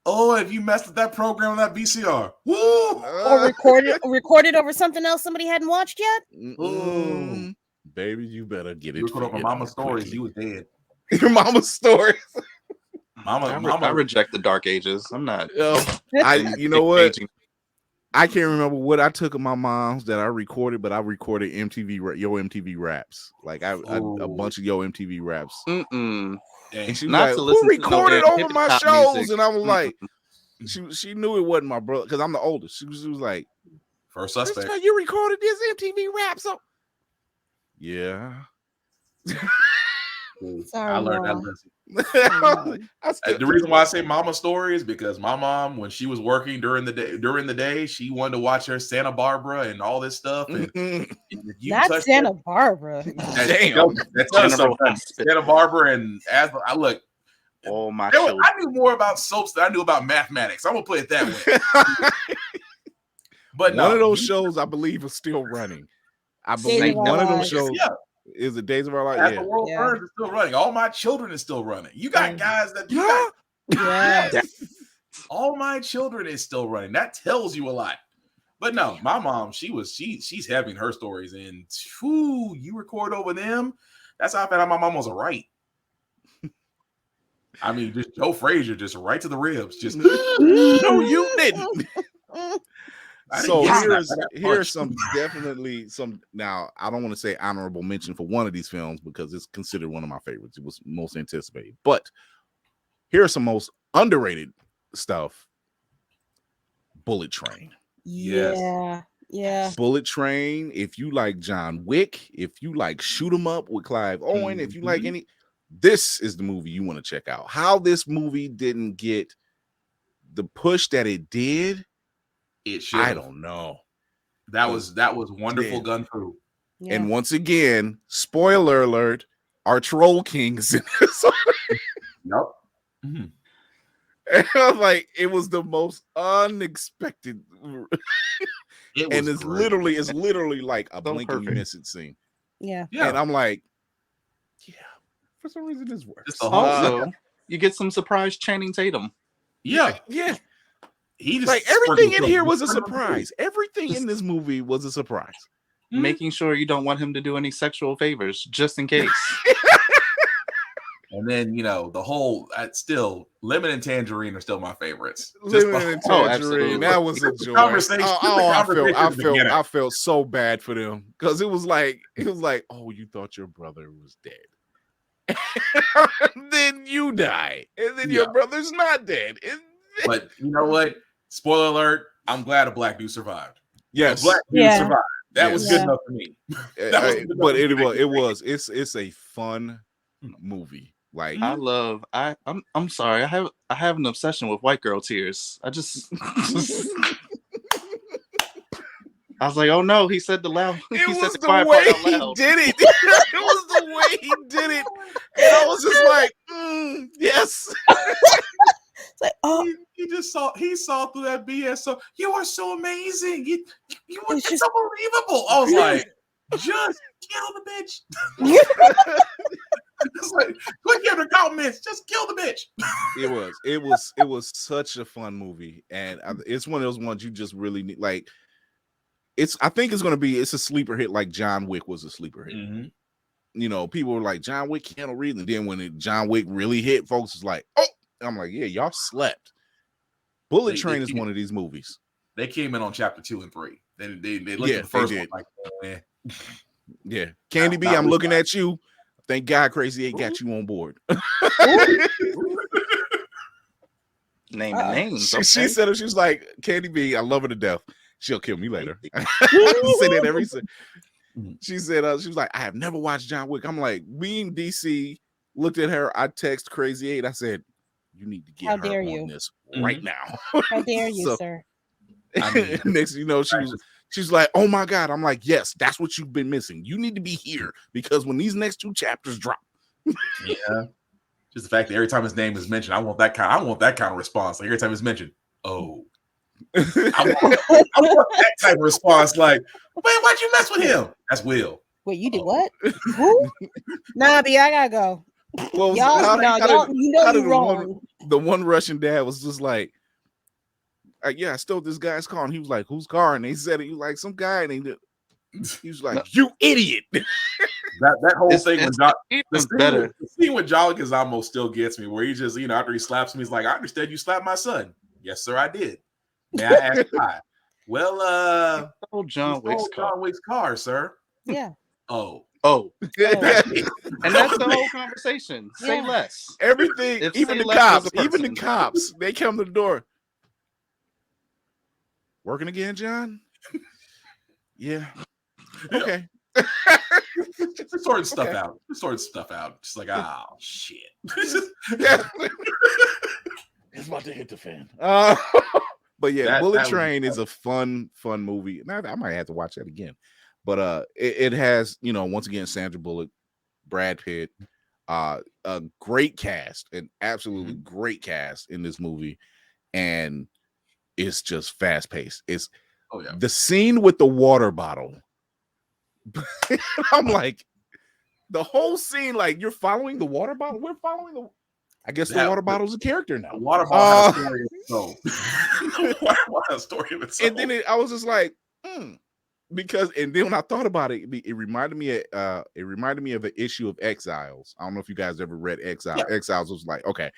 Oh, if you messed with that program on that VCR, or recorded over something else somebody hadn't watched yet. Baby, you better get it. You put over Mama's stories. You was dead. Your Mama's stories. I reject the Dark Ages. I'm not. You know what? I can't remember what I took of my mom's that I recorded, but I recorded MTV Raps. Like a bunch of MTV Raps. And she was like, "Who recorded over my shows?" Music. And I was like, she knew it wasn't my brother, because I'm the oldest. She was like, first suspect. You recorded this MTV Rap song? Yeah. I learned that lesson. The reason why I say Mama story is because my mom, when she was working during the day, she wanted to watch her Santa Barbara and all this stuff. And that's Santa Barbara. Damn, that's Santa Barbara. And as I look, All my I children. knew more about soaps than I knew about mathematics. I'm gonna put it that way. But one of those shows, I believe, is still running. I believe one of those shows is the Days of Our Lives. As the World Burns is still running. All My Children is still running. You got guys that All My Children is still running. That tells you a lot. But no, my mom, she's having her stories, and you record over them. That's how I found out my mom was right. I mean, just Joe Frazier, just right to the ribs. Just no, you didn't. So here's some definitely some. Now I don't want to say honorable mention for one of these films because it's considered one of my favorites. It was most anticipated, but here's some most underrated stuff. Bullet Train. Yeah. Bullet Train. If you like John Wick, if you like Shoot 'em Up with Clive Owen, if you like any, this is the movie you want to check out. How this movie didn't get the push that it did, I don't know. That was wonderful gun crew. Yeah. And once again, spoiler alert, our troll kings in this. Yep. Mm-hmm. And I was like, it was the most unexpected. It's literally like a blink and you miss it scene. Yeah. And I'm like, yeah, for some reason this works. Also, you get some surprise Channing Tatum. Yeah. He just like everything in here was a surprise. Everything in this movie was a surprise. Making sure you don't want him to do any sexual favors just in case. And then, the whole still Lemon and Tangerine are still my favorites. Lemon and Tangerine, that was a joy. I felt so bad for them because it was like, oh, you thought your brother was dead. Then you die. And then your brother's not dead. But you know what? Spoiler alert, I'm glad a black dude survived. Yes. A black dude survived. That was good enough for me. It's a fun movie. Like I'm sorry. I have an obsession with white girl tears. I was like, oh no, he said the loud. It was the way he did it. It was the way he did it. And I was just like, yes. It's like, oh, he saw through that BS. So you are so amazing. It's unbelievable. I was like, just kill the bitch. It's like, quick here the comments, just kill the bitch. It was such a fun movie, and it's one of those ones you just really need. Like, I think it's a sleeper hit, like John Wick was a sleeper hit. Mm-hmm. People were like, John Wick, Keanu Reeves, and then when John Wick really hit, folks was like, oh, I'm like, yeah, y'all slept. Bullet Train is one of these movies. They came in on chapter 2 and 3. They looked at the first one like, yeah, Candy B, I'm looking at you. Thank God Crazy 8 got you on board. Name and names. She said it. She was like, Candy B, I love her to death. She'll kill me later. Say that every second. She said, she was like, I have never watched John Wick. I'm like, we in DC looked at her. I text Crazy 8. I said, you need to get How her dare on you? this right now. How dare you, sir? Next, she's like, oh my God. I'm like, yes, that's what you've been missing. You need to be here because when these next 2 chapters drop. Yeah. Just the fact that every time his name is mentioned, I want that kind of response. Like every time it's mentioned, oh. I want that type of response. Like, wait, why'd you mess with him? That's Will. Wait, you did what? Who? Nah, B, I gotta go. Well, you're wrong. The one Russian dad was just like, yeah, I stole this guy's car. And he was like, whose car? And they said it. He was like, some guy. And he was like, you idiot. That whole thing the scene with Jolly Kazamo still gets me, where he just, after he slaps me, he's like, I understand you slapped my son. Yes, sir, I did. May I ask why? Well, John Wick's car, sir. Yeah. Oh. And that's the whole conversation. Say less. Everything, even the cops, they come to the door. Working again, John? Yeah. Okay. Just sorting stuff out. Just like, oh shit. It's about to hit the fan. But yeah, Bullet Train is a fun movie. Now I might have to watch that again. But it has, once again, Sandra Bullock, Brad Pitt, A great cast, an absolutely great cast in this movie, and it's just fast paced. It's the scene with the water bottle. I'm like, the whole scene, like you're following the water bottle. We're following the. I guess the water bottle's a character now. The water bottle has a story of its own. The water bottle has a story of its own. And then I was just like, because, and then when I thought about it, it reminded me of an issue of Exiles. I don't know if you guys ever read Exiles. Yeah. Exiles was like, okay,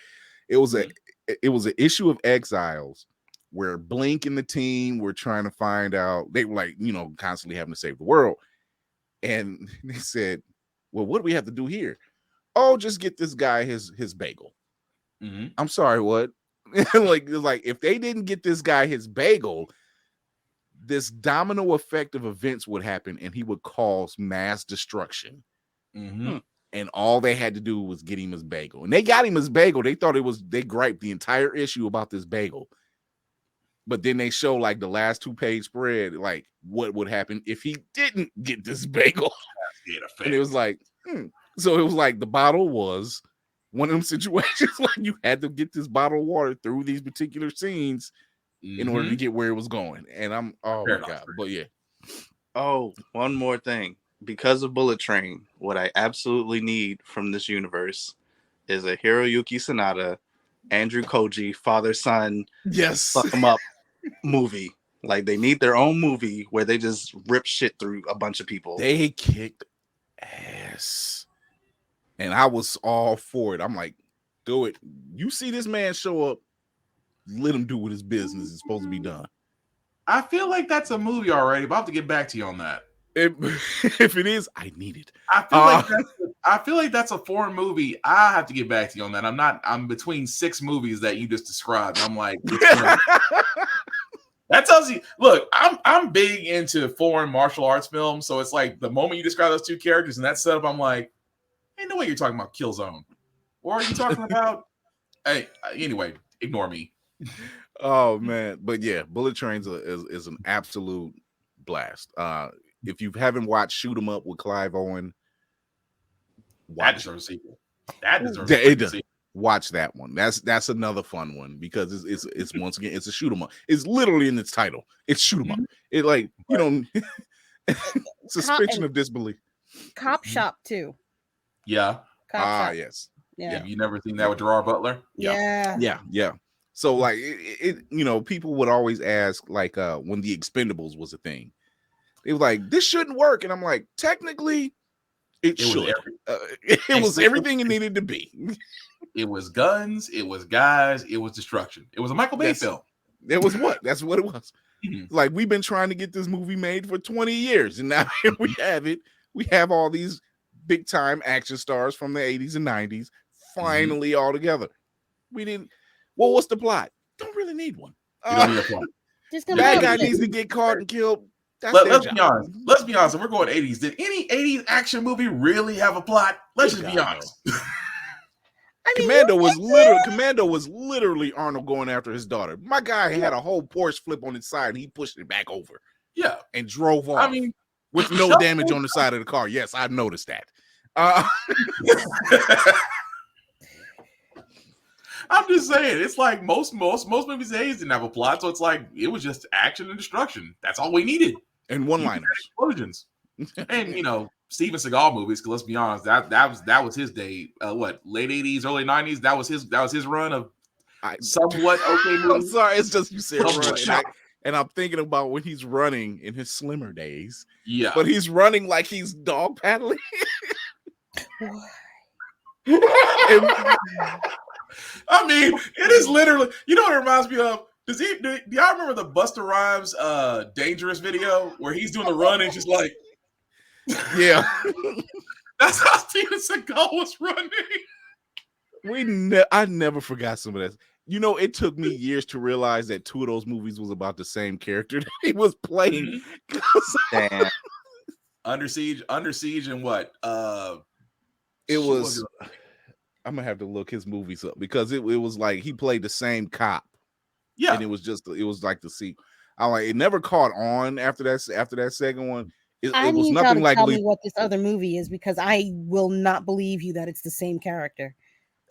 it was an issue of Exiles where Blink and the team were trying to find out. They were like, constantly having to save the world, and they said, well, what do we have to do here? Oh, just get this guy his bagel. I'm sorry, what? like if they didn't get this guy his bagel, this domino effect of events would happen and he would cause mass destruction. And all they had to do was get him his bagel. And they got him his bagel. They thought they griped the entire issue about this bagel. But then they show like the last 2-page spread, like what would happen if he didn't get this bagel. And it was like, So it was like the bottle was one of them situations like you had to get this bottle of water through these particular scenes in order to get where it was going. And my God. But yeah. Oh, one more thing. Because of Bullet Train, what I absolutely need from this universe is a Hiroyuki Sanada, Andrew Koji, father-son, fuck them up movie. Like they need their own movie where they just rip shit through a bunch of people. They kicked ass. And I was all for it. I'm like, do it. You see this man show up, let him do what his business is supposed to be done. I feel like that's a movie already, but I'll have to get back to you on that. If it is, I need it. I feel like that's a foreign movie. I have to get back to you on that. I'm between 6 movies that you just described. I'm like, that tells you. Look, I'm big into foreign martial arts films, so it's like the moment you describe those 2 characters and that setup, I'm like, ain't no way you're talking about Killzone, or are you talking about? Hey, anyway, ignore me. Oh man, but yeah, Bullet Trains is an absolute blast. If you haven't watched Shoot 'Em Up with Clive Owen, that deserves a sequel. That deserves a sequel. Watch that one. That's another fun one because it's once again it's a shoot 'em up. It's literally in its title. It's shoot 'em up. It like suspension of disbelief. Cop Shop too. Yeah. Yes. Yeah. Have you never seen that with Gerard Butler? Yeah. So like it people would always ask like when the Expendables was a thing. It was like this shouldn't work, and I'm like technically it should. It was everything it needed to be. It was guns, it was guys, it was destruction. It was a Michael Bay film. It was what? That's what it was. Like we've been trying to get this movie made for 20 years, and now here we have it. We have all these big time action stars from the 80s and 90s finally all together. We didn't. Well, what's the plot? Don't really need one. You don't need a plot. Just that guy needs to get caught and killed. Let's be honest. Let's be honest. If we're going 80s, did any 80s action movie really have a plot? Let's just be honest. Commando was literally Arnold going after his daughter. My guy had a whole Porsche flip on its side and he pushed it back over. Yeah. And drove off. With no damage on the side of the car. Yes, I noticed that. I'm just saying, it's like most movies days didn't have a plot, so it's like it was just action and destruction. That's all we needed. And one-liners, explosions, and Steven Seagal movies. Because let's be honest, that was his day. Late 80s, early 90s. That was his run of somewhat okay movies. I'm sorry, it's just you said run, and I'm thinking about when he's running in his slimmer days. Yeah, but he's running like he's dog paddling. I mean, it is literally. You know what it reminds me of? Do y'all remember the Busta Rhymes Dangerous video where he's doing the run and just like, yeah, that's how Steven Seagal was running. I never forgot some of that. It took me years to realize that 2 of those movies was about the same character that he was playing. Damn. Under Siege, and what? It was. I'm gonna have to look his movies up because it was like he played the same cop. Yeah, and it was like the sequel. It never caught on after that second one. I was need y'all nothing to like tell me what this other movie is because I will not believe you that it's the same character.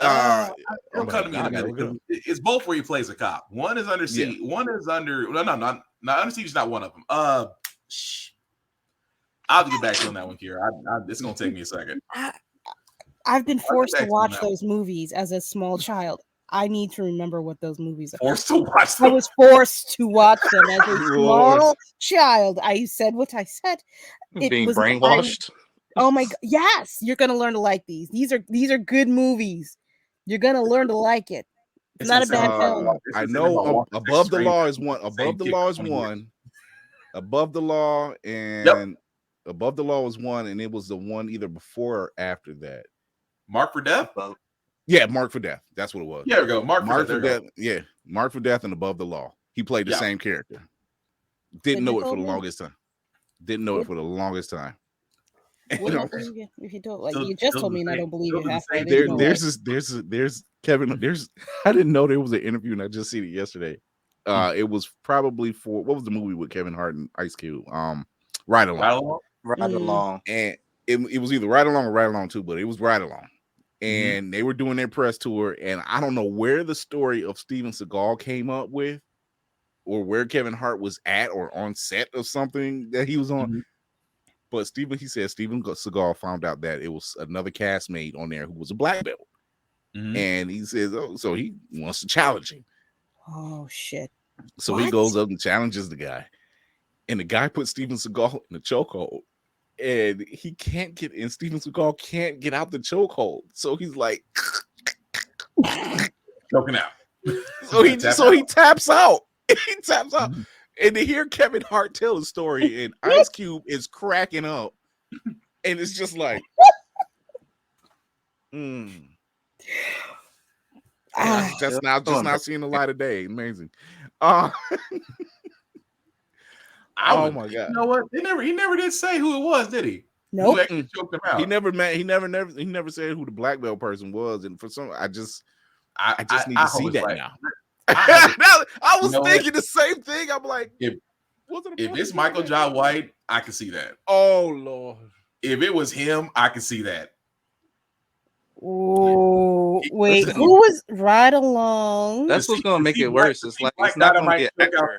It'll come to me in a minute because it's both where he plays a cop. One is under siege. One is under. No, not under siege. Is not one of them. I'll get back to you on that one, Kira. It's gonna take me a second. I've been forced to watch those movies as a small child. I need to remember what those movies are. Forced to watch them. I was forced to watch them as a small child. I said what I said. Being brainwashed. Oh my god! Yes, you're gonna learn to like these. These are good movies. You're gonna learn to like it. It's not a bad film. I know Above the Law is one. Above the Law is one. Above the Law and Above the Law was one, and it was the one either before or after that. Mark for Death? Yeah, Mark for Death. That's what it was. Yeah, there we go. Mark for Death. Yeah, Mark for Death and Above the Law. He played the same character. Didn't know it for the longest time. Didn't know it for the longest time. If you don't like, you just told me, and I don't believe you. There's Kevin. I didn't know there was an interview, and I just seen it yesterday. It was probably for what was the movie with Kevin Hart and Ice Cube? Ride Along. Ride Along. And it was either Ride Along or Ride Along 2, but it was Ride Along. And they were doing their press tour, and I don't know where the story of Steven Seagal came up with, or where Kevin Hart was at, or on set of something that he was on. But he said Steven Seagal found out that it was another castmate on there who was a black belt. And he says, so he wants to challenge him. Oh, shit. So he goes up and challenges the guy. And the guy puts Steven Seagal in the chokehold. And he can't get in. Steven Seagal can't get out the chokehold. So he's like choking out. So he taps out. He taps out. And to hear Kevin Hart tell the story, and Ice Cube is cracking up, and it's just like, just now seeing the light of day. Amazing. Oh my god! You know what? He never did say who it was, did he? Nope. Who actually choked him out? He never said who the black belt person was, and for some, I just need to see that now. I was thinking the same thing. I'm like, if it's Michael Jai White, I can see that. Oh Lord! If it was him, I can see that. Oh wait, who was Ride Along? That's what's gonna make it worse. It's like it's not gonna be an actor.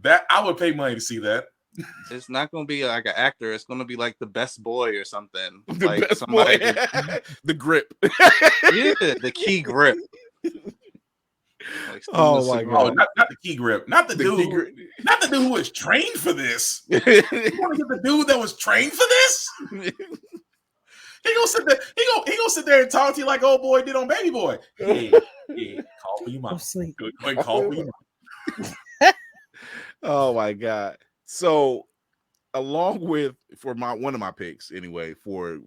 That I would pay money to see that. It's not gonna be like an actor. It's gonna be like the best boy or something. The like best somebody boy. The grip. Yeah, the key grip. Like oh my god! Not the key grip. Not the dude. Not the dude who was trained for this. You want to get the dude that was trained for this? He gonna sit there. He gonna sit there and talk to you like old boy did on Baby Boy. Yeah, call for your mom. Call for your mom. Oh my god! So, along with one of my picks anyway for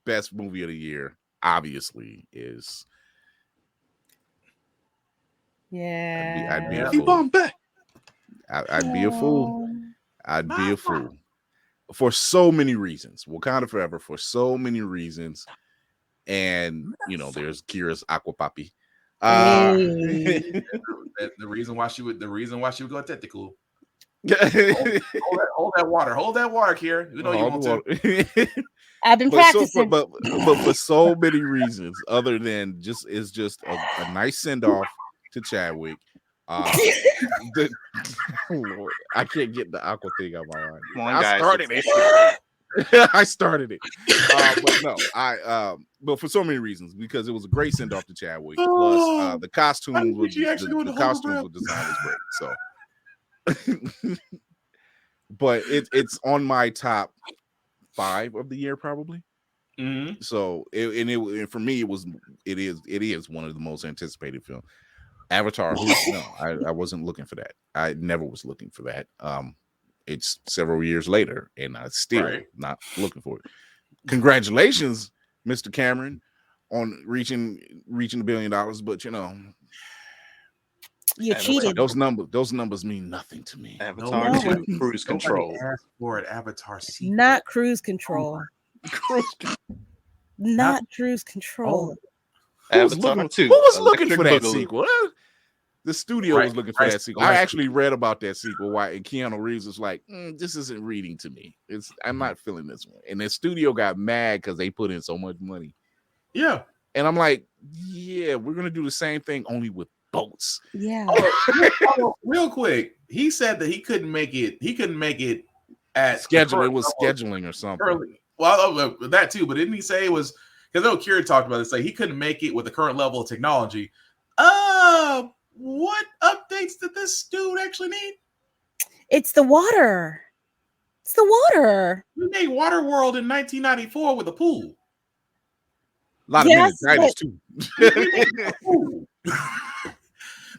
best movie of the year, obviously is. Yeah, I'd be a Keep fool. on back. I'd be a fool. I'd be a fool for so many reasons. Wakanda Forever for so many reasons, and there's Kira's Aquapapi. The reason why she would go technical. hold that water, Kira. You know you want to. I've been practicing, but for so many reasons, other than it's just a nice send off to Chadwick. Lord, I can't get the aqua thing out of my mind. I started it. I started it. But no, but for so many reasons, because it was a great send off to Chadwick. Plus, the costumes were designed was great. So, but it's on my top 5 of the year probably. So, for me, it is one of the most anticipated films. Avatar. I wasn't looking for that. I never was looking for that. It's several years later, and I still not looking for it. Congratulations, Mr. Cameron, on reaching $1 billion. But you cheated. Those numbers mean nothing to me. Avatar 2, cruise control. Ask for it, Avatar sequel. Not cruise control. Not cruise control. Avatar 2. Who was looking for that sequel? The studio was looking for that sequel. I actually read about that sequel. Why? And Keanu Reeves was like, "This isn't reading to me. I'm not feeling this one." And the studio got mad because they put in so much money. Yeah, and I'm like, "Yeah, we're gonna do the same thing, only with boats." Yeah. Real quick, he said that he couldn't make it. He couldn't make it at scheduling. It was scheduling or something. Early. Well, that too. But didn't he say it was because I know Kieran talked about this? Like he couldn't make it with the current level of technology. What updates did this dude actually need? It's the water. It's the water. We made Waterworld in 1994 with a pool. A lot of meningitis too.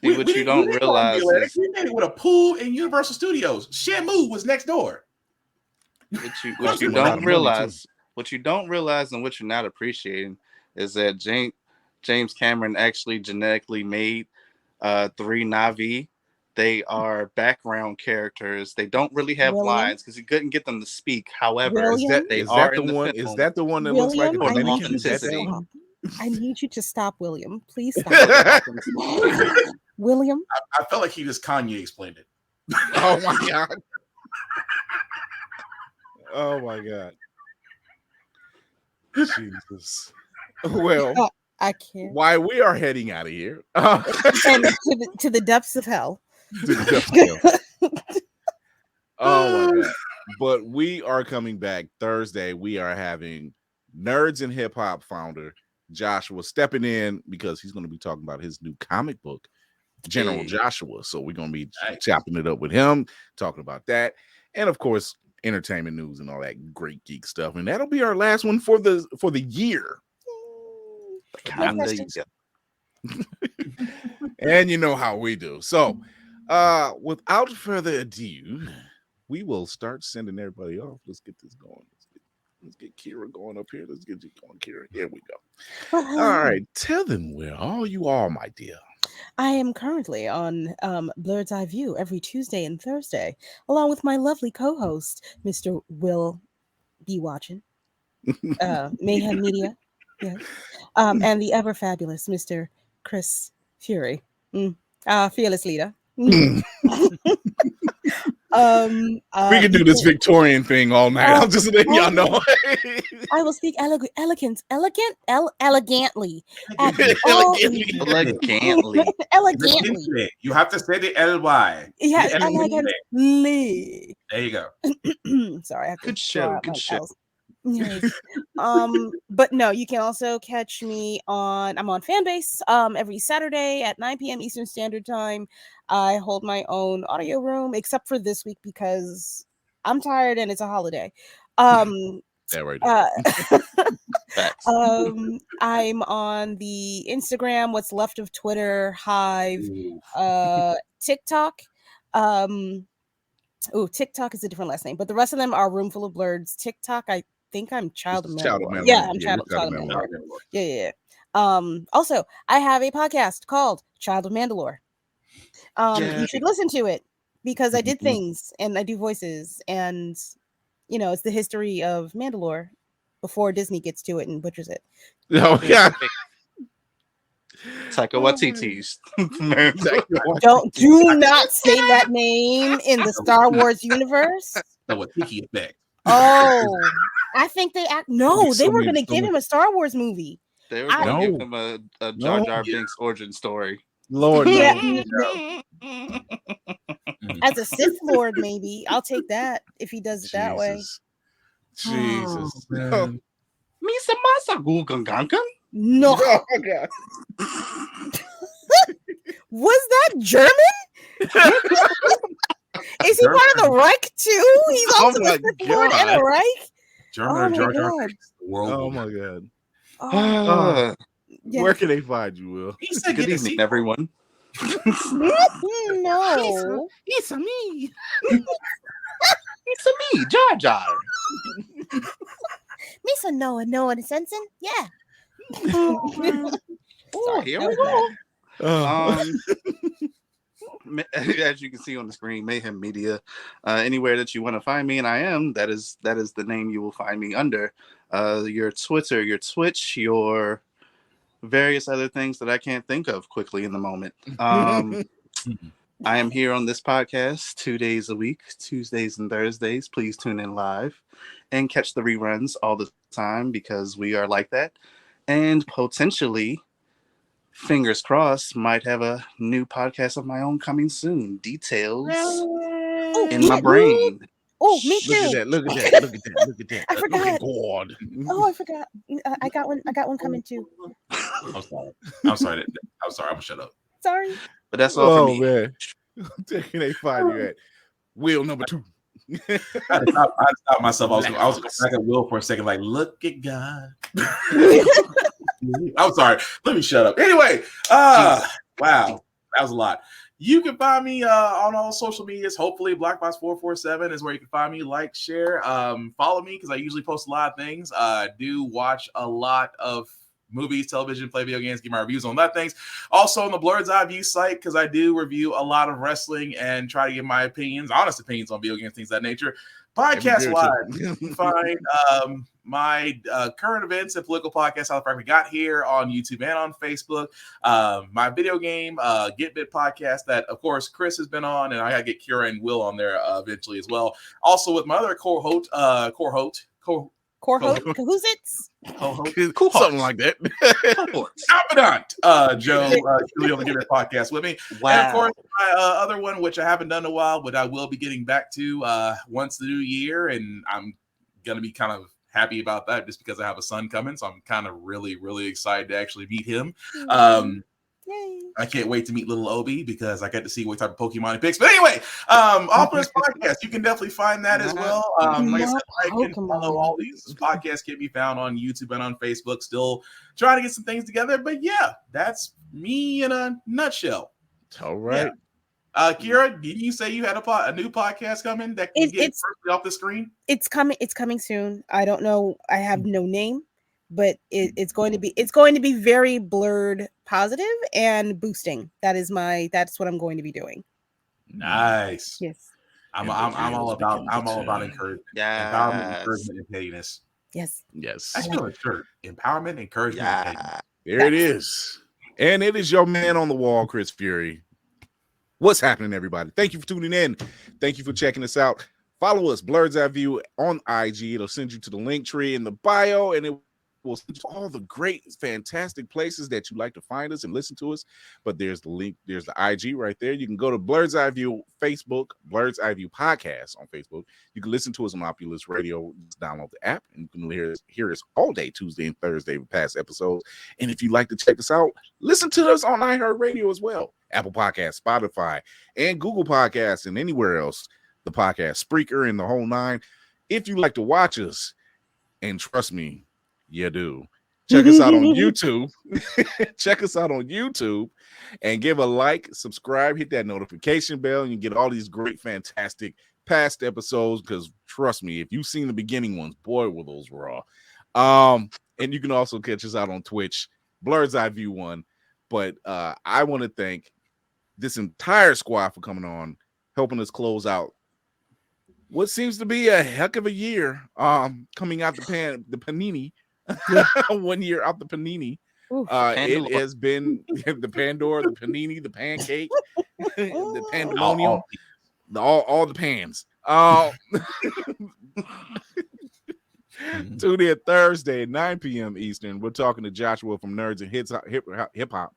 What you don't realize is we made it with a pool in Universal Studios. Shamu was next door. What you don't realize, and what you're not appreciating is that James Cameron actually genetically made 3 Na'vi. They are background characters. They don't really have lines because he couldn't get them to speak. However, is that the one that looks like a Dominican? I need you to stop, William. Please stop. William, I felt like he just Kanye explained it. Oh my god. Oh my god. Jesus. Well, I can't. Why we are heading out of here and to the depths of hell. Oh my god. But we are coming back Thursday. We are having Nerds and Hip Hop founder Joshua stepping in because he's going to be talking about his new comic book, General Joshua. So we're going to be chopping it up with him, talking about that, and of course entertainment news and all that great geek stuff. And that'll be our last one for the year. And you know how we do. So without further ado, we will start sending everybody off. Let's get this going. Let's get Kira going up here. Let's get you going, Kira. Here we go. All right. Tell them where all you are, my dear. I am currently on Blurred's Eye View every Tuesday and Thursday, along with my lovely co-host, Mr. Will be watching Mayhem Media, yes, and the ever fabulous Mr. Chris Fury, fearless leader. We can do this Victorian thing all night. I'm just letting y'all know. I will speak elegantly. Elegantly. You have to say the L-Y. Yeah, elegantly. There you go. Sorry, I have to good show. Yes. But no, you can also catch me I'm on Fanbase every Saturday at 9 p.m. Eastern Standard Time. I hold my own audio room, except for this week because I'm tired and it's a holiday. Yeah, right. I'm on the Instagram, what's left of Twitter, Hive, TikTok. TikTok is a different last name, but the rest of them are Roomful of Blurs. TikTok, I think I'm Child of Mandalore. Yeah, I'm Child of Mandalore. Yeah. Also, I have a podcast called Child of Mandalore. You should listen to it because I did things and I do voices, and it's the history of Mandalore before Disney gets to it and butchers it. Oh yeah. Taika Waititi's. Do not say that name in the Star Wars universe. The Watiki effect. Oh, I think they were going to give him a Star Wars movie. They were going to give him a Jar Jar Binks origin story. Lord, as a Sith Lord, maybe I'll take that if he does it that way. Jesus, Misa Masa Gugangangan. No. Oh my God. Was that German? Is he part of the Reich too? He's also a Sith Lord and a Reich. German Jar Jar. Oh my God. Yes. Where can they find you, Will? Good evening, everyone. No. It's a me. It's a me, Jar Jar. Misa Noah Sensen? Yeah. Here we go. As you can see on the screen, Mayhem Media. Anywhere that you want to find me, and I am, that is the name you will find me under. Your Twitter, your Twitch, your various other things that I can't think of quickly in the moment. I am here on this podcast 2 days a week, Tuesdays and Thursdays. Please tune in live and catch the reruns all the time because we are like that. And potentially, fingers crossed, might have a new podcast of my own coming soon. Details in my brain. Oh, me too. Look at that! Look at that! Look at that! Look at that! I forgot. Look at God. Oh, I forgot. I got one coming too. I'm sorry. I'm sorry. I'm gonna shut up. Sorry. But that's all for me. Man. Taking they find you at wheel number 2. I stopped myself. I was going back at Will for a second, like, look at God. I'm sorry. Let me shut up. Anyway, wow, that was a lot. You can find me on all social medias. Hopefully, Blackbox447 is where you can find me. Like, share, follow me because I usually post a lot of things. I do watch a lot of movies, television, play video games, give my reviews on that things. Also on the Blurred's Eye View site, because I do review a lot of wrestling and try to give my opinions, honest opinions on video games, things of that nature. Podcast wise, you can find my current events and political podcast, How the Frack We Got Here, on YouTube and on Facebook. My video game Get Bit podcast that, of course, Chris has been on, and I got to get Kira and Will on there eventually as well. Also with my other co-host, something like that. Confidant, Joe, really on the Get It podcast with me. Wow. And of course, my other one, which I haven't done in a while, but I will be getting back to once the new year, and I'm gonna be kind of happy about that just because I have a son coming, so I'm kind of really, really excited to actually meet him. Yay. I can't wait to meet little Obi because I get to see what type of Pokemon he picks. But anyway, off this podcast, you can definitely find that as well. Like I said, I can follow all these podcasts can be found on YouTube and on Facebook. Still trying to get some things together, but yeah, that's me in a nutshell. All right. Yeah. Kira, did you say you had a new podcast coming that can get off the screen? It's coming soon. I don't know. I have no name, but it's going to be very blurred, positive, and boosting. That's what I'm going to be doing. Nice. Yes. I'm all about encouragement. Yeah. Empowerment, encouragement, and pettiness. Yes. I feel a shirt. Empowerment, encouragement, and pettiness. There it is. And it is your man on the wall, Chris Fury. What's happening, everybody? Thank you for tuning in. Thank you for checking us out. Follow us, Blurred's Eye View, on IG. It'll send you to the link tree in the bio, and it will send you to all the great, fantastic places that you like to find us and listen to us. But there's the link, there's the IG right there. You can go to Blurred's Eye View Facebook, Blurred's Eye View Podcast on Facebook. You can listen to us on Opulus Radio. Just download the app, and you can hear us all day, Tuesday and Thursday, with past episodes. And if you'd like to check us out, listen to us on iHeartRadio as well. Apple Podcasts, Spotify, and Google Podcasts, and anywhere else, the podcast, Spreaker, and the whole nine. If you like to watch us, and trust me, you do, check us out on YouTube. Check us out on YouTube and give a like, subscribe, hit that notification bell, and you get all these great, fantastic past episodes. Because trust me, if you've seen the beginning ones, boy, were those raw. And you can also catch us out on Twitch, Blurred's Eye View 1. But I want to thank this entire squad for coming on, helping us close out what seems to be a heck of a year. Coming out the panini, 1 year out the panini. It has been the Pandora, the panini, the pancake, the pandemonium, all the pans. Tune in Thursday at 9 p.m. Eastern. We're talking to Joshua from Nerds and Hip Hop.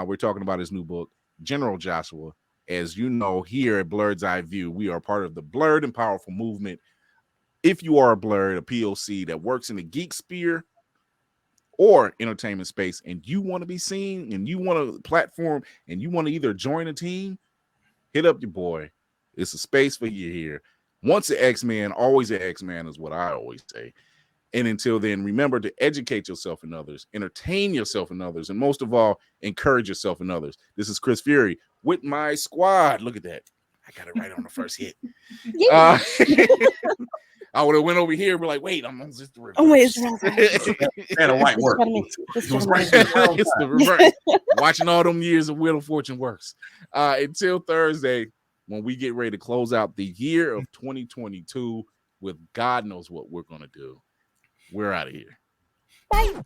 We're talking about his new book, General Joshua. As you know, here at Blurred's Eye View, we are part of the Blurred and Powerful movement. If you are a Blurred, a POC that works in the geek sphere or entertainment space, and you want to be seen, and you want a platform, and you want to either join a team, hit up your boy. It's a space for you here. Once an X-Man, always an X-Man is what I always say. And until then, remember to educate yourself and others, entertain yourself and others, and most of all, encourage yourself and others. This is Chris Fury with my squad. Look at that. I got it right on the first hit. I would have went over here and be like, wait, I'm on just the reverse. Oh, wait, and a white work. It's the reverse. Watching all them years of Wheel of Fortune works. Until Thursday, when we get ready to close out the year of 2022 with God knows what we're going to do. We're out of here. Bye.